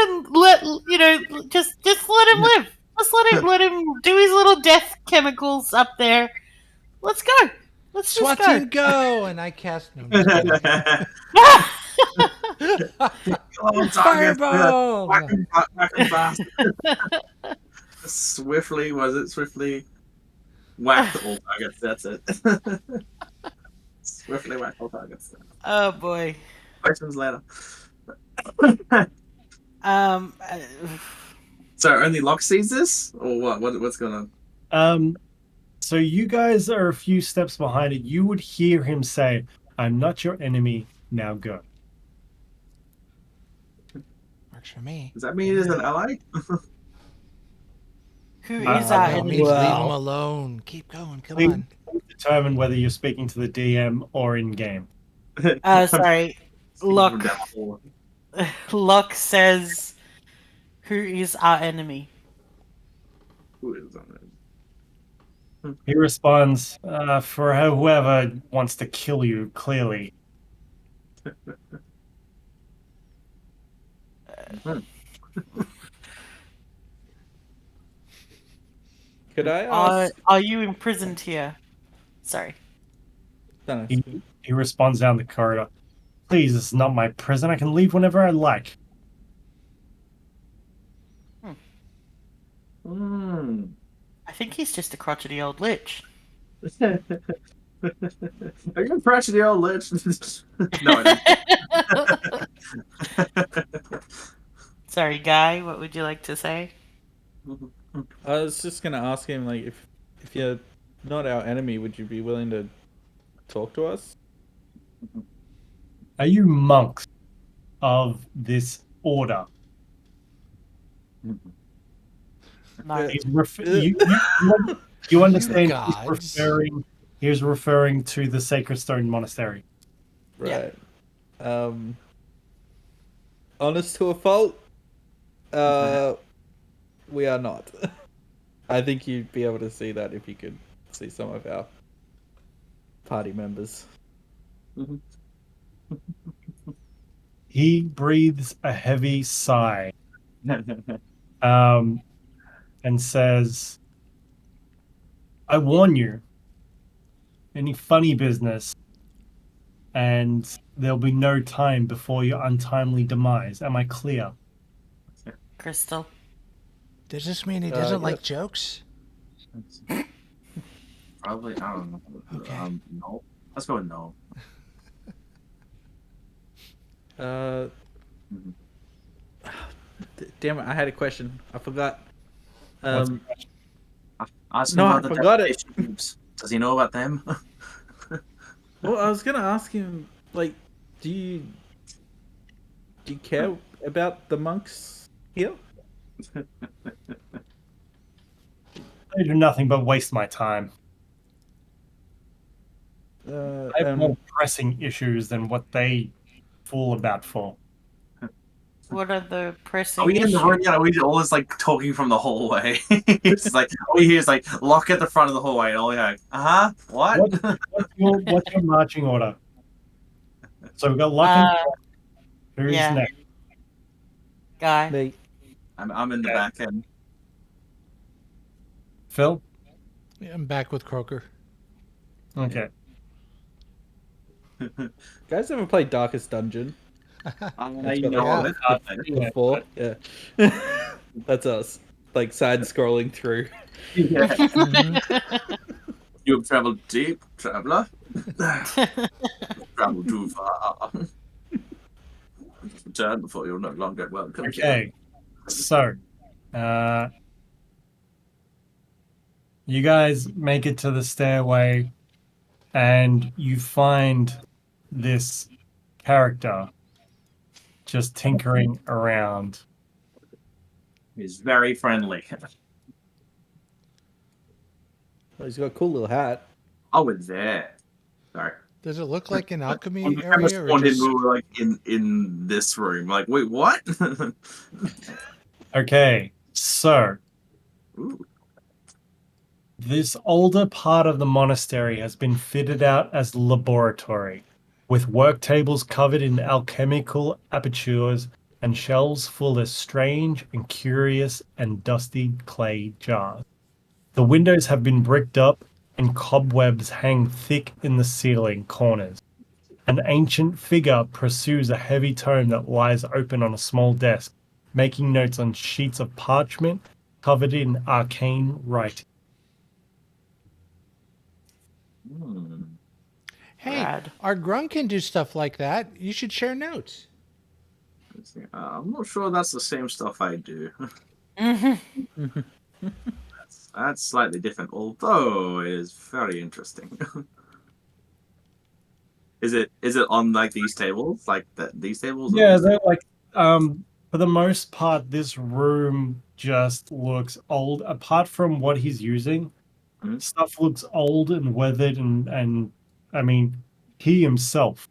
him live. Just let him do his little death chemicals up there. Let's go. Let's SWAT just go. team, go! And I cast. No, I'm just kidding. Fireball! Whack 'em fast. Swiftly whack all targets. That's it. Swiftly whack all targets. Oh boy. Questions later. Um. So only Lokk sees this, or what? What's going on? So you guys are a few steps behind it. You would hear him say, I'm not your enemy. Now go. Works for me. Does that mean he's an ally? Who is I our That don't enemy? means leave Well- him alone. Keep going. Come Please on. determine whether you're speaking to the DM or in game. Sorry. Look. Lokk says, "Who is our enemy?" Who is on it? He responds, for whoever wants to kill you, clearly. Could I ask? Are you imprisoned here? Sorry. No, He responds down the corridor. Please, this is not my prison. I can leave whenever I like. I think he's just a crotchety old lich. Are you impressed with the old lich? No, I didn't. Sorry, Guy. What would you like to say? I was just gonna ask him, like, if you're not our enemy, would you be willing to talk to us? Are you monks of this order? No. He's you understand gods. he's referring to the Sacred Stone Monastery. Right. Honest to a fault, we are not. I think you'd be able to see that if you could see some of our party members. He breathes a heavy sigh, and says, "I warn you, any funny business, and there'll be no time before your untimely demise. Am I clear?" Crystal. Does this mean he doesn't yeah. like jokes? Probably, I don't know. Okay. No. Let's go with no. Damn it! I had a question. I forgot. What's the question? Ask him No, about I the forgot it. delegation groups. Does he know about them? Well, I was gonna ask him, like, do you care about the monks here? They do nothing but waste my time. I have more pressing issues than what they fool about for. What are the pressing Are we in issues? the room? Yeah, we all just like talking from the hallway. It's like all you hear is like Lokk at the front of the hallway, and all you're like, what? What's your marching order? So we've got Lokk and who's yeah. next? Guy. Me. I'm in the back end. Phil? Yeah, I'm back with Croaker. Okay. Guys ever played Darkest Dungeon You know Yeah. of it. Yeah. before? Yeah. That's us. Like side scrolling through. Yeah. You have traveled deep, traveler. Travel too far. Return before you're no longer welcome. Okay. So, you guys make it to the stairway, and you find this character just tinkering around. He's very friendly. Oh, he's got a cool little hat. Oh, we're there. Sorry. Does it look like an On alchemy the premise area or spawned in, just... we were like in this room. Like, wait, what? Okay, so Ooh. this older part of the monastery has been fitted out as a laboratory, with work tables covered in alchemical apertures and shelves full of strange and curious and dusty clay jars. The windows have been bricked up and cobwebs hang thick in the ceiling corners. An ancient figure pursues a heavy tome that lies open on a small desk, making notes on sheets of parchment covered in arcane writing. Hey, Rad. our Grung can do stuff like that. You should share notes. I'm not sure that's the same stuff I do. That's slightly different, although it is very interesting. Is it on like these tables, these tables? Yeah, they're like, for the most part, this room just looks old. Apart from what he's using, stuff looks old and weathered, and I mean, he himself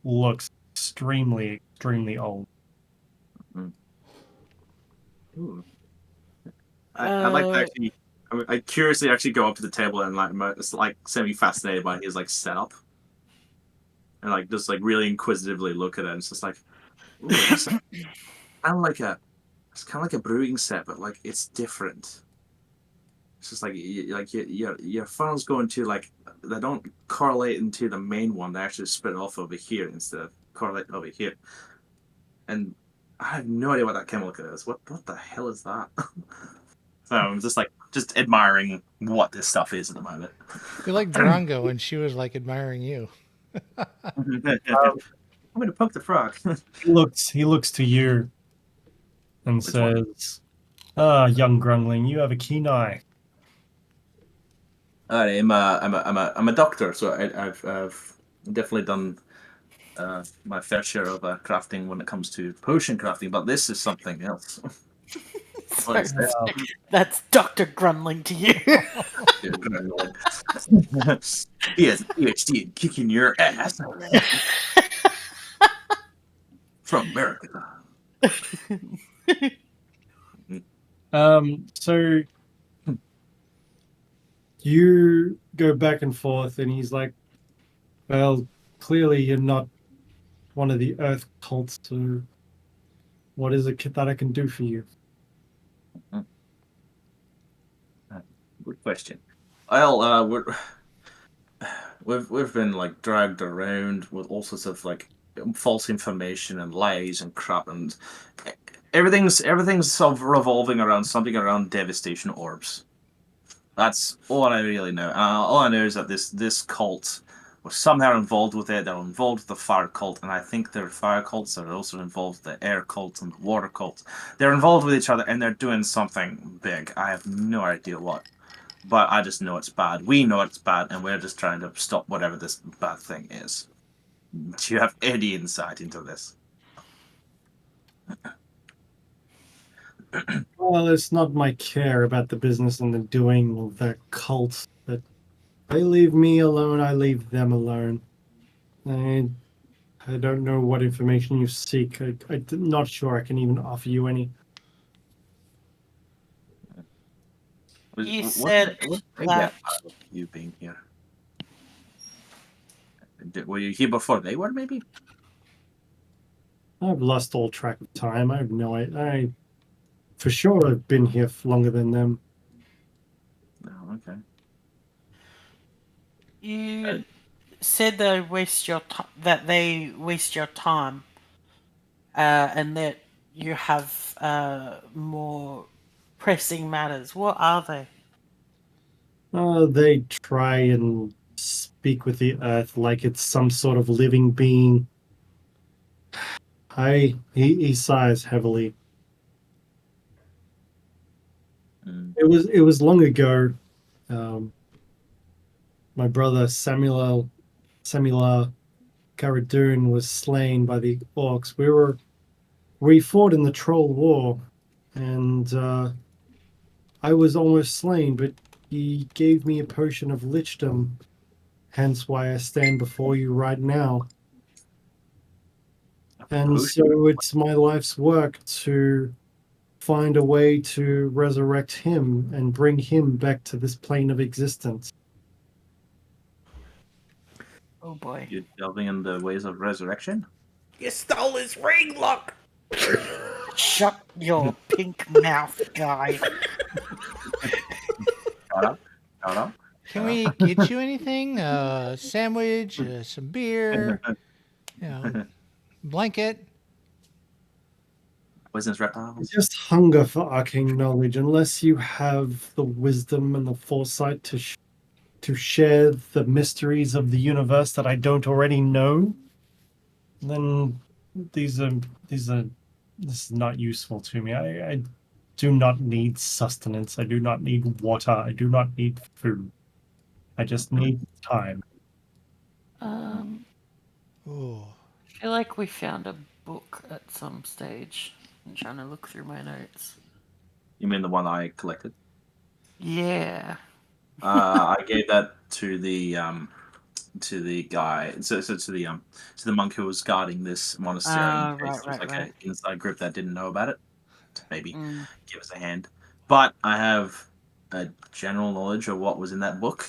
looks extremely old. Ooh. I'd like to actually. I curiously actually go up to the table and like semi-fascinated by his like setup, and like just like really inquisitively look at it. And it's just like, ooh, it's kind of like a brewing set, but like it's different. It's just like your funnels go into like they don't correlate into the main one. They actually split off over here instead of correlate over here. And I have no idea what that chemical is. What the hell is that? So I'm just admiring what this stuff is at the moment. You're like Drongo, and she was like admiring you. I'm gonna poke the frog. He looks to you and Which one? says, "Ah, young Grungling, you have a keen eye." I'm a doctor, so I've definitely done my fair share of crafting when it comes to potion crafting, but this is something else. What is that? That's Dr. Grunling to you. He has a PhD in kicking your ass from America. So you go back and forth, and he's like, "Well, clearly you're not one of the Earth cults. So what is it that I can do for you?" Good question. Well, we've been like dragged around with all sorts of like false information and lies and crap, and everything's sort of revolving around something around devastation orbs. That's all I really know. All I know is that this cult was somehow involved with it. They're involved with the fire cult, and I think their fire cults are also involved with the air cult and the water cult. They're involved with each other, and they're doing something big. I have no idea what. But I just know it's bad. We know it's bad, and we're just trying to stop whatever this bad thing is. Do you have any insight into this? Well, it's not my care about the business and the doing of their cult. But they leave me alone, I leave them alone. I don't know what information you seek. I'm not sure I can even offer you any. You said that you being here. Were you here before they were? Maybe. I've lost all track of time. I have no idea. I for sure I've been here longer than them. Oh, okay. you said they waste your that they waste your time, and that you have more pressing matters. What are they? They try and speak with the earth like it's some sort of living being. He sighs heavily. It was long ago. My brother Samuel Caradun was slain by the orcs. We fought in the Troll War, and I was almost slain, but he gave me a potion of lichdom, hence why I stand before you right now. And so it's my life's work to find a way to resurrect him and bring him back to this plane of existence. Oh boy. You're delving in the ways of resurrection? You stole his ring, Lokk! Shut your pink mouth, guy. Shut up. Can we get you anything? Sandwich, some beer, blanket. Poisonous reptiles? Just hunger for arcane knowledge. Unless you have the wisdom and the foresight to share the mysteries of the universe that I don't already know, then this is not useful to me. I do not need sustenance. I do not need water. I do not need food. I just need time. Ooh. I feel like we found a book at some stage. I'm trying to look through my notes. You mean the one I collected? Yeah. I gave that to the guy, so to the monk who was guarding this monastery. In case there was an inside group that didn't know about it, to maybe give us a hand. But I have a general knowledge of what was in that book.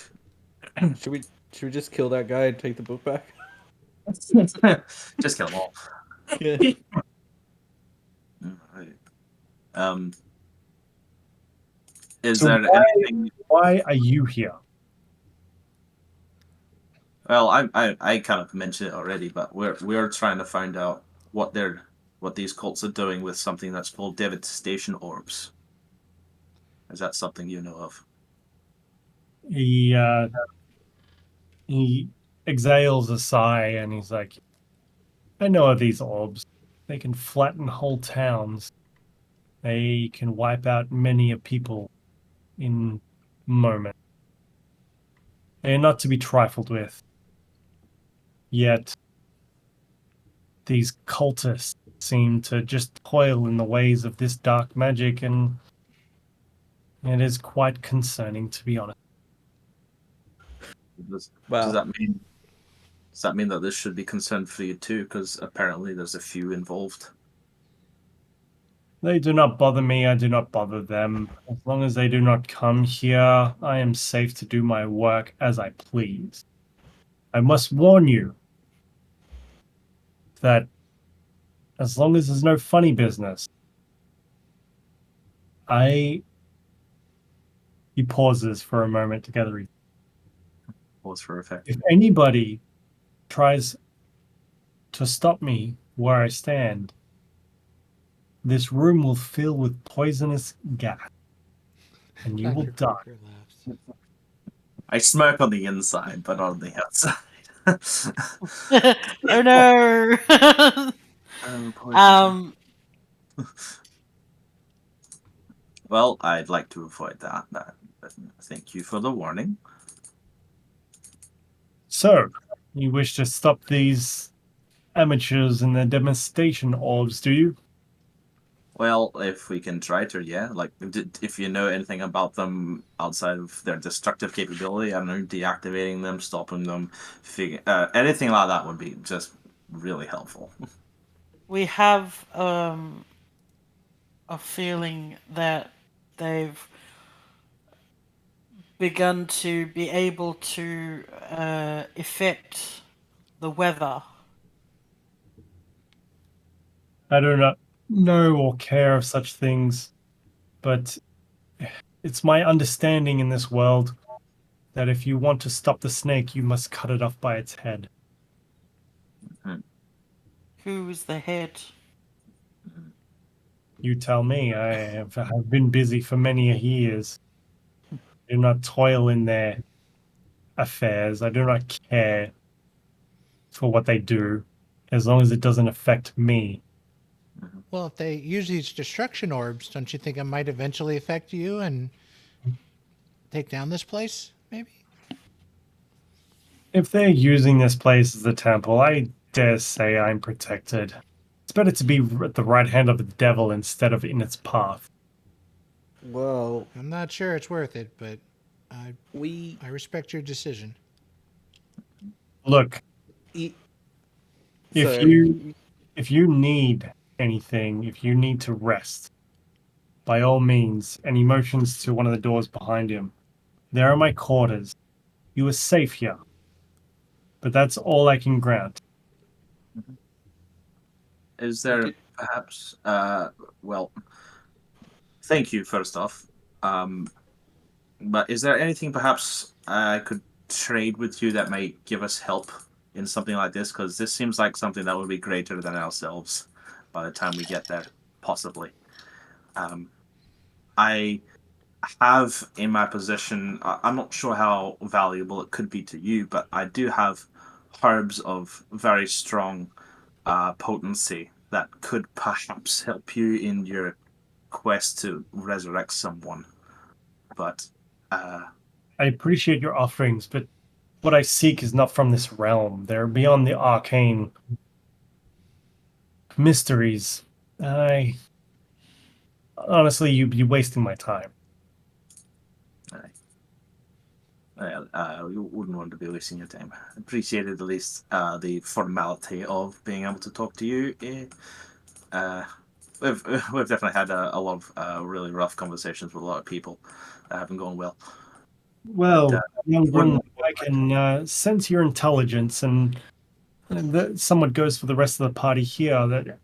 Should we just kill that guy and take the book back? Just kill them all. Yeah. Right. Is So there anything? Why are you here? Well, I kind of mentioned it already, but we're trying to find out what these cults are doing with something that's called devastation orbs. Is that something you know of? He exhales a sigh and he's like, I know of these orbs. They can flatten whole towns. They can wipe out many a people in moments. They are not to be trifled with. Yet these cultists seem to just toil in the ways of this dark magic, and It is quite concerning, to be honest. Does Well, that mean? Does that mean that this should be concerned for you too? Because apparently there's a few involved. They do not bother me, I do not bother them. As long as they do not come here, I am safe to do my work as I please. I must warn you that as long as there's no funny business, He pauses for a moment to gather. Pause for effect. If anybody tries to stop me where I stand, this room will fill with poisonous gas, and you will Dr. die. Croaker laughs. I smirk on the inside, but on the outside. Oh no! Poison. um, Well, I'd like to avoid that. Thank you for the warning. So, you wish to stop these amateurs and their demonstration orbs, do you? Well, if we can try to, yeah. Like, if you know anything about them outside of their destructive capability, I don't know, deactivating them, stopping them, anything like that would be just really helpful. we have a feeling that they've begun to be able to affect the weather. I do not know or care of such things, but it's my understanding in this world that if you want to stop the snake, you must cut it off by its head. Who is the head? You tell me. I have been busy for many years. I do not toil in their affairs. I do not care for what they do, as long as it doesn't affect me. Well, if they use these destruction orbs, don't you think it might eventually affect you and take down this place, maybe? If they're using this place as a temple, I dare say I'm protected. It's better to be at the right hand of the devil instead of in its path. well, I'm not sure it's worth it, but I we respect your decision. Look, eat. if you need anything, if you need to rest, by all means, and he motions to one of the doors behind him. There are my quarters. You are safe here. But that's all I can grant. Is there perhaps, well, thank you first off. But is there anything perhaps I could trade with you that might give us help in something like this? Because this seems like something that would be greater than ourselves by the time we get there, possibly. I have in my possession, I'm not sure how valuable it could be to you, but I do have herbs of very strong potency that could perhaps help you in your quest to resurrect someone. But I appreciate your offerings, but what I seek is not from this realm. They're beyond the arcane mysteries. Honestly, you'd be wasting my time. You wouldn't want to be wasting your time. Appreciated at least the formality of being able to talk to you. We've definitely had a lot of really rough conversations with a lot of people that haven't gone well. Well, young Grung, wouldn't- I can sense your intelligence, and that somewhat goes for the rest of the party here. That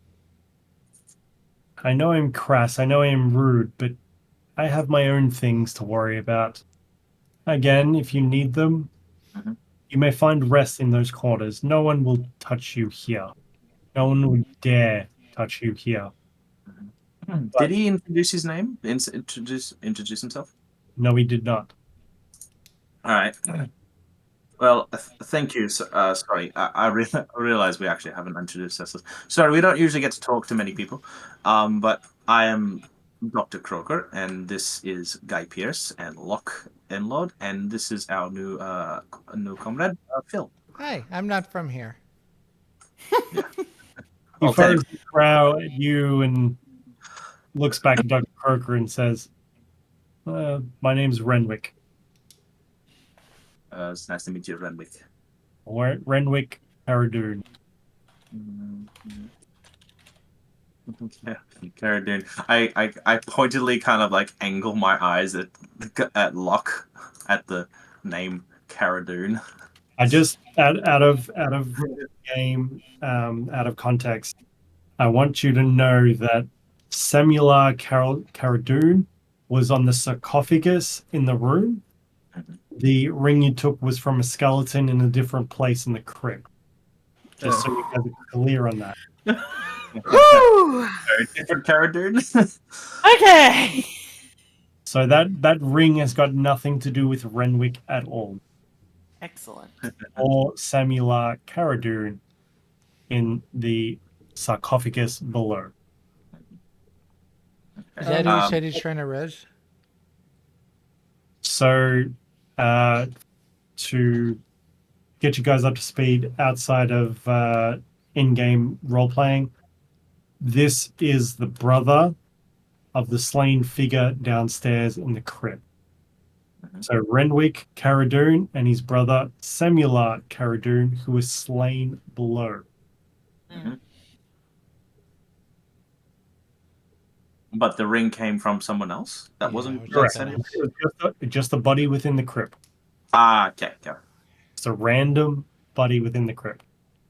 I know I'm crass, I know I'm rude, but I have my own things to worry about. Again, if you need them, Mhm. you may find rest in those corners. No one will touch you here. No one would dare touch you here. Did he introduce his name? Introduce himself? No, he did not. All right. Well, thank you. Sorry, I realize we actually haven't introduced ourselves. Sorry, we don't usually get to talk to many people. But I am Dr. Croaker, and this is Guy Pierce and Lokk Enlod, and this is our new comrade, Phil. Hi, I'm not from here. He Well, fires the brow at you and looks back at Dr. Croaker and says, My name's Renwick. It's nice to meet you, Renwick. Renwick Paradoon. Yeah, Caradune. I pointedly kind of like angle my eyes at Lokk at the name Caradune. I just out of game, out of context, I want you to know that Samular Caradoon was on the sarcophagus in the room. The ring you took was from a skeleton in a different place in the crypt. Just so you guys are clear on that. Woo! Very different Caradune. Okay. So that ring has got nothing to do with Renwick at all, Excellent. or Samular Caradoon in the sarcophagus below. Is that who you said he's trying to res? So, to get you guys up to speed outside of in-game role-playing, this is the brother of the slain figure downstairs in the crypt. So Renwick Caradoon and his brother Samular Caradoon, who was slain below. But the ring came from someone else. That Yeah, wasn't it was Correct. something else. It was just a body within the crypt. Okay. It's a random body within the crypt.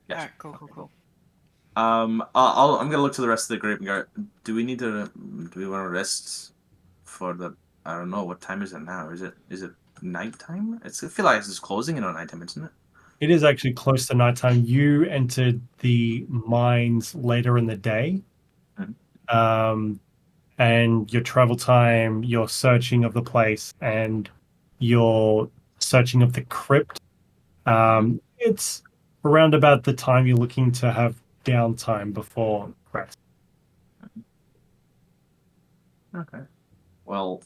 Yes. Alright, cool. I'm gonna look to the rest of the group and go. Do we want to rest for the? I don't know. What time is it now? Is it nighttime? I feel like it's closing in on nighttime, isn't it? It is actually close to nighttime. You entered the mines later in the day. And your travel time, your searching of the place, and your searching of the crypt. It's around about the time you're looking to have downtime before rest. Okay. Well,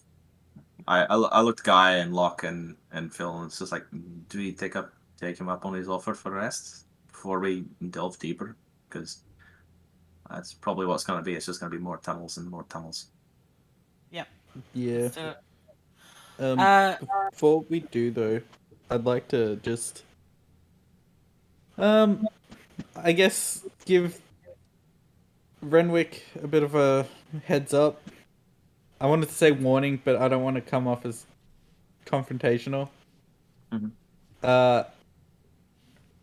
I looked Guy and Lokk and Phil, and it's just like, do we take him up on his offer for rest before we delve deeper? Because that's probably what's going to be. It's just going to be more tunnels and more tunnels. Yeah. So, Before we do though, I'd like to just I guess give Renwick a bit of a heads up. I wanted to say warning, but I don't want to come off as confrontational.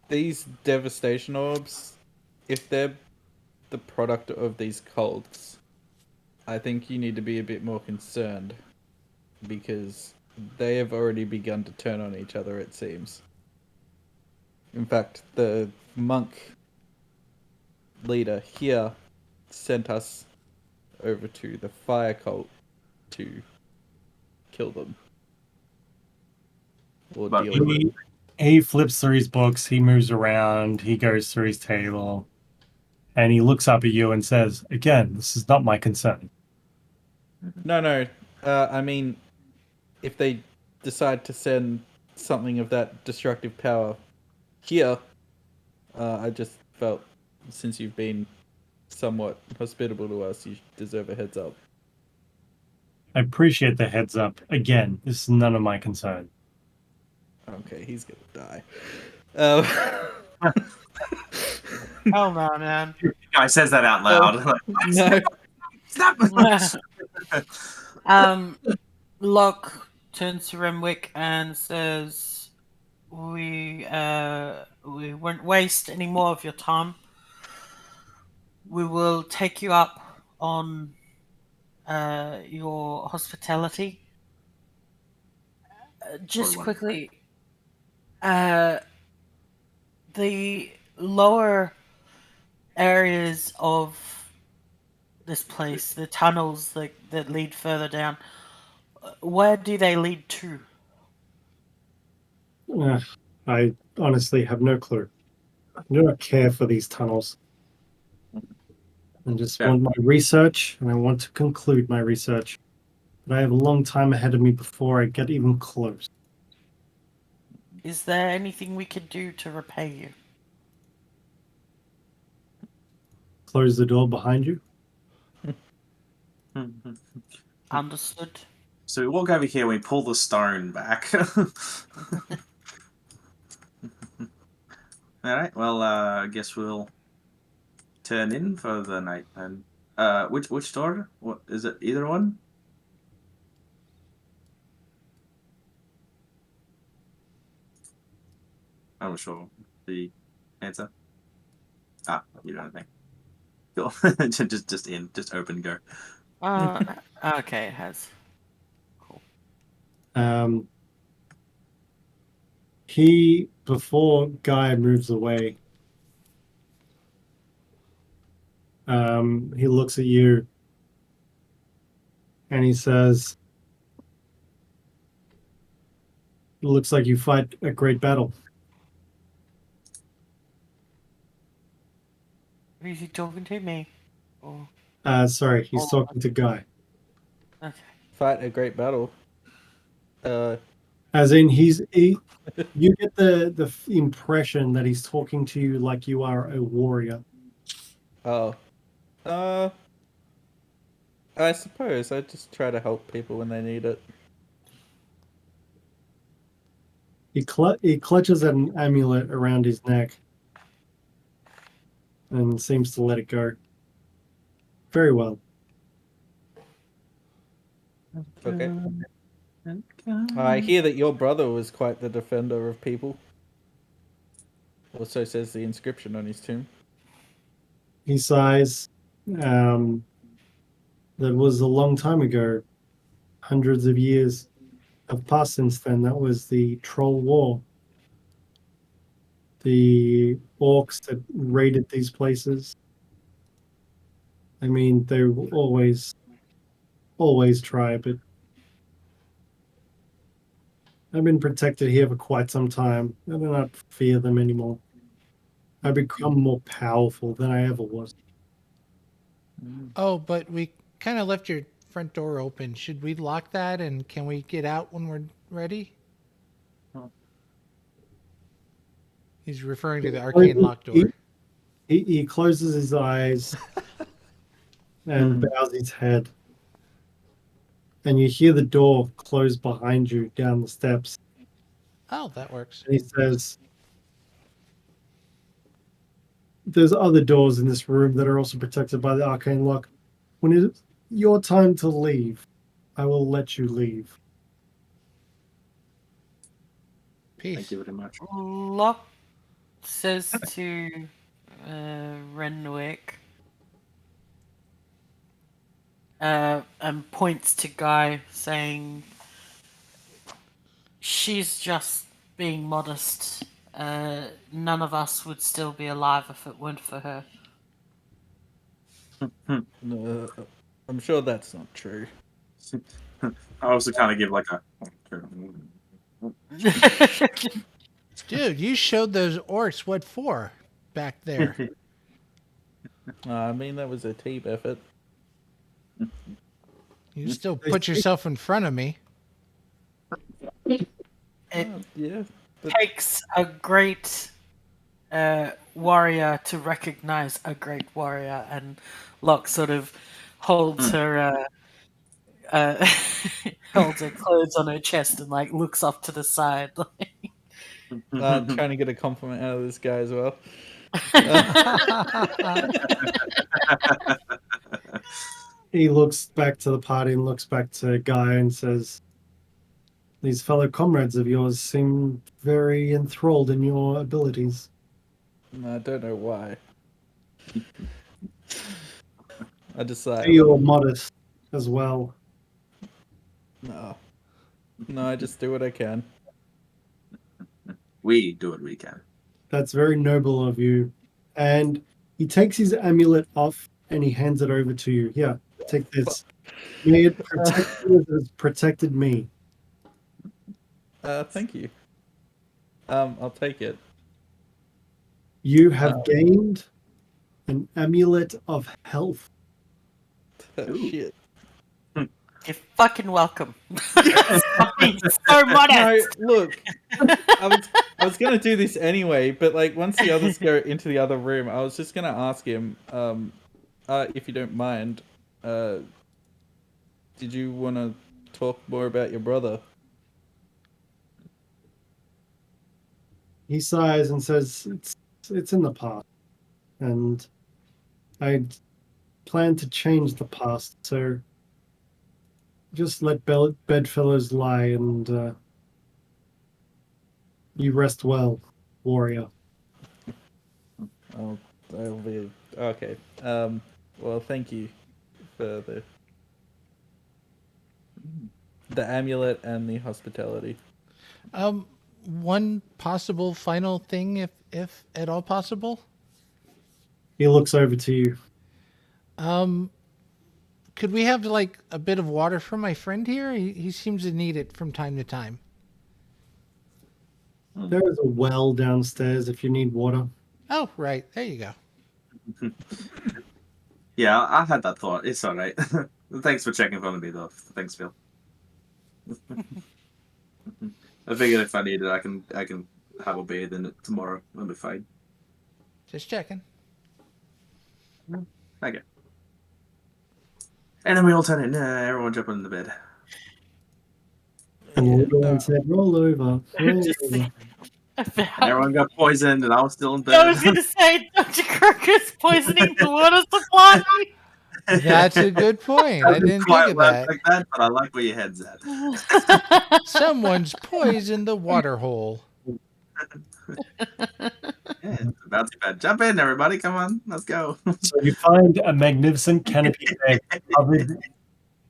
These devastation orbs, if they're the product of these cults, I think you need to be a bit more concerned, because they have already begun to turn on each other, it seems. In fact, the monk leader here sent us over to the fire cult to kill them. Or But deal with it. He flips through his books, he moves around, he goes through his table, and he looks up at you and says, again, this is not my concern. No. I mean, if they decide to send something of that destructive power here, I just felt, since you've been somewhat hospitable to us, you deserve a heads up. I appreciate the heads up. Again, this is none of my concern. Okay, he's gonna die. oh man. Guy says that out loud. No. Lokk turns to Renwick and says, we won't waste any more of your time. We will take you up on your hospitality. Just quickly, the lower areas of this place, the tunnels that lead further down, where do they lead to? I honestly have no clue. I do not care for these tunnels. I just want my research, and I want to conclude my research. But I have a long time ahead of me before I get even close. Is there anything we could do to repay you? Close the door behind you. Understood. So we walk over here, we pull the stone back. Alright, well, I guess we'll turn in for the night then. Which door? What is it? Either one? I'm not sure the answer. Ah, you don't think. Cool. just in, just open, go. Okay, it has. Before Guy moves away, he looks at you and he says, "It looks like you fight a great battle." Is he talking to me? Or Sorry, he's talking to Guy. okay. Fight a great battle. As in, you get the impression that he's talking to you like you are a warrior. Oh. I suppose I just try to help people when they need it. He clutches at an amulet around his neck and seems to let it go. Very well. Okay. I hear that your brother was quite the defender of people. Also says the inscription on his tomb. He sighs. That was a long time ago. Hundreds of years have passed since then. That was the Troll War. The orcs that raided these places. I mean, they will always try, but I've been protected here for quite some time. I do not fear them anymore. I've become more powerful than I ever was. Oh, but we kind of left your front door open. Should we lock that, and can we get out when we're ready? He's referring to the arcane lock door. He closes his eyes and bows his head. And you hear the door close behind you down the steps. Oh, that works. And he says, "There's other doors in this room that are also protected by the arcane lock. When it's your time to leave, I will let you leave." Peace. Thank you very much. Lokk says to Renwick and points to Guy, saying, "She's just being modest. None of us would still be alive if it weren't for her." No, I'm sure that's not true. I also kind of give like a. Dude, you showed those orcs what for back there. I mean, that was a team effort. You still put yourself in front of me. It Yeah. takes a great warrior to recognize a great warrior, and Lokk sort of holds her holds her clothes on her chest and like looks off to the side. I'm trying to get a compliment out of this guy as well. He looks back to the party and looks back to Guy and says, "These fellow comrades of yours seem very enthralled in your abilities." I don't know why. I decide. You're modest as well. No, I just do what I can. We do what we can. That's very noble of you. And he takes his amulet off and he hands it over to you. Here, take this. May it protect you as it has protected me. Thank you. I'll take it. You have gained an amulet of health. Shit. You're fucking welcome. So modest. No, look, I was gonna do this anyway, but like once the others go into the other room, I was just gonna ask him, if you don't mind, did you want to talk more about your brother. He sighs and says, "It's in the past, and I plan to change the past. So just let bedfellows lie, and you rest well, warrior." Oh, that'll be okay. Well, thank you for the amulet and the hospitality. One possible final thing, if at all possible. He looks over to you. Could we have like a bit of water for my friend here? He seems to need it from time to time. There is a well downstairs if you need water. Oh, right. There you go. Yeah, I had that thought. It's all right. Thanks for checking for me, though. Thanks, Phil. I figured if I need it, I can have a bathe in it tomorrow. I'll be fine. Just checking. Okay. And then we all turn in. Everyone jump in the bed. And Legoland said, "Roll over." Roll over. And everyone got poisoned, and I was still in bed. I was gonna say, Dr. Croaker's poisoning the water supply. That's a good point. I didn't think of that. Like that, but I like where your head's at. Someone's poisoned the water hole. Yeah, bouncy bed. Jump in, everybody. Come on, let's go. So you find a magnificent canopy bed covered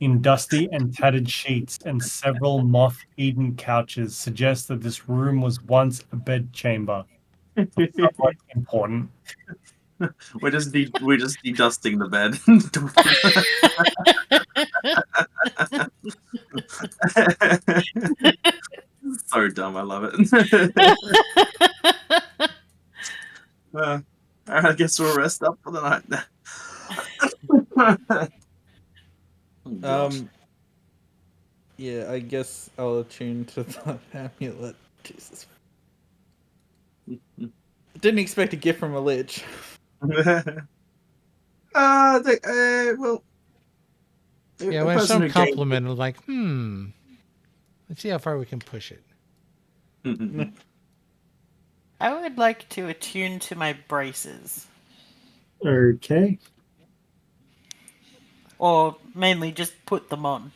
in dusty and tattered sheets, and several moth-eaten couches suggest that this room was once a bedchamber. Somewhat important. We're just dedusting the bed. So dumb, I love it. I guess we'll rest up for the night. Yeah, I guess I'll attune to the amulet. Jesus. Didn't expect a gift from a lich. Well, Yeah, when some compliment, I'm like, let's see how far we can push it. I would like to attune to my braces. Okay. Or mainly just put them on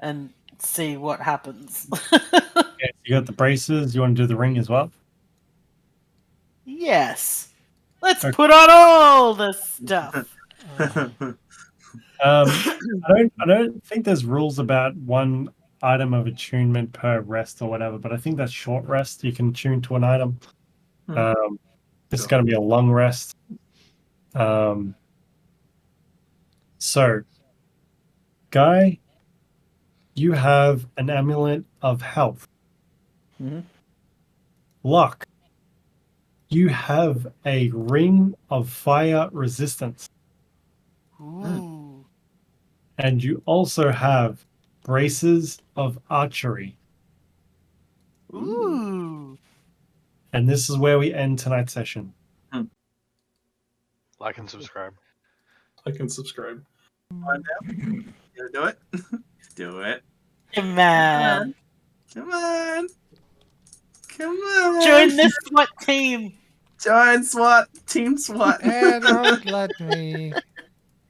and see what happens. Yeah, you got the braces. You want to do the ring as well? Yes. Let's Okay. put on all the stuff. I don't think there's rules about one item of attunement per rest or whatever, but I think that's short rest. You can tune to an item. This is going to be a long rest. So, Guy, you have an amulet of health. Mm-hmm. Lokk, you have a ring of fire resistance. Ooh. And you also have braces of archery. Ooh. And this is where we end tonight's session. Like and subscribe. Like and subscribe. You gonna do it? Do it. Come on. Come on. Come on. Join this SWAT team. Join SWAT. Team SWAT. And don't let me.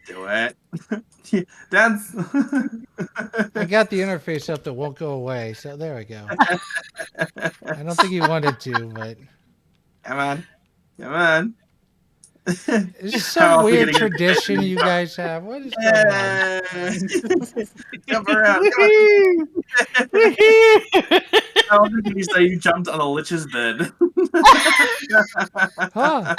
Do it. Dance. I got the interface up that won't go away, so there we go. I don't think he wanted to, but Come on. Come on. it's just How some are we weird gonna get- tradition you guys have. What is going on? Yeah. Jump around. Come Woohoo! How did you say you jumped on a lich's bed? Huh.